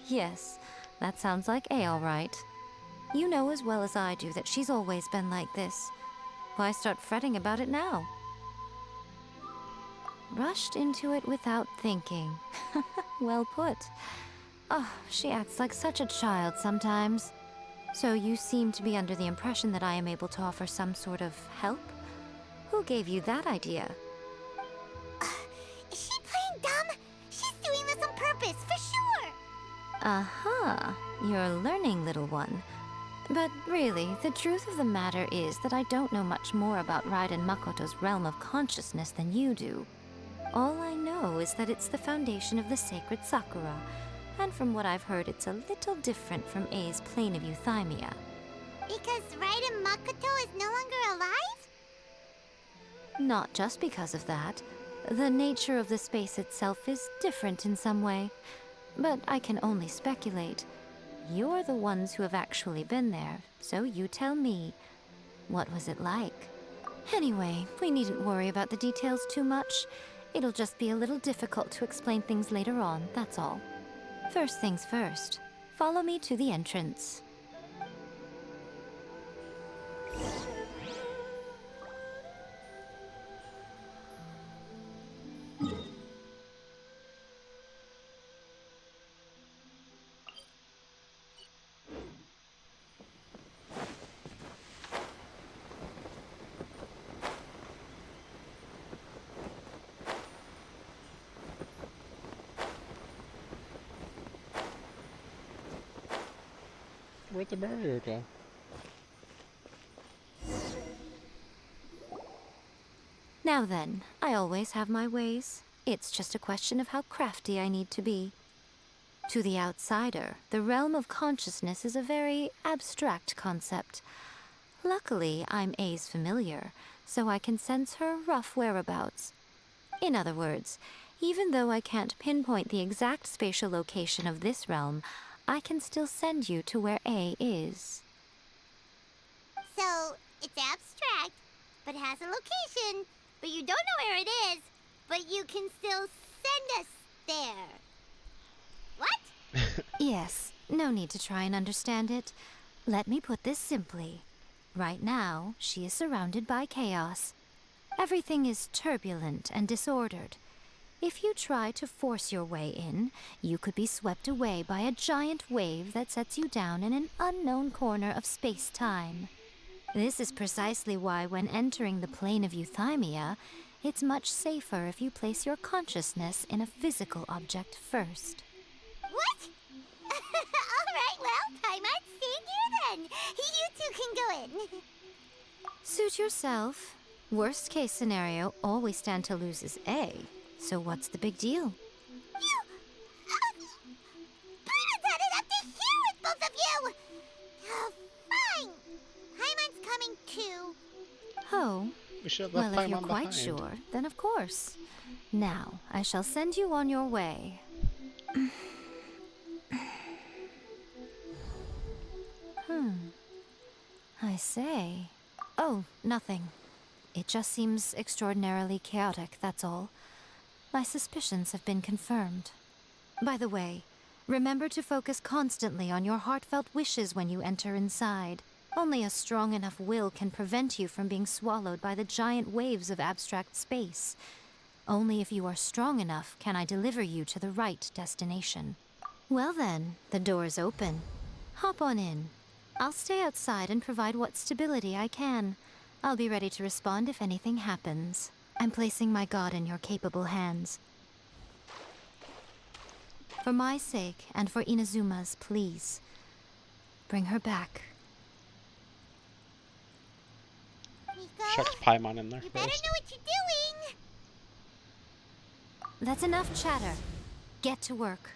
Yes, that sounds like A all right. You know as well as I do that she's always been like this. Why start fretting about it now? Rushed into it without thinking. Well put. Oh, she acts like such a child sometimes. So you seem to be under the impression that I am able to offer some sort of help? Who gave you that idea? Is she playing dumb? She's doing this on purpose, for sure. Aha, you're learning, little one. But really, the truth of the matter is that I don't know much more about Raiden Makoto's realm of consciousness than you do. All I know is that it's the foundation of the sacred Sakura, and from what I've heard, it's a little different from A's plane of euthymia. Because Raiden Makoto is no longer alive? Not just because of that. The nature of the space itself is different in some way. But I can only speculate. You're the ones who have actually been there, so you tell me. What was it like? Anyway, we needn't worry about the details too much. It'll just be a little difficult to explain things later on, that's all. First things first, follow me to the entrance. Where'd the barrier go? Now then, I always have my ways. It's just a question of how crafty I need to be. To the outsider, the realm of consciousness is a very abstract concept. Luckily, I'm A's familiar, so I can sense her rough whereabouts. In other words, even though I can't pinpoint the exact spatial location of this realm, I can still send you to where A is. So, it's abstract, but has a location, but you don't know where it is, but you can still send us there. What? Yes, no need to try and understand it. Let me put this simply. Right now, she is surrounded by chaos. Everything is turbulent and disordered. If you try to force your way in, you could be swept away by a giant wave that sets you down in an unknown corner of space-time. This is precisely why when entering the plane of euthymia, it's much safer if you place your consciousness in a physical object first. What? Alright, well, I might stay here then. You two can go in. Suit yourself. Worst case scenario, all we stand to lose is A. So what's the big deal? Paimon had it up to here with both of you! Fine. Paimon's coming too. Oh, We should have well, left if you're Paimon quite behind. sure, then of course. Now, I shall send you on your way. I say. Oh, nothing. It just seems extraordinarily chaotic, that's all. My suspicions have been confirmed. By the way, remember to focus constantly on your heartfelt wishes when you enter inside. Only a strong enough will can prevent you from being swallowed by the giant waves of abstract space. Only if you are strong enough can I deliver you to the right destination. Well then, the door's open. Hop on in. I'll stay outside and provide what stability I can. I'll be ready to respond if anything happens. I'm placing my god in your capable hands. For my sake, and for Inazuma's, please. Bring her back. Chucks Paimon in there You better first. know what you're doing! That's enough chatter. Get to work.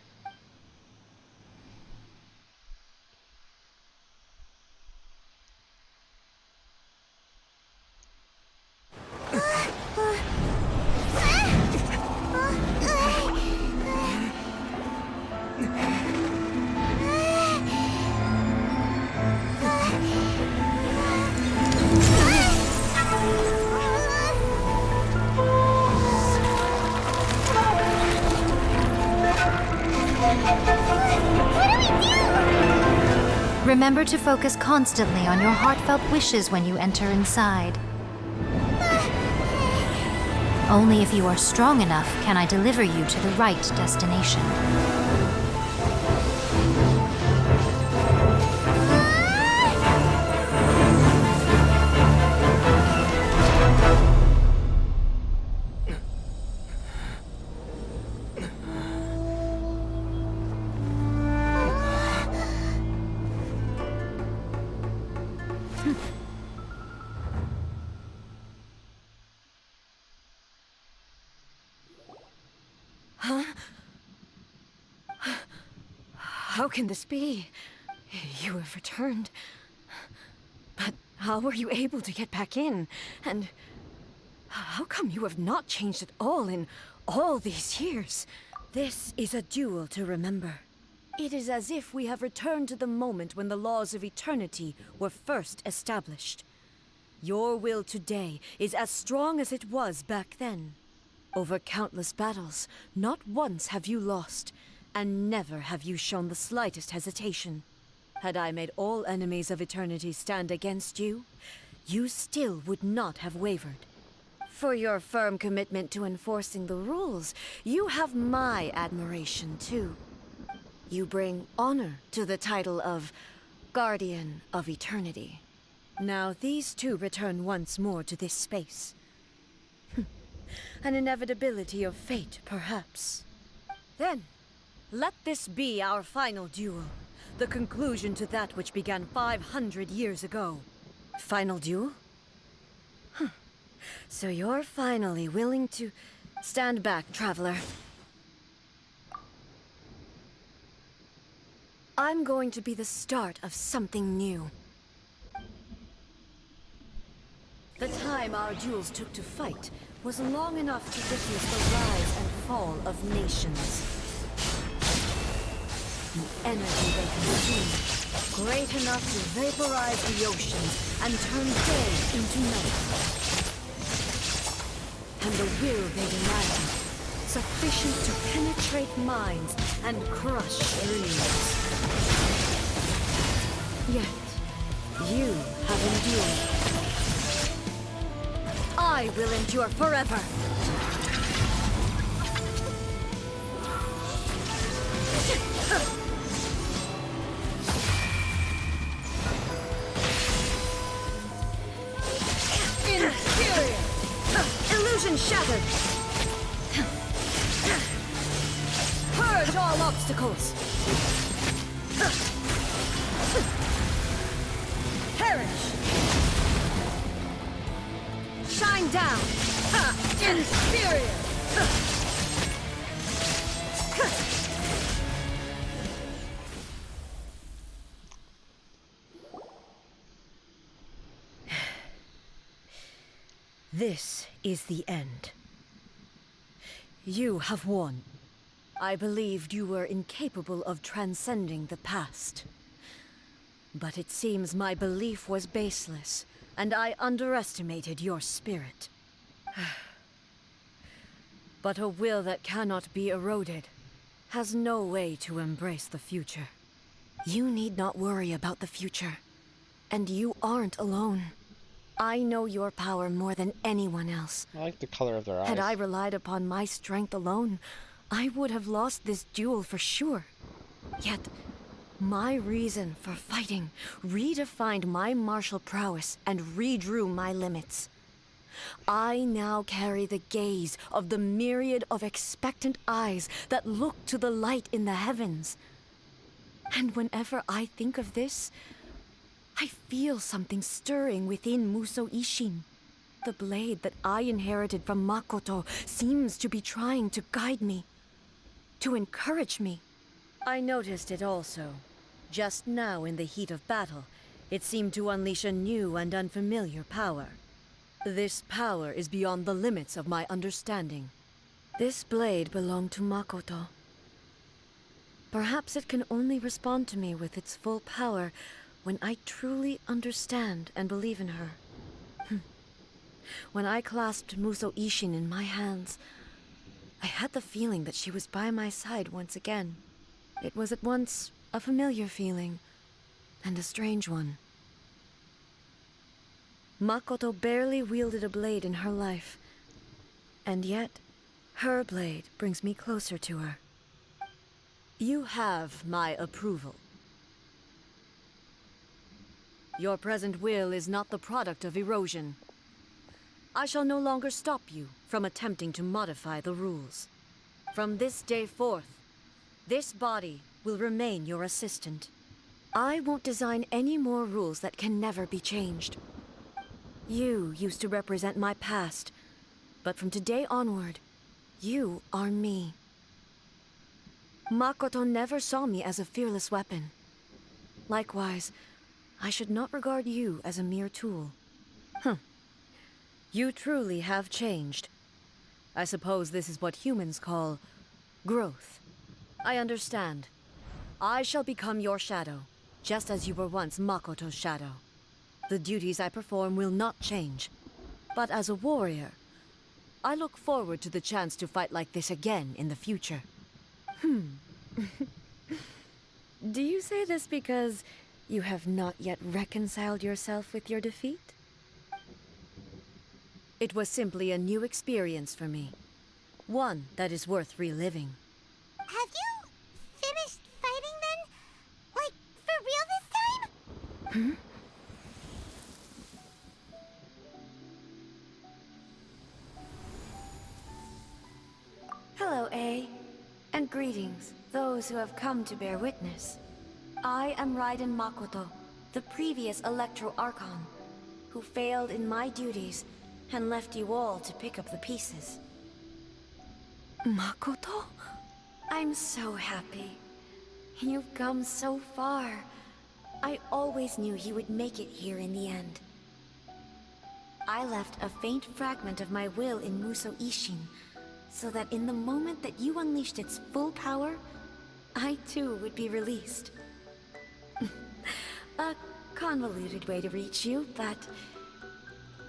Remember to focus constantly on your heartfelt wishes when you enter inside. Only if you are strong enough can I deliver you to the right destination. Huh? How can this be? You have returned. But how were you able to get back in? And how come you have not changed at all in all these years? This is a duel to remember. It is as if we have returned to the moment when the laws of eternity were first established. Your will today is as strong as it was back then. Over countless battles, not once have you lost, and never have you shown the slightest hesitation. Had I made all enemies of eternity stand against you, you still would not have wavered. For your firm commitment to enforcing the rules, you have my admiration too. You bring honor to the title of Guardian of Eternity. Now these two return once more to this space. An inevitability of fate, perhaps. Then, let this be our final duel. The conclusion to that which began 500 years ago. Final duel? Huh. So you're finally willing to stand back, traveler. I'm going to be the start of something new. The time our duels took to fight was long enough to witness the rise and fall of nations. The energy they consumed, great enough to vaporize the oceans and turn day into night. And the will they demanded, sufficient to penetrate minds and crush dreams. Yet, you have endured. I will endure forever. Inferior! Illusion shattered! Purge all obstacles! Perish! Shine down! Inferior! This is the end. You have won. I believed you were incapable of transcending the past. But it seems my belief was baseless, and I underestimated your spirit. But a will that cannot be eroded has no way to embrace the future. You need not worry about the future, and you aren't alone. I know your power more than anyone else. I like the color of their eyes. Had I relied upon my strength alone, I would have lost this duel for sure. Yet, my reason for fighting redefined my martial prowess and redrew my limits. I now carry the gaze of the myriad of expectant eyes that look to the light in the heavens. And whenever I think of this, I feel something stirring within Musou Ishin. The blade that I inherited from Makoto seems to be trying to guide me, to encourage me. I noticed it also. Just now in the heat of battle, it seemed to unleash a new and unfamiliar power. This power is beyond the limits of my understanding. This blade belonged to Makoto. Perhaps it can only respond to me with its full power when I truly understand and believe in her. When I clasped Musou Ishin in my hands, I had the feeling that she was by my side once again. It was at once a familiar feeling and a strange one. Makoto barely wielded a blade in her life, and yet her blade brings me closer to her. You have my approval. Your present will is not the product of erosion. I shall no longer stop you from attempting to modify the rules. From this day forth, this body will remain your assistant. I won't design any more rules that can never be changed. You used to represent my past, but from today onward, you are me. Makoto never saw me as a fearless weapon. Likewise, I should not regard you as a mere tool. You truly have changed. I suppose this is what humans call growth. I understand. I shall become your shadow, just as you were once Makoto's shadow. The duties I perform will not change. But as a warrior, I look forward to the chance to fight like this again in the future. Do you say this because you have not yet reconciled yourself with your defeat? It was simply a new experience for me. One that is worth reliving. Have you finished fighting then? Like, for real this time? Hello, A. And greetings, those who have come to bear witness. I am Raiden Makoto, the previous Electro Archon, who failed in my duties and left you all to pick up the pieces. Makoto? I'm so happy. You've come so far. I always knew you would make it here in the end. I left a faint fragment of my will in Musou Ishin, so that in the moment that you unleashed its full power, I too would be released. A convoluted way to reach you, but...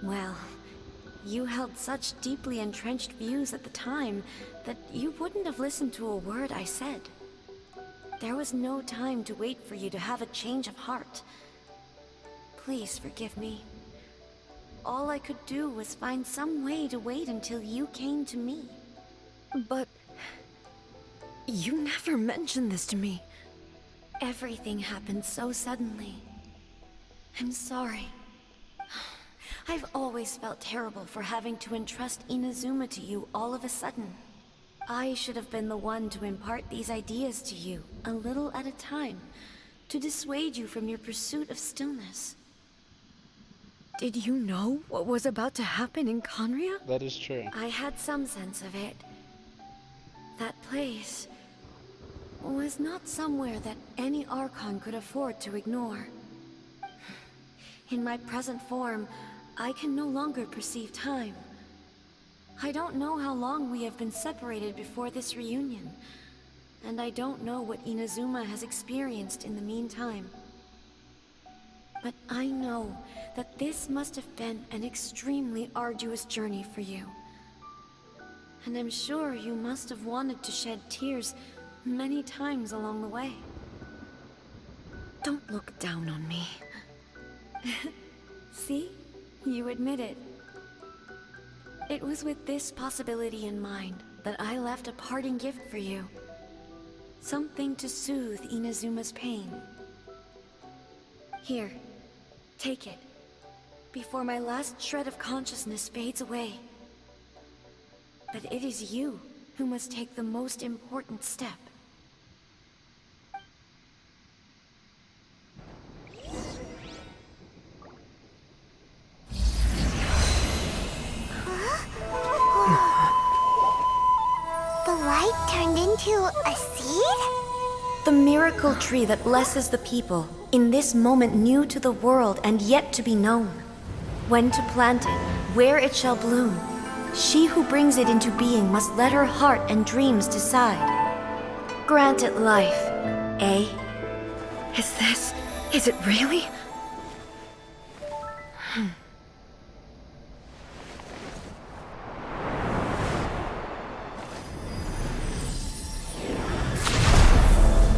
well, you held such deeply entrenched views at the time that you wouldn't have listened to a word I said. There was no time to wait for you to have a change of heart. Please forgive me. All I could do was find some way to wait until you came to me. But... you never mentioned this to me. Everything happened so suddenly. I'm sorry. I've always felt terrible for having to entrust Inazuma to you all of a sudden. I should have been the one to impart these ideas to you, a little at a time, to dissuade you from your pursuit of stillness. Did you know what was about to happen in Conria? That is true. I had some sense of it. That place was not somewhere that any Archon could afford to ignore. In my present form, I can no longer perceive time. I don't know how long we have been separated before this reunion, and I don't know what Inazuma has experienced in the meantime. But I know that this must have been an extremely arduous journey for you. And I'm sure you must have wanted to shed tears many times along the way. Don't look down on me. See? You admit it. It was with this possibility in mind that I left a parting gift for you. Something to soothe Inazuma's pain. Here, take it, before my last shred of consciousness fades away. But it is you who must take the most important step. The light turned into a seed? The miracle tree that blesses the people, in this moment new to the world and yet to be known. When to plant it, where it shall bloom, she who brings it into being must let her heart and dreams decide. Grant it life, eh? Is it really?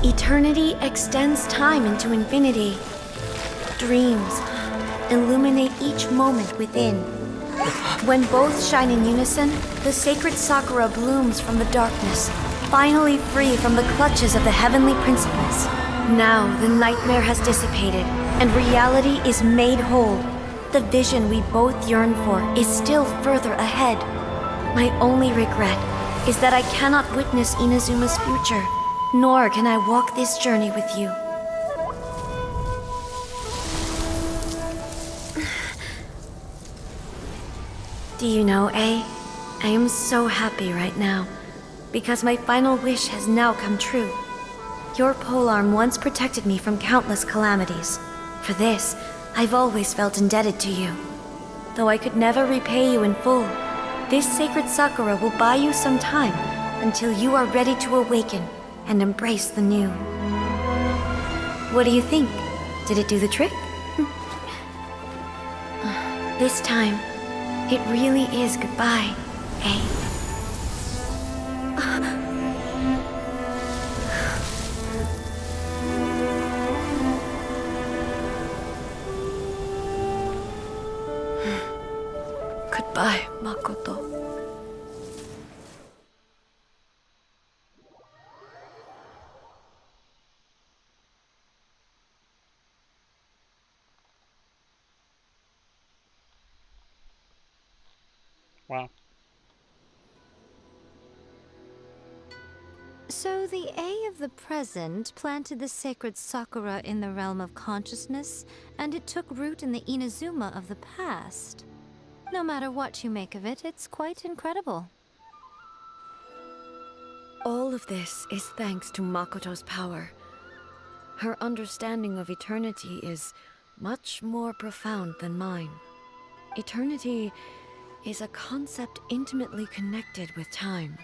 Eternity extends time into infinity. Dreams illuminate each moment within. When both shine in unison, the sacred Sakura blooms from the darkness, finally free from the clutches of the heavenly principles. Now the nightmare has dissipated, and reality is made whole. The vision we both yearn for is still further ahead. My only regret is that I cannot witness Inazuma's future, nor can I walk this journey with you. Do you know, I am so happy right now, because my final wish has now come true. Your polearm once protected me from countless calamities. For this, I've always felt indebted to you. Though I could never repay you in full, this sacred Sakura will buy you some time until you are ready to awaken and embrace the new. What do you think? Did it do the trick? This time, it really is goodbye, eh? Goodbye, Makoto. Wow. So the A of the present planted the sacred Sakura in the realm of consciousness, and it took root in the Inazuma of the past. No matter what you make of it, it's quite incredible. All of this is thanks to Makoto's power. Her understanding of eternity is much more profound than mine. Eternity is a concept intimately connected with time.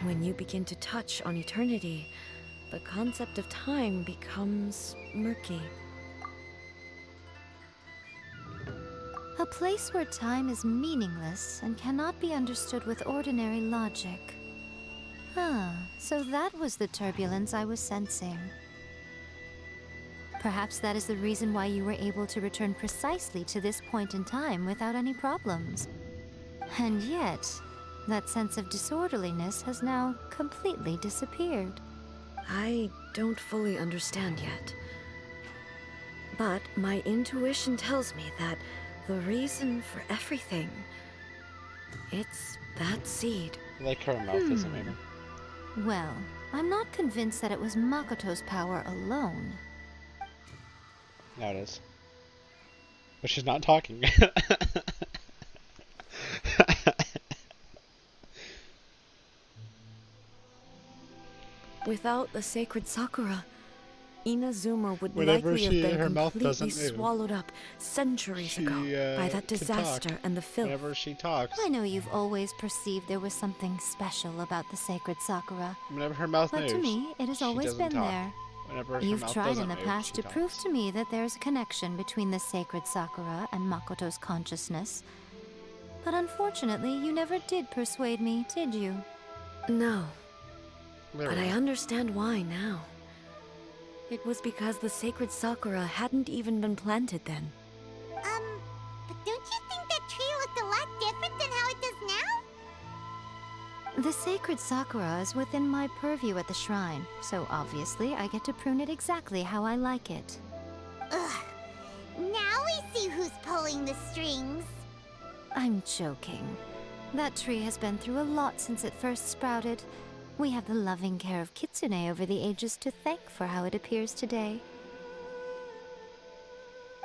When you begin to touch on eternity, the concept of time becomes murky. A place where time is meaningless and cannot be understood with ordinary logic. Ah, so that was the turbulence I was sensing. Perhaps that is the reason why you were able to return precisely to this point in time without any problems. And yet, that sense of disorderliness has now completely disappeared. I don't fully understand yet. But my intuition tells me that the reason for everything, it's that seed. Like her mouth isn't moving. Well, I'm not convinced that it was Makoto's power alone. No, it is. But she's not talking. Without the sacred Sakura, Inazuma would Whenever likely have been her mouth completely doesn't move, swallowed up centuries ago by that can talk disaster and the filth. whenever she talks. I know you've always perceived there was something special about the sacred Sakura. Whenever her mouth But moves, to me, it has she always doesn't been talk. there. Whenever her You've mouth tried doesn't in the move, past she to prove talks. to me that there's a connection between the sacred Sakura and Makoto's consciousness. But unfortunately, you never did persuade me, did you? No. There But we I go. understand why now. It was because the sacred Sakura hadn't even been planted then. But don't you think that tree looked a lot different than how it does now? The sacred Sakura is within my purview at the shrine, so obviously I get to prune it exactly how I like it. Ugh. Now we see who's pulling the strings. I'm joking. That tree has been through a lot since it first sprouted. We have the loving care of Kitsune over the ages to thank for how it appears today.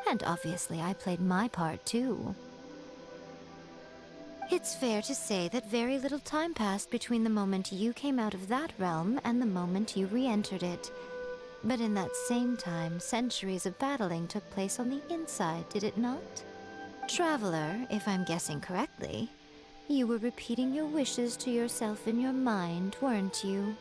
And obviously I played my part too. It's fair to say that very little time passed between the moment you came out of that realm and the moment you re-entered it. But in that same time, centuries of battling took place on the inside, did it not? Traveler, if I'm guessing correctly, you were repeating your wishes to yourself in your mind, weren't you?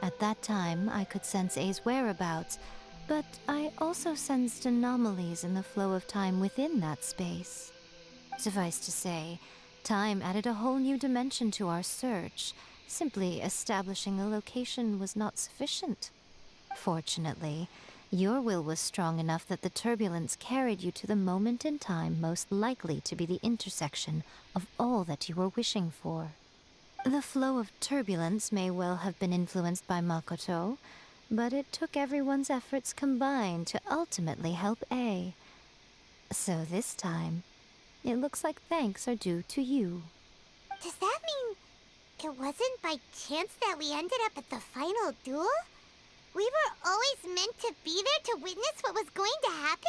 At that time, I could sense A's whereabouts, but I also sensed anomalies in the flow of time within that space. Suffice to say, time added a whole new dimension to our search. Simply establishing a location was not sufficient. Fortunately, your will was strong enough that the turbulence carried you to the moment in time most likely to be the intersection of all that you were wishing for. The flow of turbulence may well have been influenced by Makoto, but it took everyone's efforts combined to ultimately help A. So this time, it looks like thanks are due to you. Does that mean it wasn't by chance that we ended up at the final duel? We were always meant to be there to witness what was going to happen?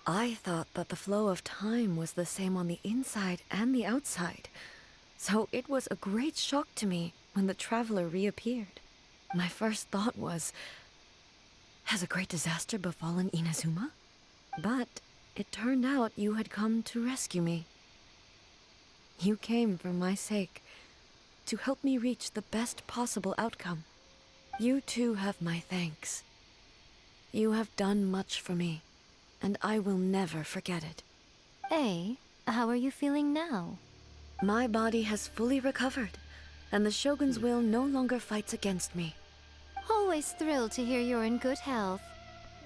I thought that the flow of time was the same on the inside and the outside. So it was a great shock to me when the traveler reappeared. My first thought was, has a great disaster befallen Inazuma? But it turned out you had come to rescue me. You came for my sake, to help me reach the best possible outcome. You too have my thanks. You have done much for me, and I will never forget it. A, how are you feeling now? My body has fully recovered, and the Shogun's will no longer fights against me. Always thrilled to hear you're in good health.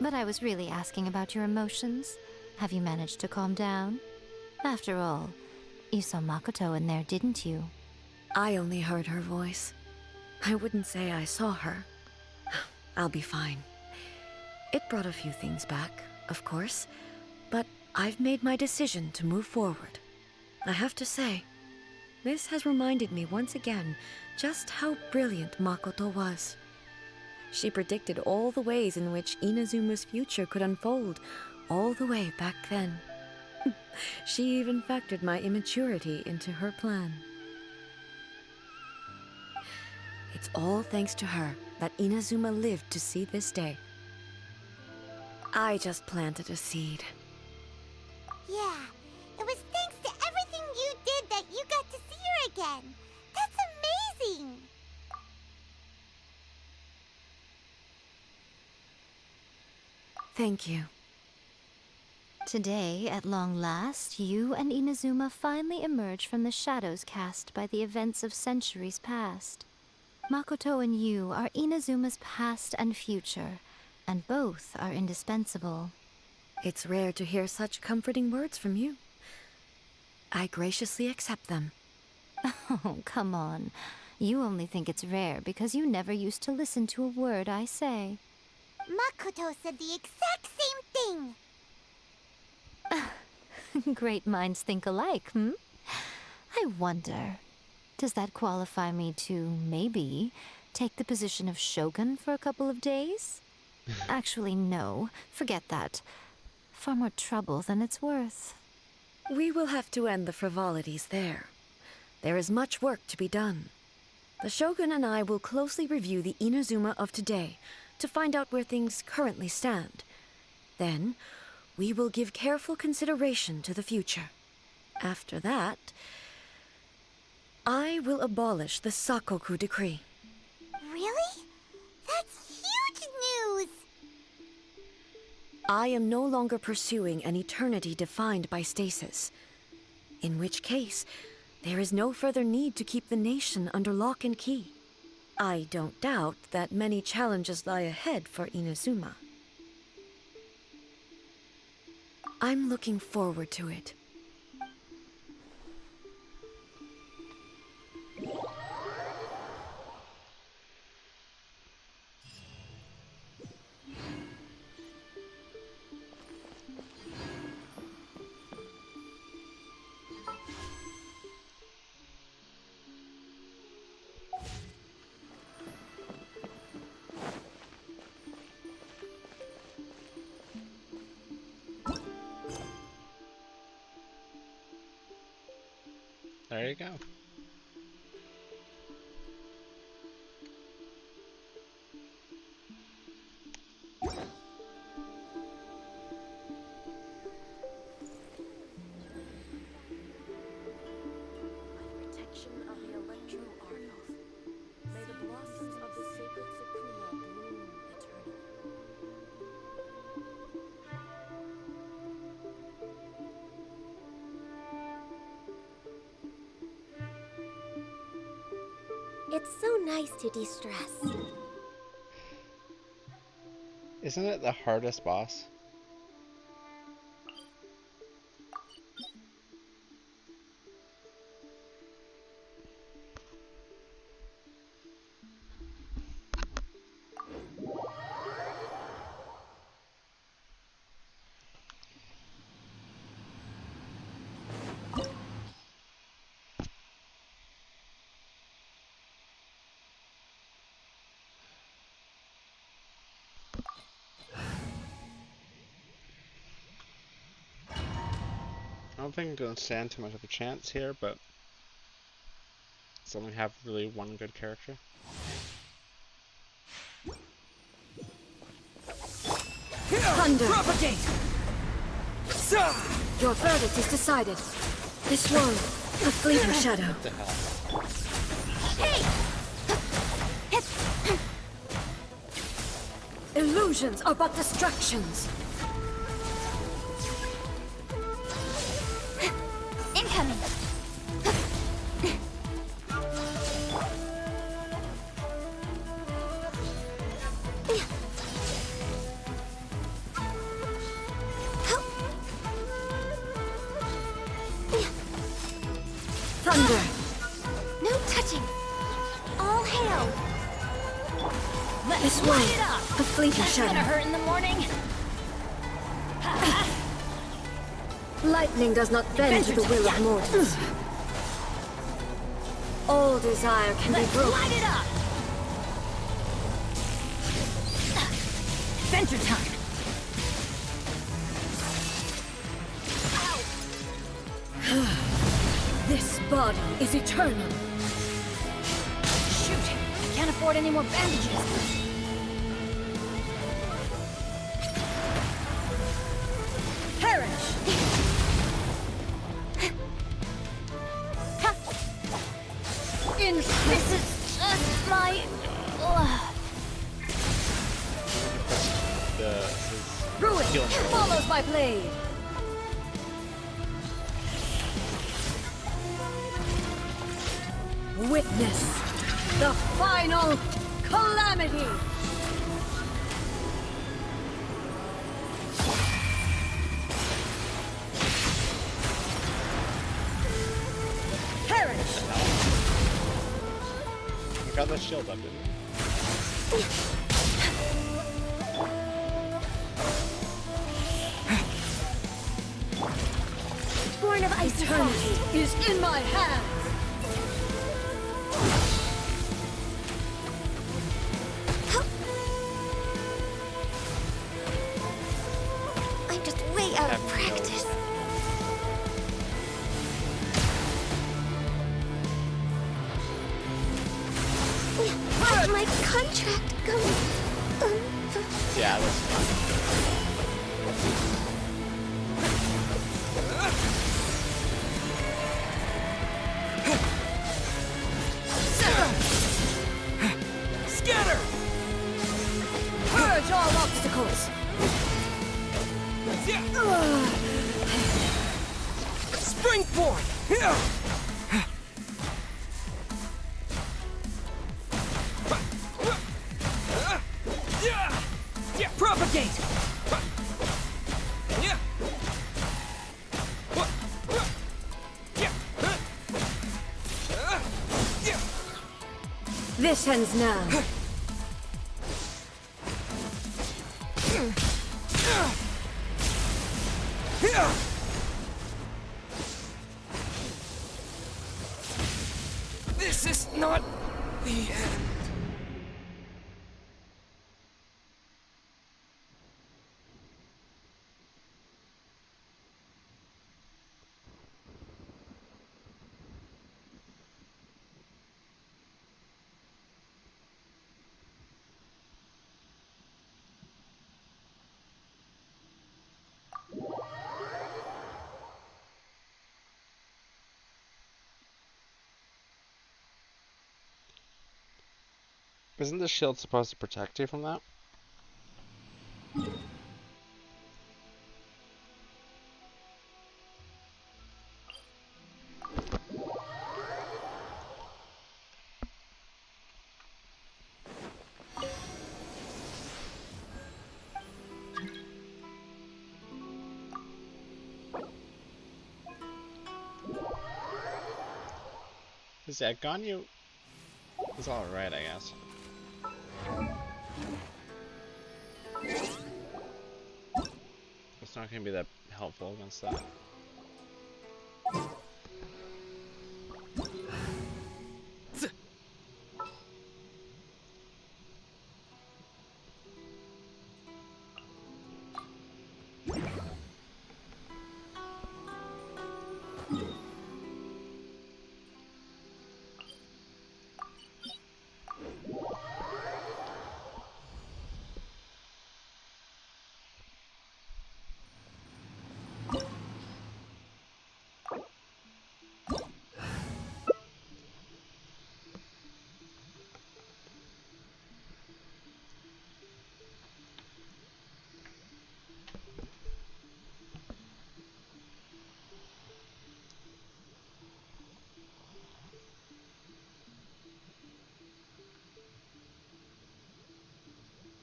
But I was really asking about your emotions. Have you managed to calm down? After all, you saw Makoto in there, didn't you? I only heard her voice. I wouldn't say I saw her. I'll be fine. It brought a few things back, of course, but I've made my decision to move forward. I have to say, this has reminded me once again just how brilliant Makoto was. She predicted all the ways in which Inazuma's future could unfold, all the way back then. She even factored my immaturity into her plan. It's all thanks to her that Inazuma lived to see this day. I just planted a seed. Yeah, it was thanks to everything you did that you got to see her again. That's amazing! Thank you. Today, at long last, you and Inazuma finally emerge from the shadows cast by the events of centuries past. Makoto and you are Inazuma's past and future, and both are indispensable. It's rare to hear such comforting words from you. I graciously accept them. Oh, come on. You only think it's rare because you never used to listen to a word I say. Makoto said the exact same thing! Great minds think alike, hmm? I wonder, does that qualify me to, maybe, take the position of Shogun for a couple of days? Actually, no. Forget that. Far more trouble than it's worth. We will have to end the frivolities there. There is much work to be done. The Shogun and I will closely review the Inazuma of today to find out where things currently stand. Then, we will give careful consideration to the future. After that, I will abolish the Sakoku decree. Really? That's huge news! I am no longer pursuing an eternity defined by stasis. In which case, there is no further need to keep the nation under lock and key. I don't doubt that many challenges lie ahead for Inazuma. I'm looking forward to it. There you go. Protection of the Electro Argos. May the blossoms of the sacred Sakura bloom eternally. It's so nice to de-stress. Isn't it the hardest boss? I don't think I'm going to stand too much of a chance here, but it's only have really one good character. Thunder! Propagate! Your verdict is decided. This one, a fleeting shadow. What the hell? Illusions are but distractions. Incoming! Thunder! No touching! All hail! This one, a fleeting That's gonna shadow. hurt in the morning! Lightning does not bend to the will of mortals. All desire can be broken. Light it up! Adventure time! This body is eternal. Shoot! I can't afford any more bandages! Perish! This is just my... Ruin follows my blade. Witness the final calamity. Perish. You got that shield up, didn't you? Born of ice Eternity is in my hands. I'm just way out of practice. How's my contract going? Yeah, that's fine. Scatter! Purge all obstacles! Spring forth! Propagate! This ends now. This is not the end. Isn't the shield supposed to protect you from that? Is that Ganyu? It's alright, I guess. It's not going to be that helpful against that.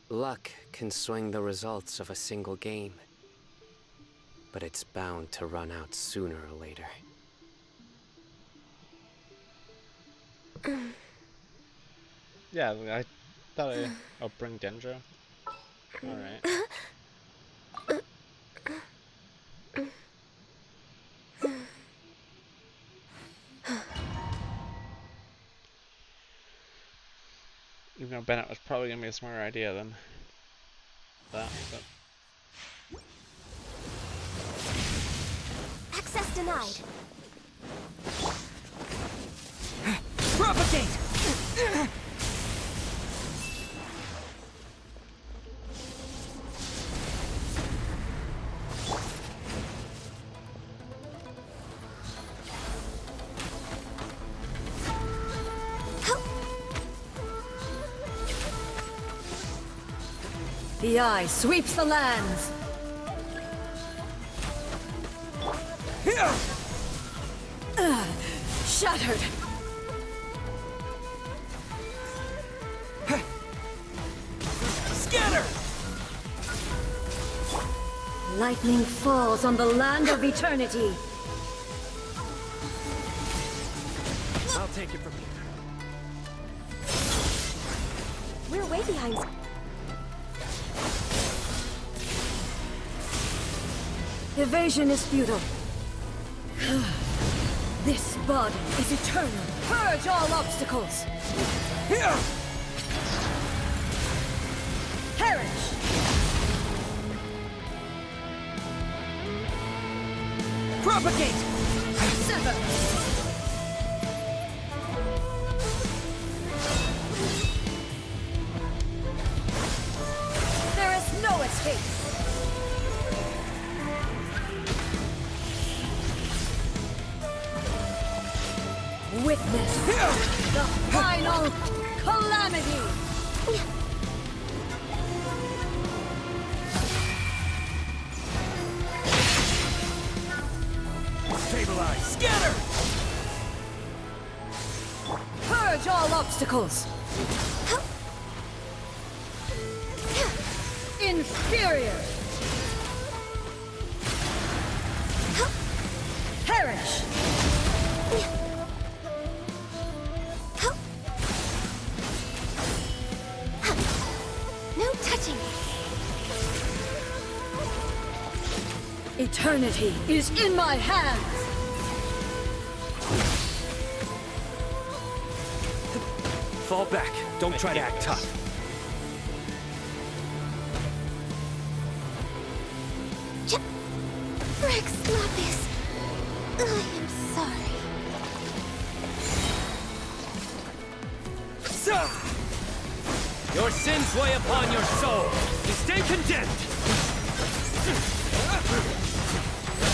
Luck can swing the results of a single game, but it's bound to run out sooner or later. Yeah, I thought I'll bring Dendro. Alright. Even though Bennett was probably going to be a smarter idea than that, but... Access denied. Propagate! The eye sweeps the lands. Shattered. Scatter! Lightning falls on the land of eternity. I'll take it from here. We're way behind. Evasion is futile. This body is eternal. Purge all obstacles. Perish. Propagate! Sever. face. Witness the final calamity! Stabilize! Scatter! Purge all obstacles! Inferior! Perish! No touching. Eternity is in my hands! Fall back. Don't try to act tough. Rex Lapis. I am sorry. So, your sins weigh upon your soul. You stay condemned.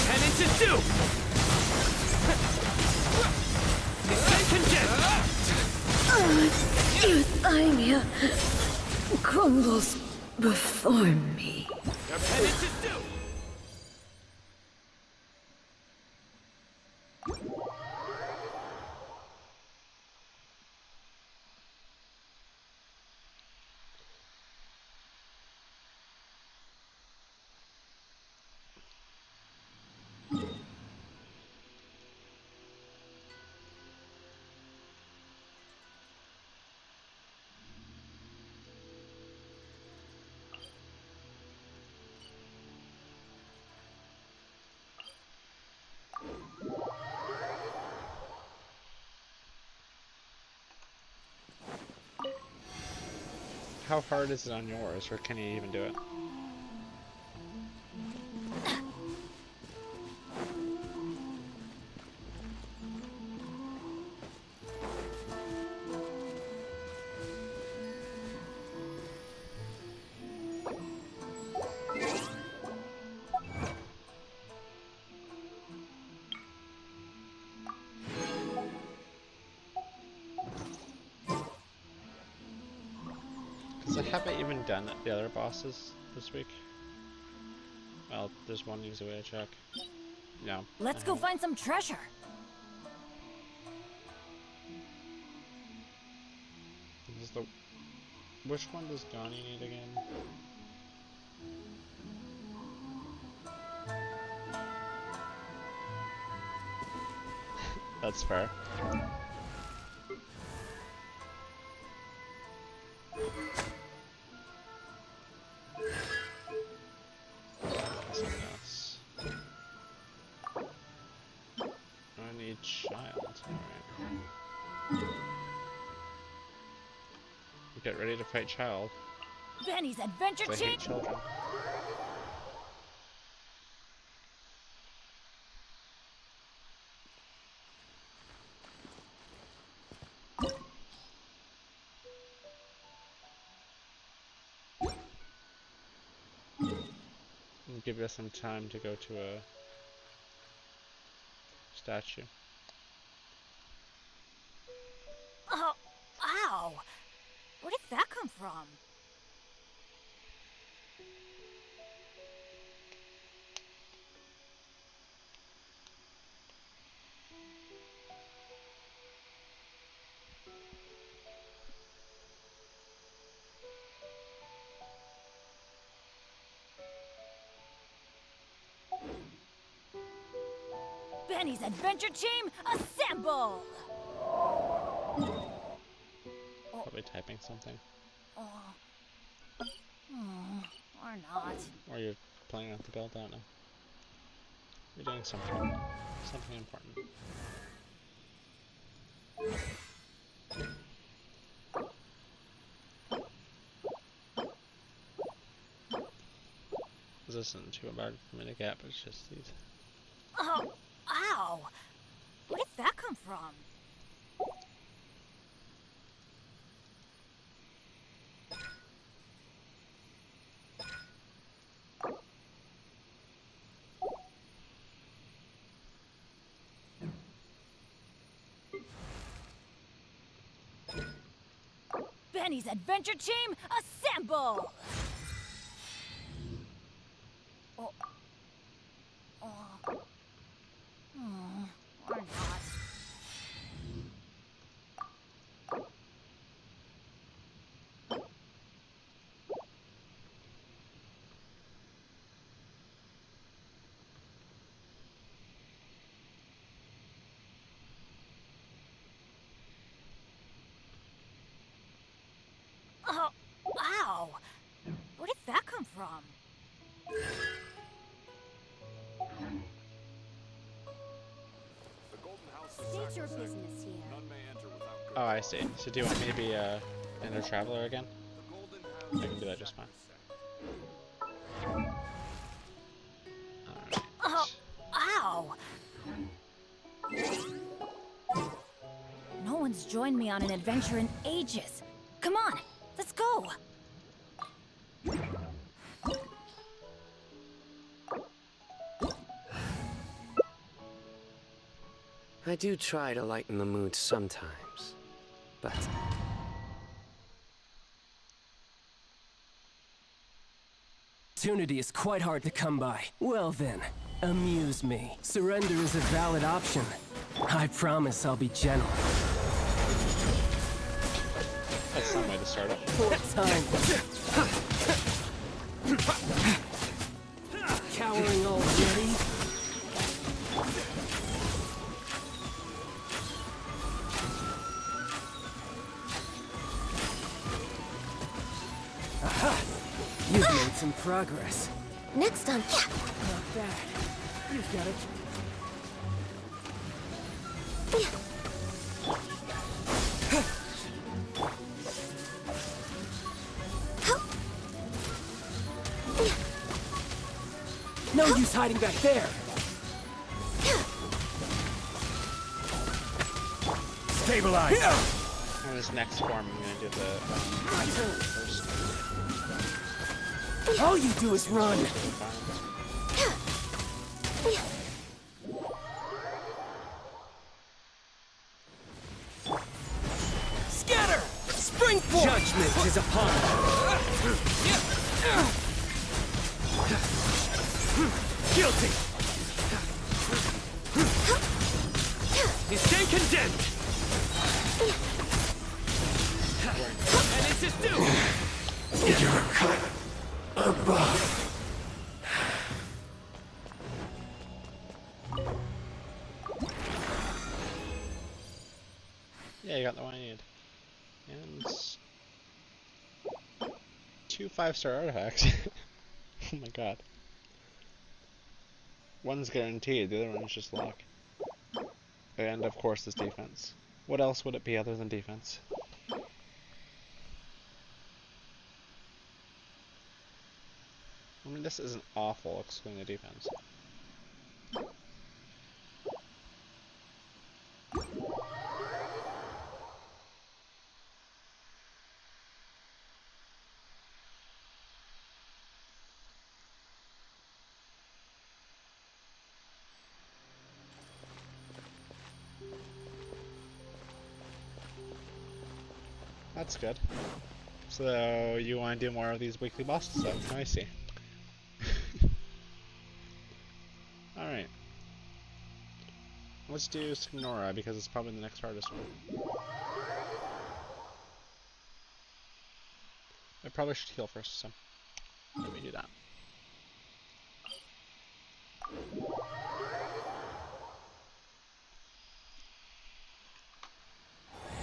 Penance is due. You stay condemned. Euthymia crumbles before me. Your penance is due. How hard is it on yours, or can you even do it? Because I haven't even done the other bosses this week. Well, there's one easy way to check. No. Let's go find some treasure. This is the... Which one does Donnie need again? That's fair. I need child. Alright. Get ready to fight child. Benny's adventure 'Cause I hate team. children. And give us some time to go to a statue. Oh, ow! Where did that come from? Benny's adventure team, assemble! Probably typing something. Or not. Or you're playing with the build, I don't know. You're doing something. Something important. This isn't too hard for me to get, but it's just these. Oh, ow! Where did that come from? Chinese adventure team, assemble! Oh. Oh. Or not. Oh, wow! Where did that come from? State your business here. Oh, I see. So do you want me to be a Ender Traveler again? I can do that just fine. Alright. Oh, ow! No one's joined me on an adventure in ages. Come on, let's go! I do try to lighten the mood sometimes, but... Opportunity is quite hard to come by. Well then, amuse me. Surrender is a valid option. I promise I'll be gentle. That's some way to start it. Fourth time. Cowering already? Aha! You've made some progress. Next on Not bad. You've got it. No use hiding back there. Stabilize. In this next form, I'm gonna do the first. All you do is run. Scatter! Spring forth! Judgment is upon us. Guilty! You stay condemned! And it's his due! You're cut above. Yeah, you got the one I need. And 2 5-star artifacts. Oh my god. One's guaranteed, the other one's just luck. And of course this defense. What else would it be other than defense? I mean, this isn't awful, excluding the defense. That's good. So, you want to do more of these weekly bosses then? I see. Alright. Let's do Signora, because it's probably the next hardest one. I probably should heal first, so let me do that.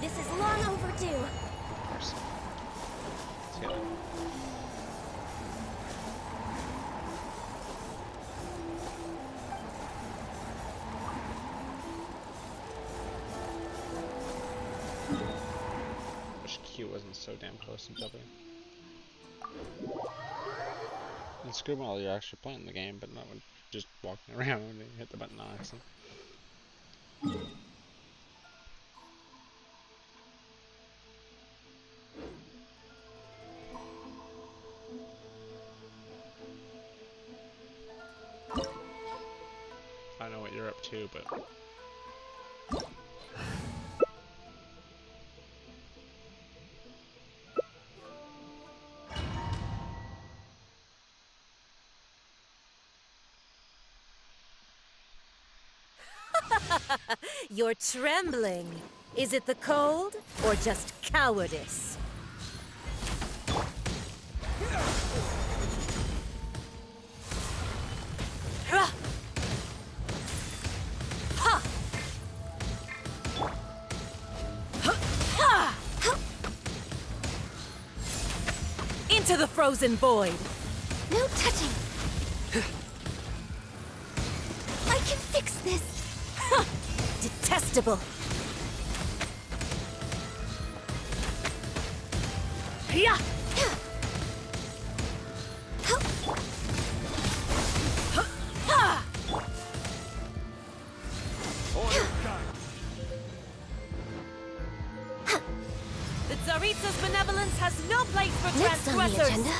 This is long overdue. Of course. Let's heal it. Wish Q wasn't so damn close to W. In Screwball, you're actually playing the game, but not when just walking around when you hit the button on accident. I don't know what you're up to, but... You're trembling. Is it the cold or just cowardice? Ha! Ha! Ha! Into the frozen void. No touching. I can fix this. Detestable. Yeah. The Tsaritsa's benevolence has no place for Next on the transgressors. agenda.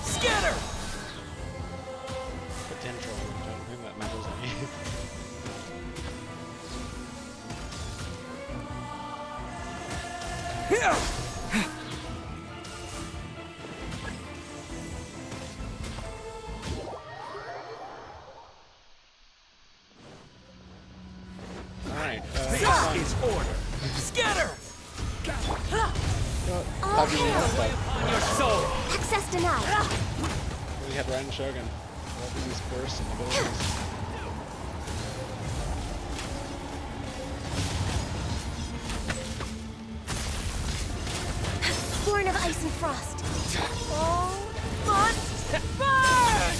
Scatter! Potential. I don't think that matters any. Alright, This is order. Scatter! I'll be On your soul. Access denied. We had Raiden Shogun. What these bursts and abilities. Born of ice and frost. Oh, must burn!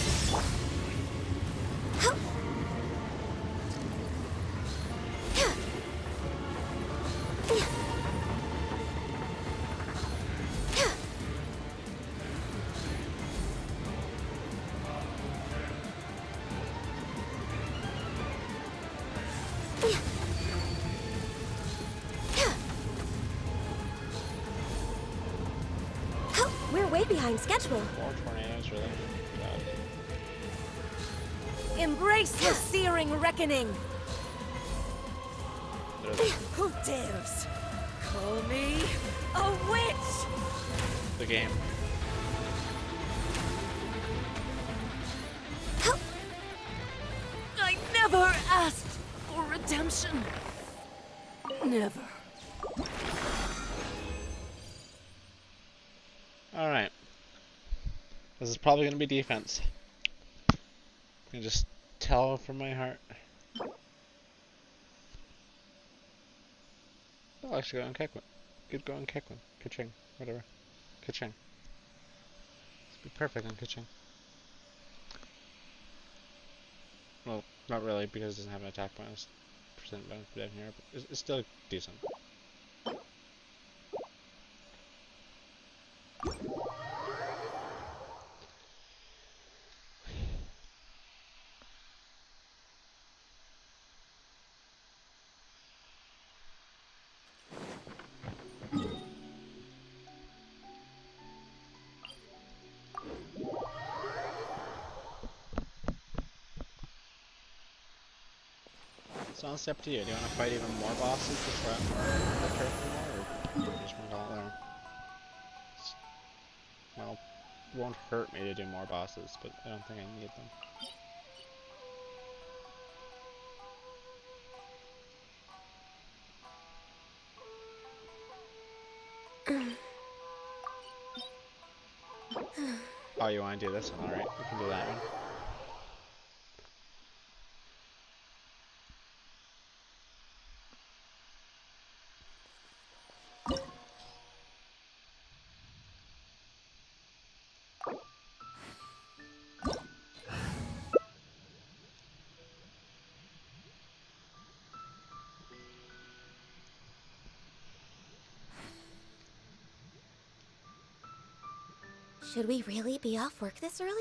We're way behind schedule. More tornadoes, really. God. Embrace the searing reckoning. Who dares call me a witch? The game. I never asked for redemption. Never. Alright. This is probably going to be defense. I can just tell from my heart. I'll actually go and kick one. Could go and kick one. Ka-ching. Whatever. Ka-ching. Let's be perfect on Ka-ching. Well, not really, because it doesn't have an attack bonus. Percent bonus down here, but it's still decent. So it's up to you. Do you want to fight even more bosses to try the turf more, or do you just want to go out there? Well, it won't hurt me to do more bosses, but I don't think I need them. Oh, you want to do this one? Alright, we can do that one. Should we really be off work this early?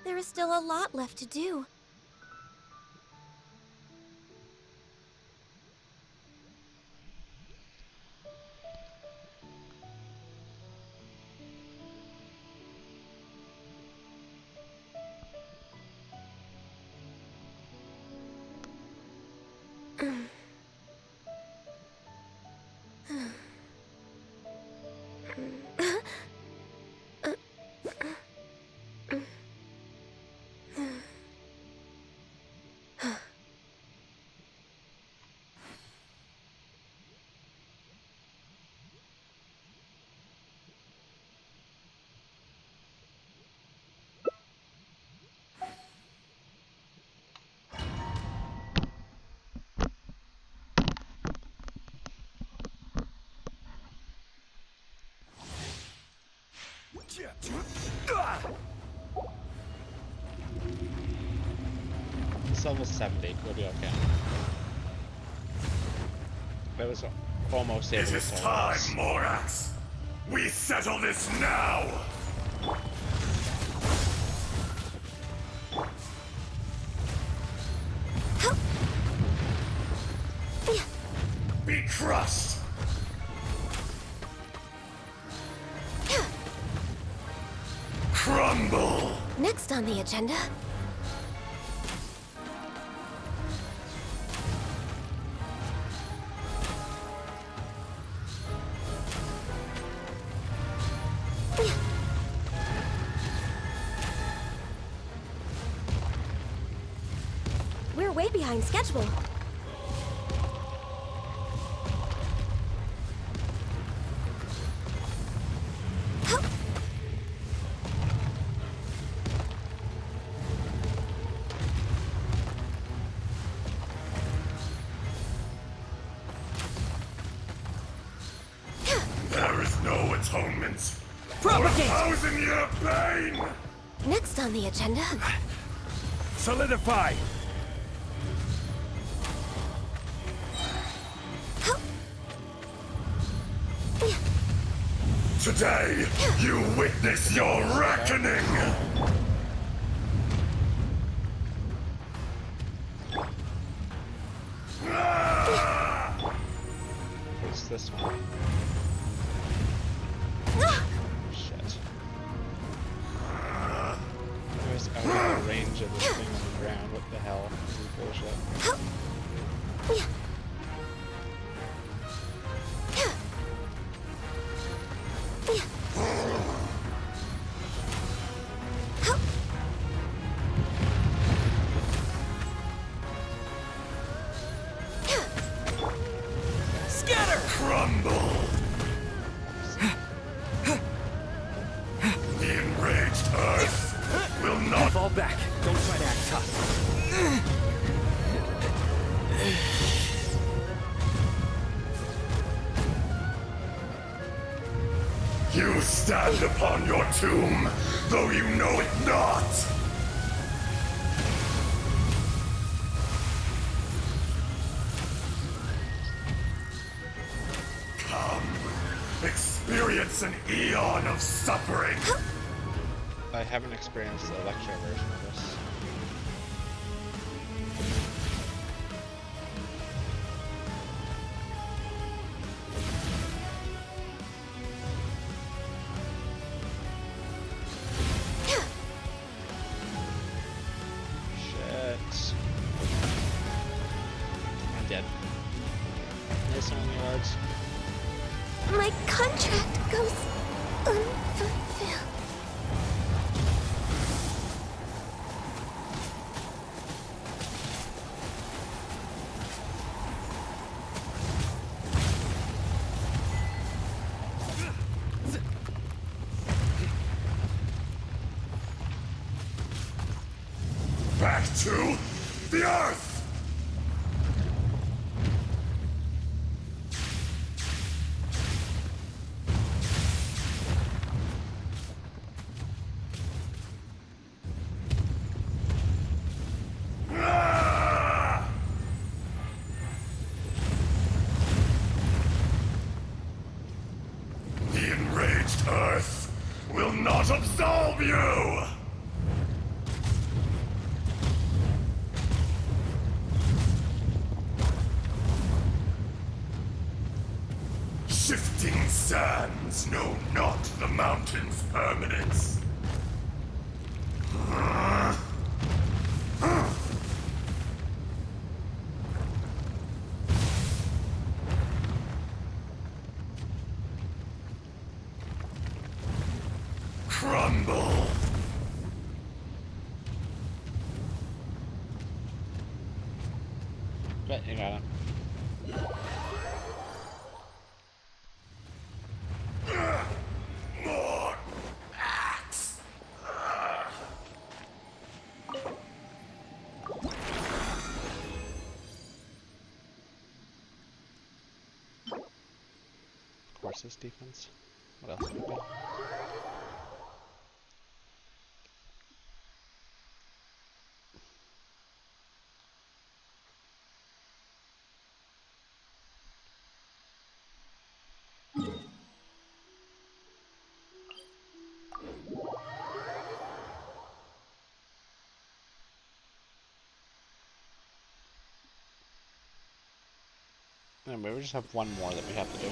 There is still a lot left to do. It's level 70, we'll be okay. That was almost able It to is solve time, this. Morax. We settle this now. Be crushed. Crumble. Next on the agenda. We're way behind schedule. There is no atonement for Propagate! 1,000-year pain. Next on the agenda. Solidify. Today, you witness your reckoning! What's this one? Shit. I was out of the range of this thing on the ground. What the hell? This is bullshit. Scatter! Crumble! The enraged earth will not fall back. Don't try to act tough. You stand upon your tomb, though you know it not! Come, experience an eon of suffering! I haven't experienced the Electro version of this. Shit. I'm dead. There's so many yards. My contract goes unfulfilled. Back to the earth! The enraged earth will not absolve you! Shifting sands know not the mountain's permanence. Crumble. Bet you got him. More axe. Of course, this defense. What else could it be? Anyway, we just have one more that we have to do.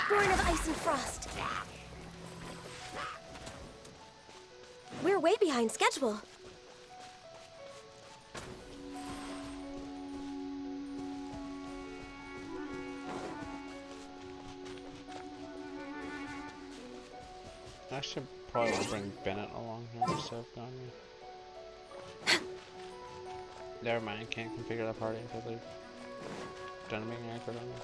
Born of ice and frost. We're way behind schedule. I should probably bring Bennett along here instead of Ganya. Never mind, can't configure the party until they're done being anchored on me.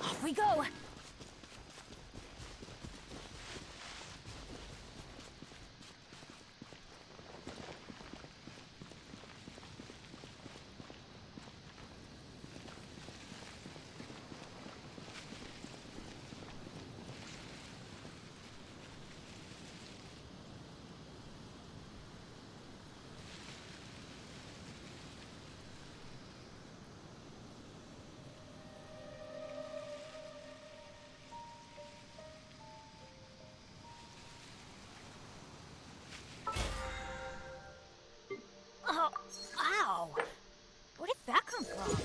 Off we go! Oh, ow! Where did that come from?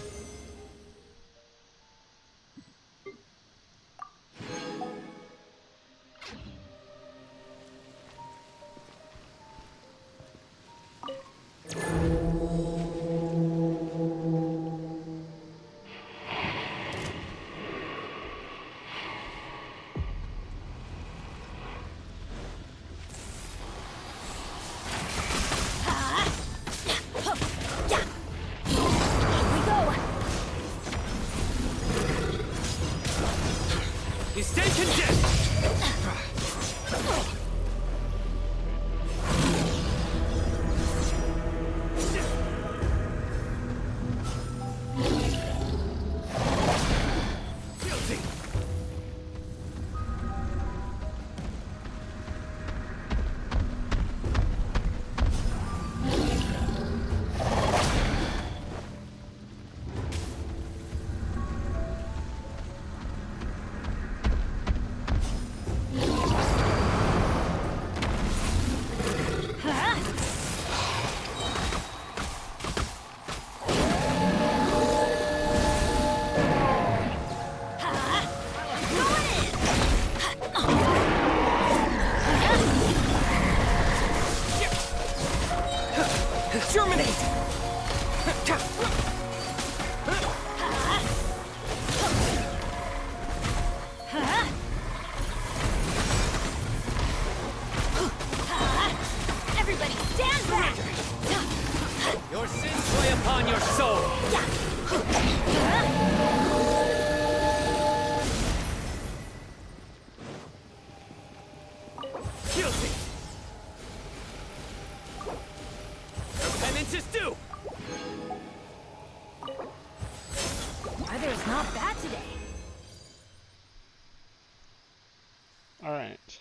Alright.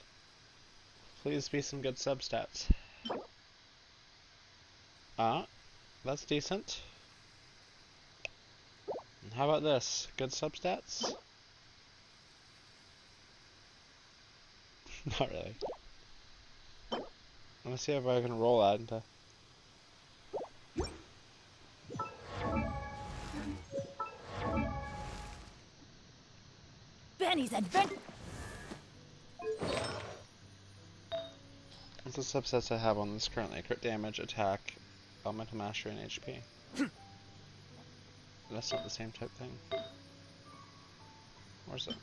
Please be some good substats. That's decent. And how about this? Good substats? Not really. Let me see if I can roll that into... Benny's adventure. What's the subsets I have on this currently? Crit damage, attack, elemental mastery, and HP. That's not the same type thing. Where's it?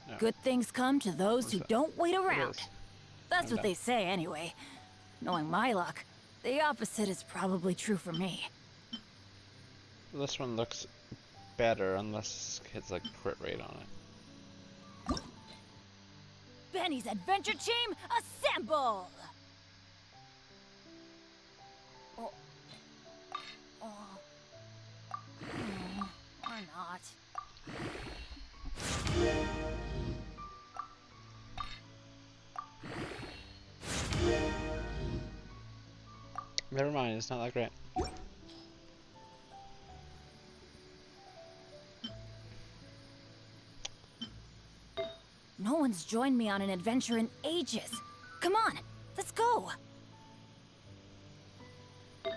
No. Good things come to those who don't wait around. is. That's I'm what they say anyway. Knowing my luck, the opposite is probably true for me. This one looks better unless it hits like crit rate on it. Benny's adventure team, assemble! Oh. Or not. Never mind, it's not that great. No one's joined me on an adventure in ages. Come on, let's go! Do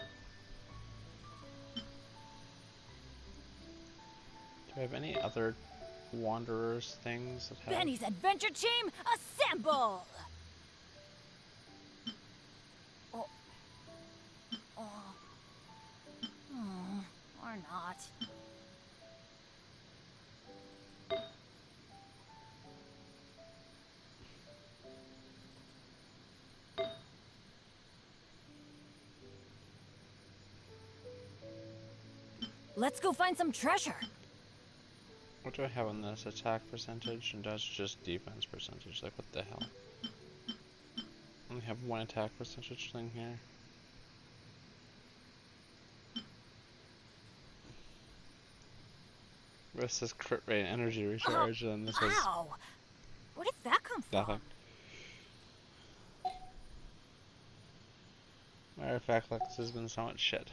I have any other wanderers things that have... Benny's adventure team, assemble! Oh. Or not. Let's go find some treasure. What do I have on this? Attack percentage and that's just defense percentage. Like what the hell? I only have one attack percentage thing here. This is crit rate energy recharge and this is Ow! Where did that come from? nothing. Matter of fact, like this has been so much shit.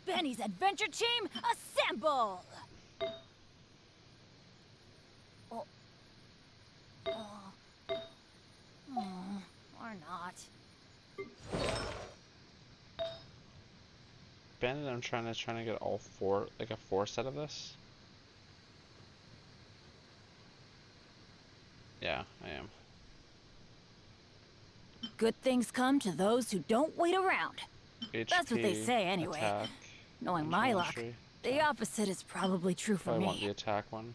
Benny's adventure team, assemble! Or not. Bandit, I'm trying to get all four, like a 4 set of this. Yeah, I am. Good things come to those who don't wait around. HP, That's what they say anyway. Attack, Knowing my luck, mastery, the opposite is probably true for I me. want the attack one.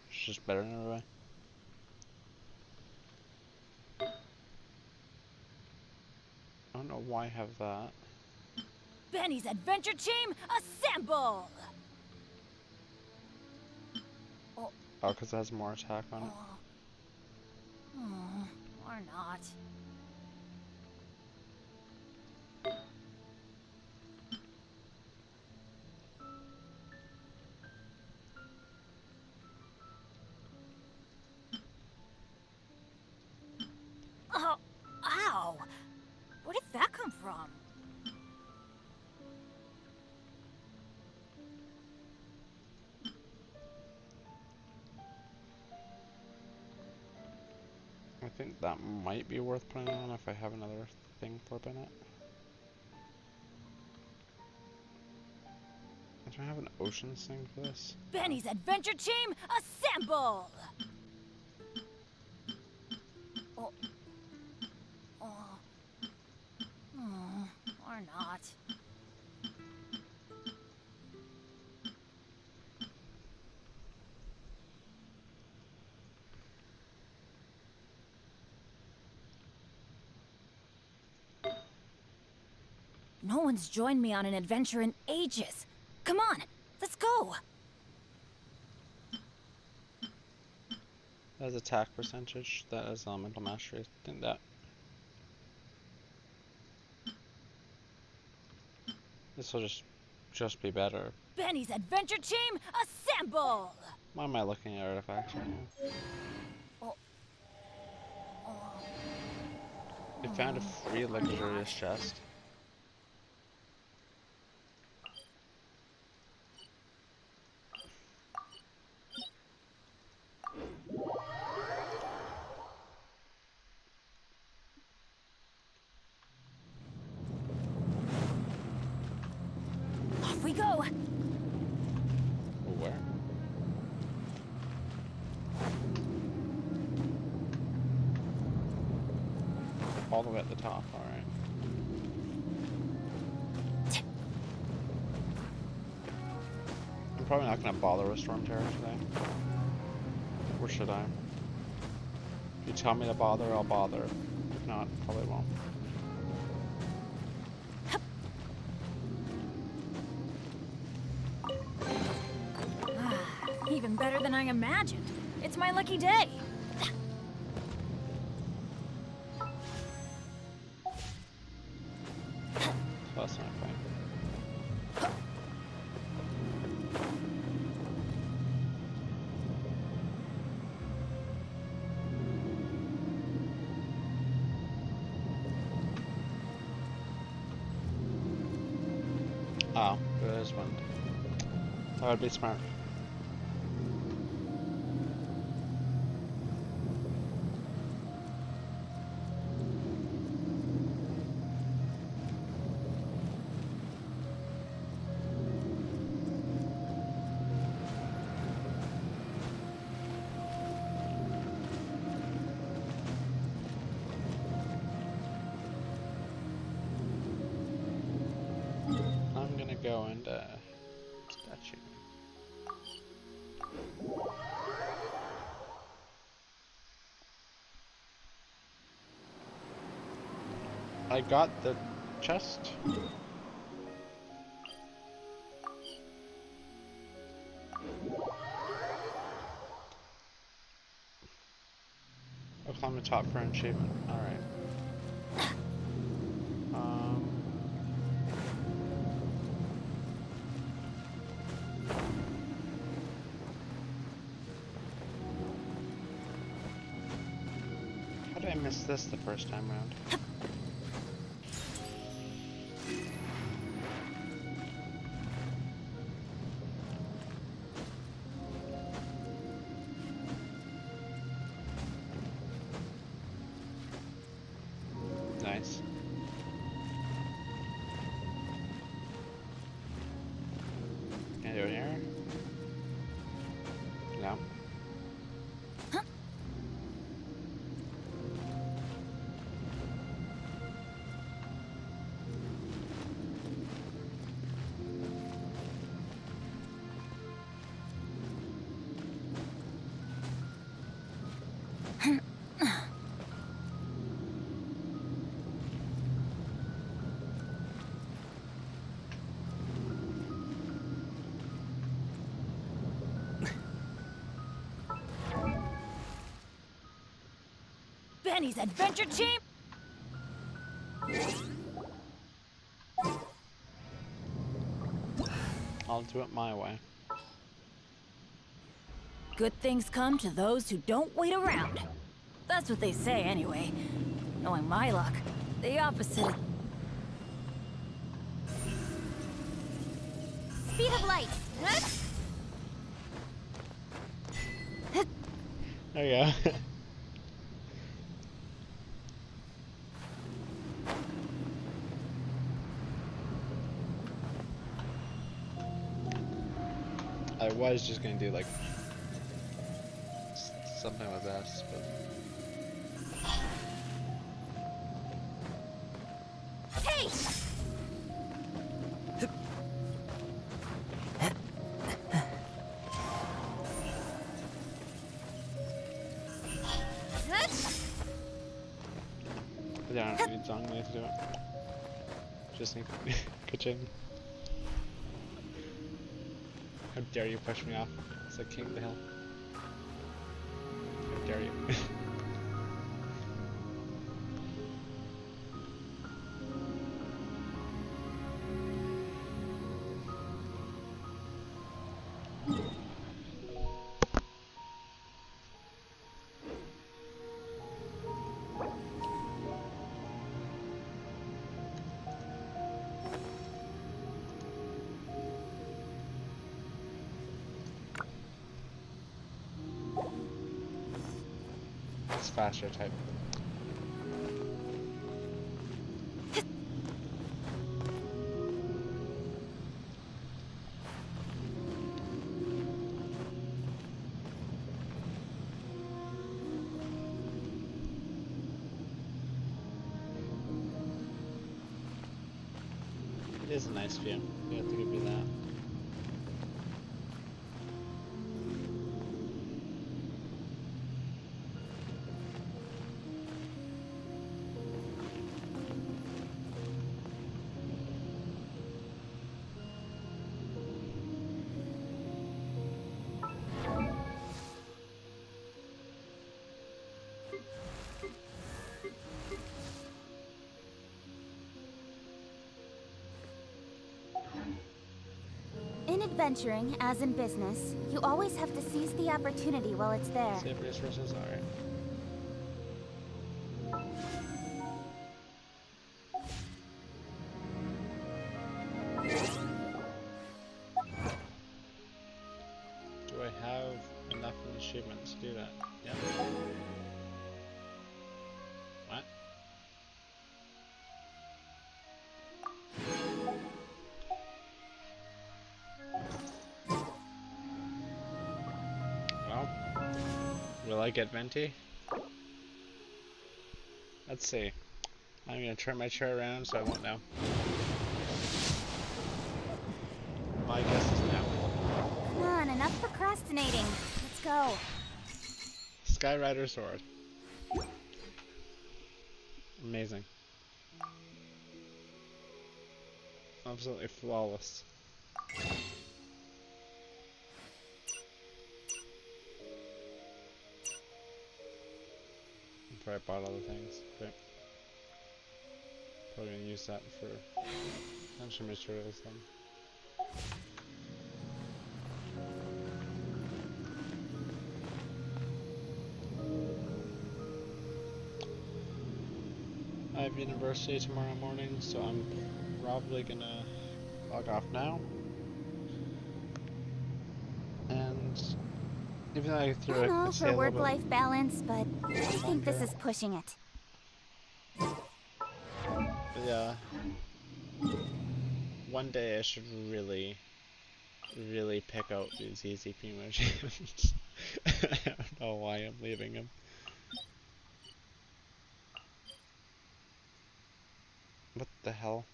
It's just better in every way. I don't know why I have that. Benny's adventure team, assemble! Oh, because it has more attack on it. Or not. Oh, ow! Where did that come from? I think that might be worth putting on if I have another thing flip in it. Do I have an oceans thing for this? Benny's adventure team, assemble! Or not. No one's joined me on an adventure in ages. Come on, let's go! That's attack percentage. That is elemental mastery. I think that. This will just be better. Benny's adventure team, assemble! Why am I looking at artifacts right now? We found a free luxurious chest. Off we go! Where? All the way at the top, alright. I'm probably not going to bother with Storm Terror today. Or should I? If you tell me to bother, I'll bother. If not, probably won't. Even better than I imagined. It's my lucky day. That's not fine. Oh, there is one. That would be smart. I'm gonna go and statue. I got the chest. I'll climb the top for an achievement. Alright. How did I miss this the first time around? Nice. Can I do it here? No. Benny's adventure team. I'll do it my way. Good things come to those who don't wait around. That's what they say anyway. Knowing my luck, the opposite. Speed of light. There you go. I was just gonna do like something with this, but Hey! I don't need song to do it. Just need kitchen. How dare you push me off? It's like king of the hill. dare you? It's faster type. It is a nice view. You have to give me that. In adventuring, as in business, you always have to seize the opportunity while it's there. Save resources, alright. Do I have enough achievements to do that? Yeah. What? Well, will I get Venti? Let's see. I'm gonna turn my chair around so I won't know. My guess is no. Come on, enough procrastinating. Let's go. Skyrider sword. Amazing. Absolutely flawless. Before I bought all the things. Okay. Probably gonna use that for extra materials then. I have university tomorrow morning, so I'm probably gonna log off now. And even though I threw I'm a all say for a little bit work-life balance, but I think this is pushing it. But yeah, one day I should really pick out these easy primo gems. I don't know why I'm leaving them. What the hell?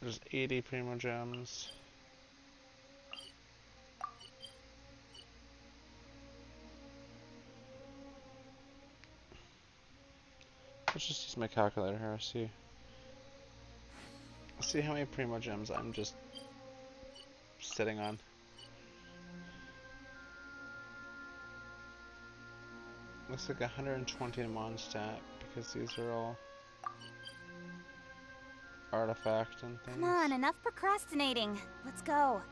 There's 80 primo gems. Let's just use my calculator here. See how many primo gems I'm just sitting on. Looks like 120 in Mondstadt because these are all artifact and things. Come on, enough procrastinating. Let's go.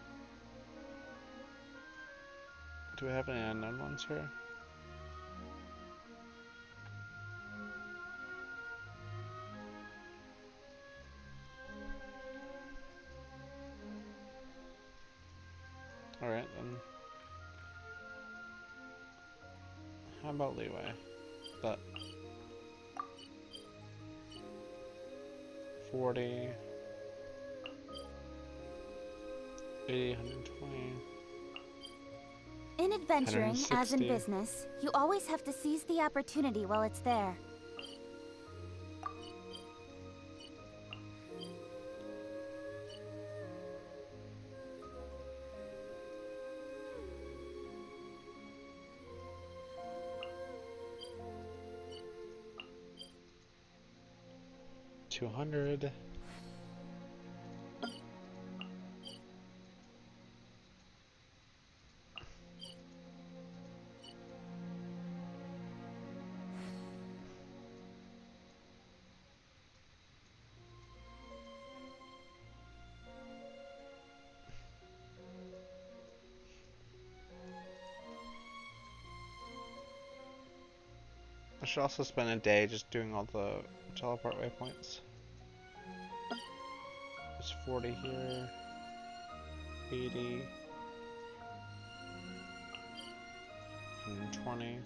Do we have any unknown ones here? Alright then. How about leeway? But 40, 80, 120. In adventuring, as in 160. business, you always have to seize the opportunity while it's there. $200. should also spend a day just doing all the teleport waypoints. There's 40 here, 80, 120.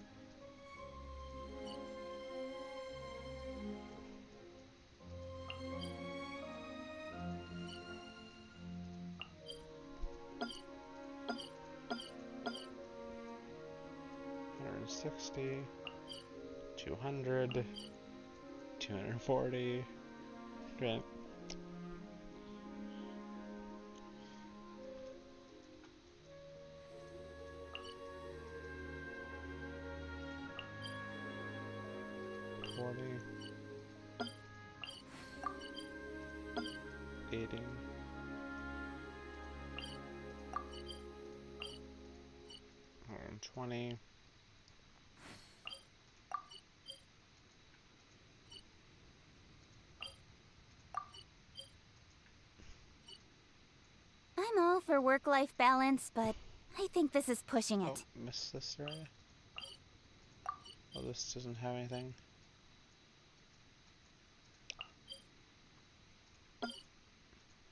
$160, 200, 240. Okay. $40, 80. $120. I'm all for work-life balance, but I think this is pushing it. Oh, missed this area. Oh, this doesn't have anything.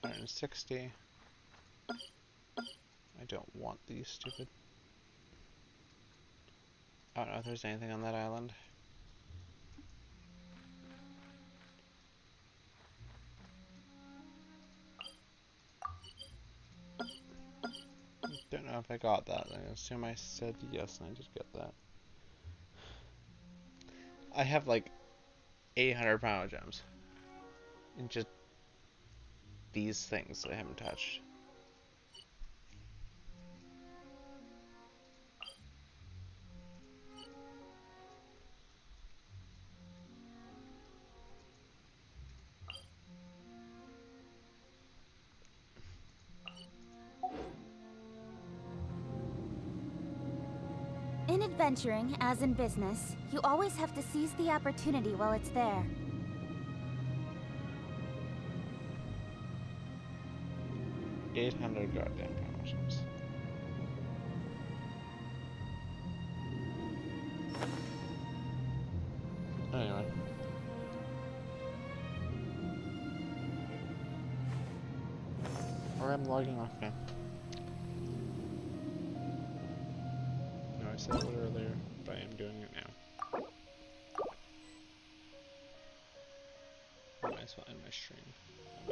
$160. I don't want these stupid. I don't know if there's anything on that island. Don't know if I got that. I assume I said yes and I just got that. I have like 800 power gems. And just these things that I haven't touched. In adventuring, as in business, you always have to seize the opportunity while it's there. $800 goddamn power gems. Anyway. Or I'm logging off now. No, I said it earlier, but I am doing it now. I might as well end my stream.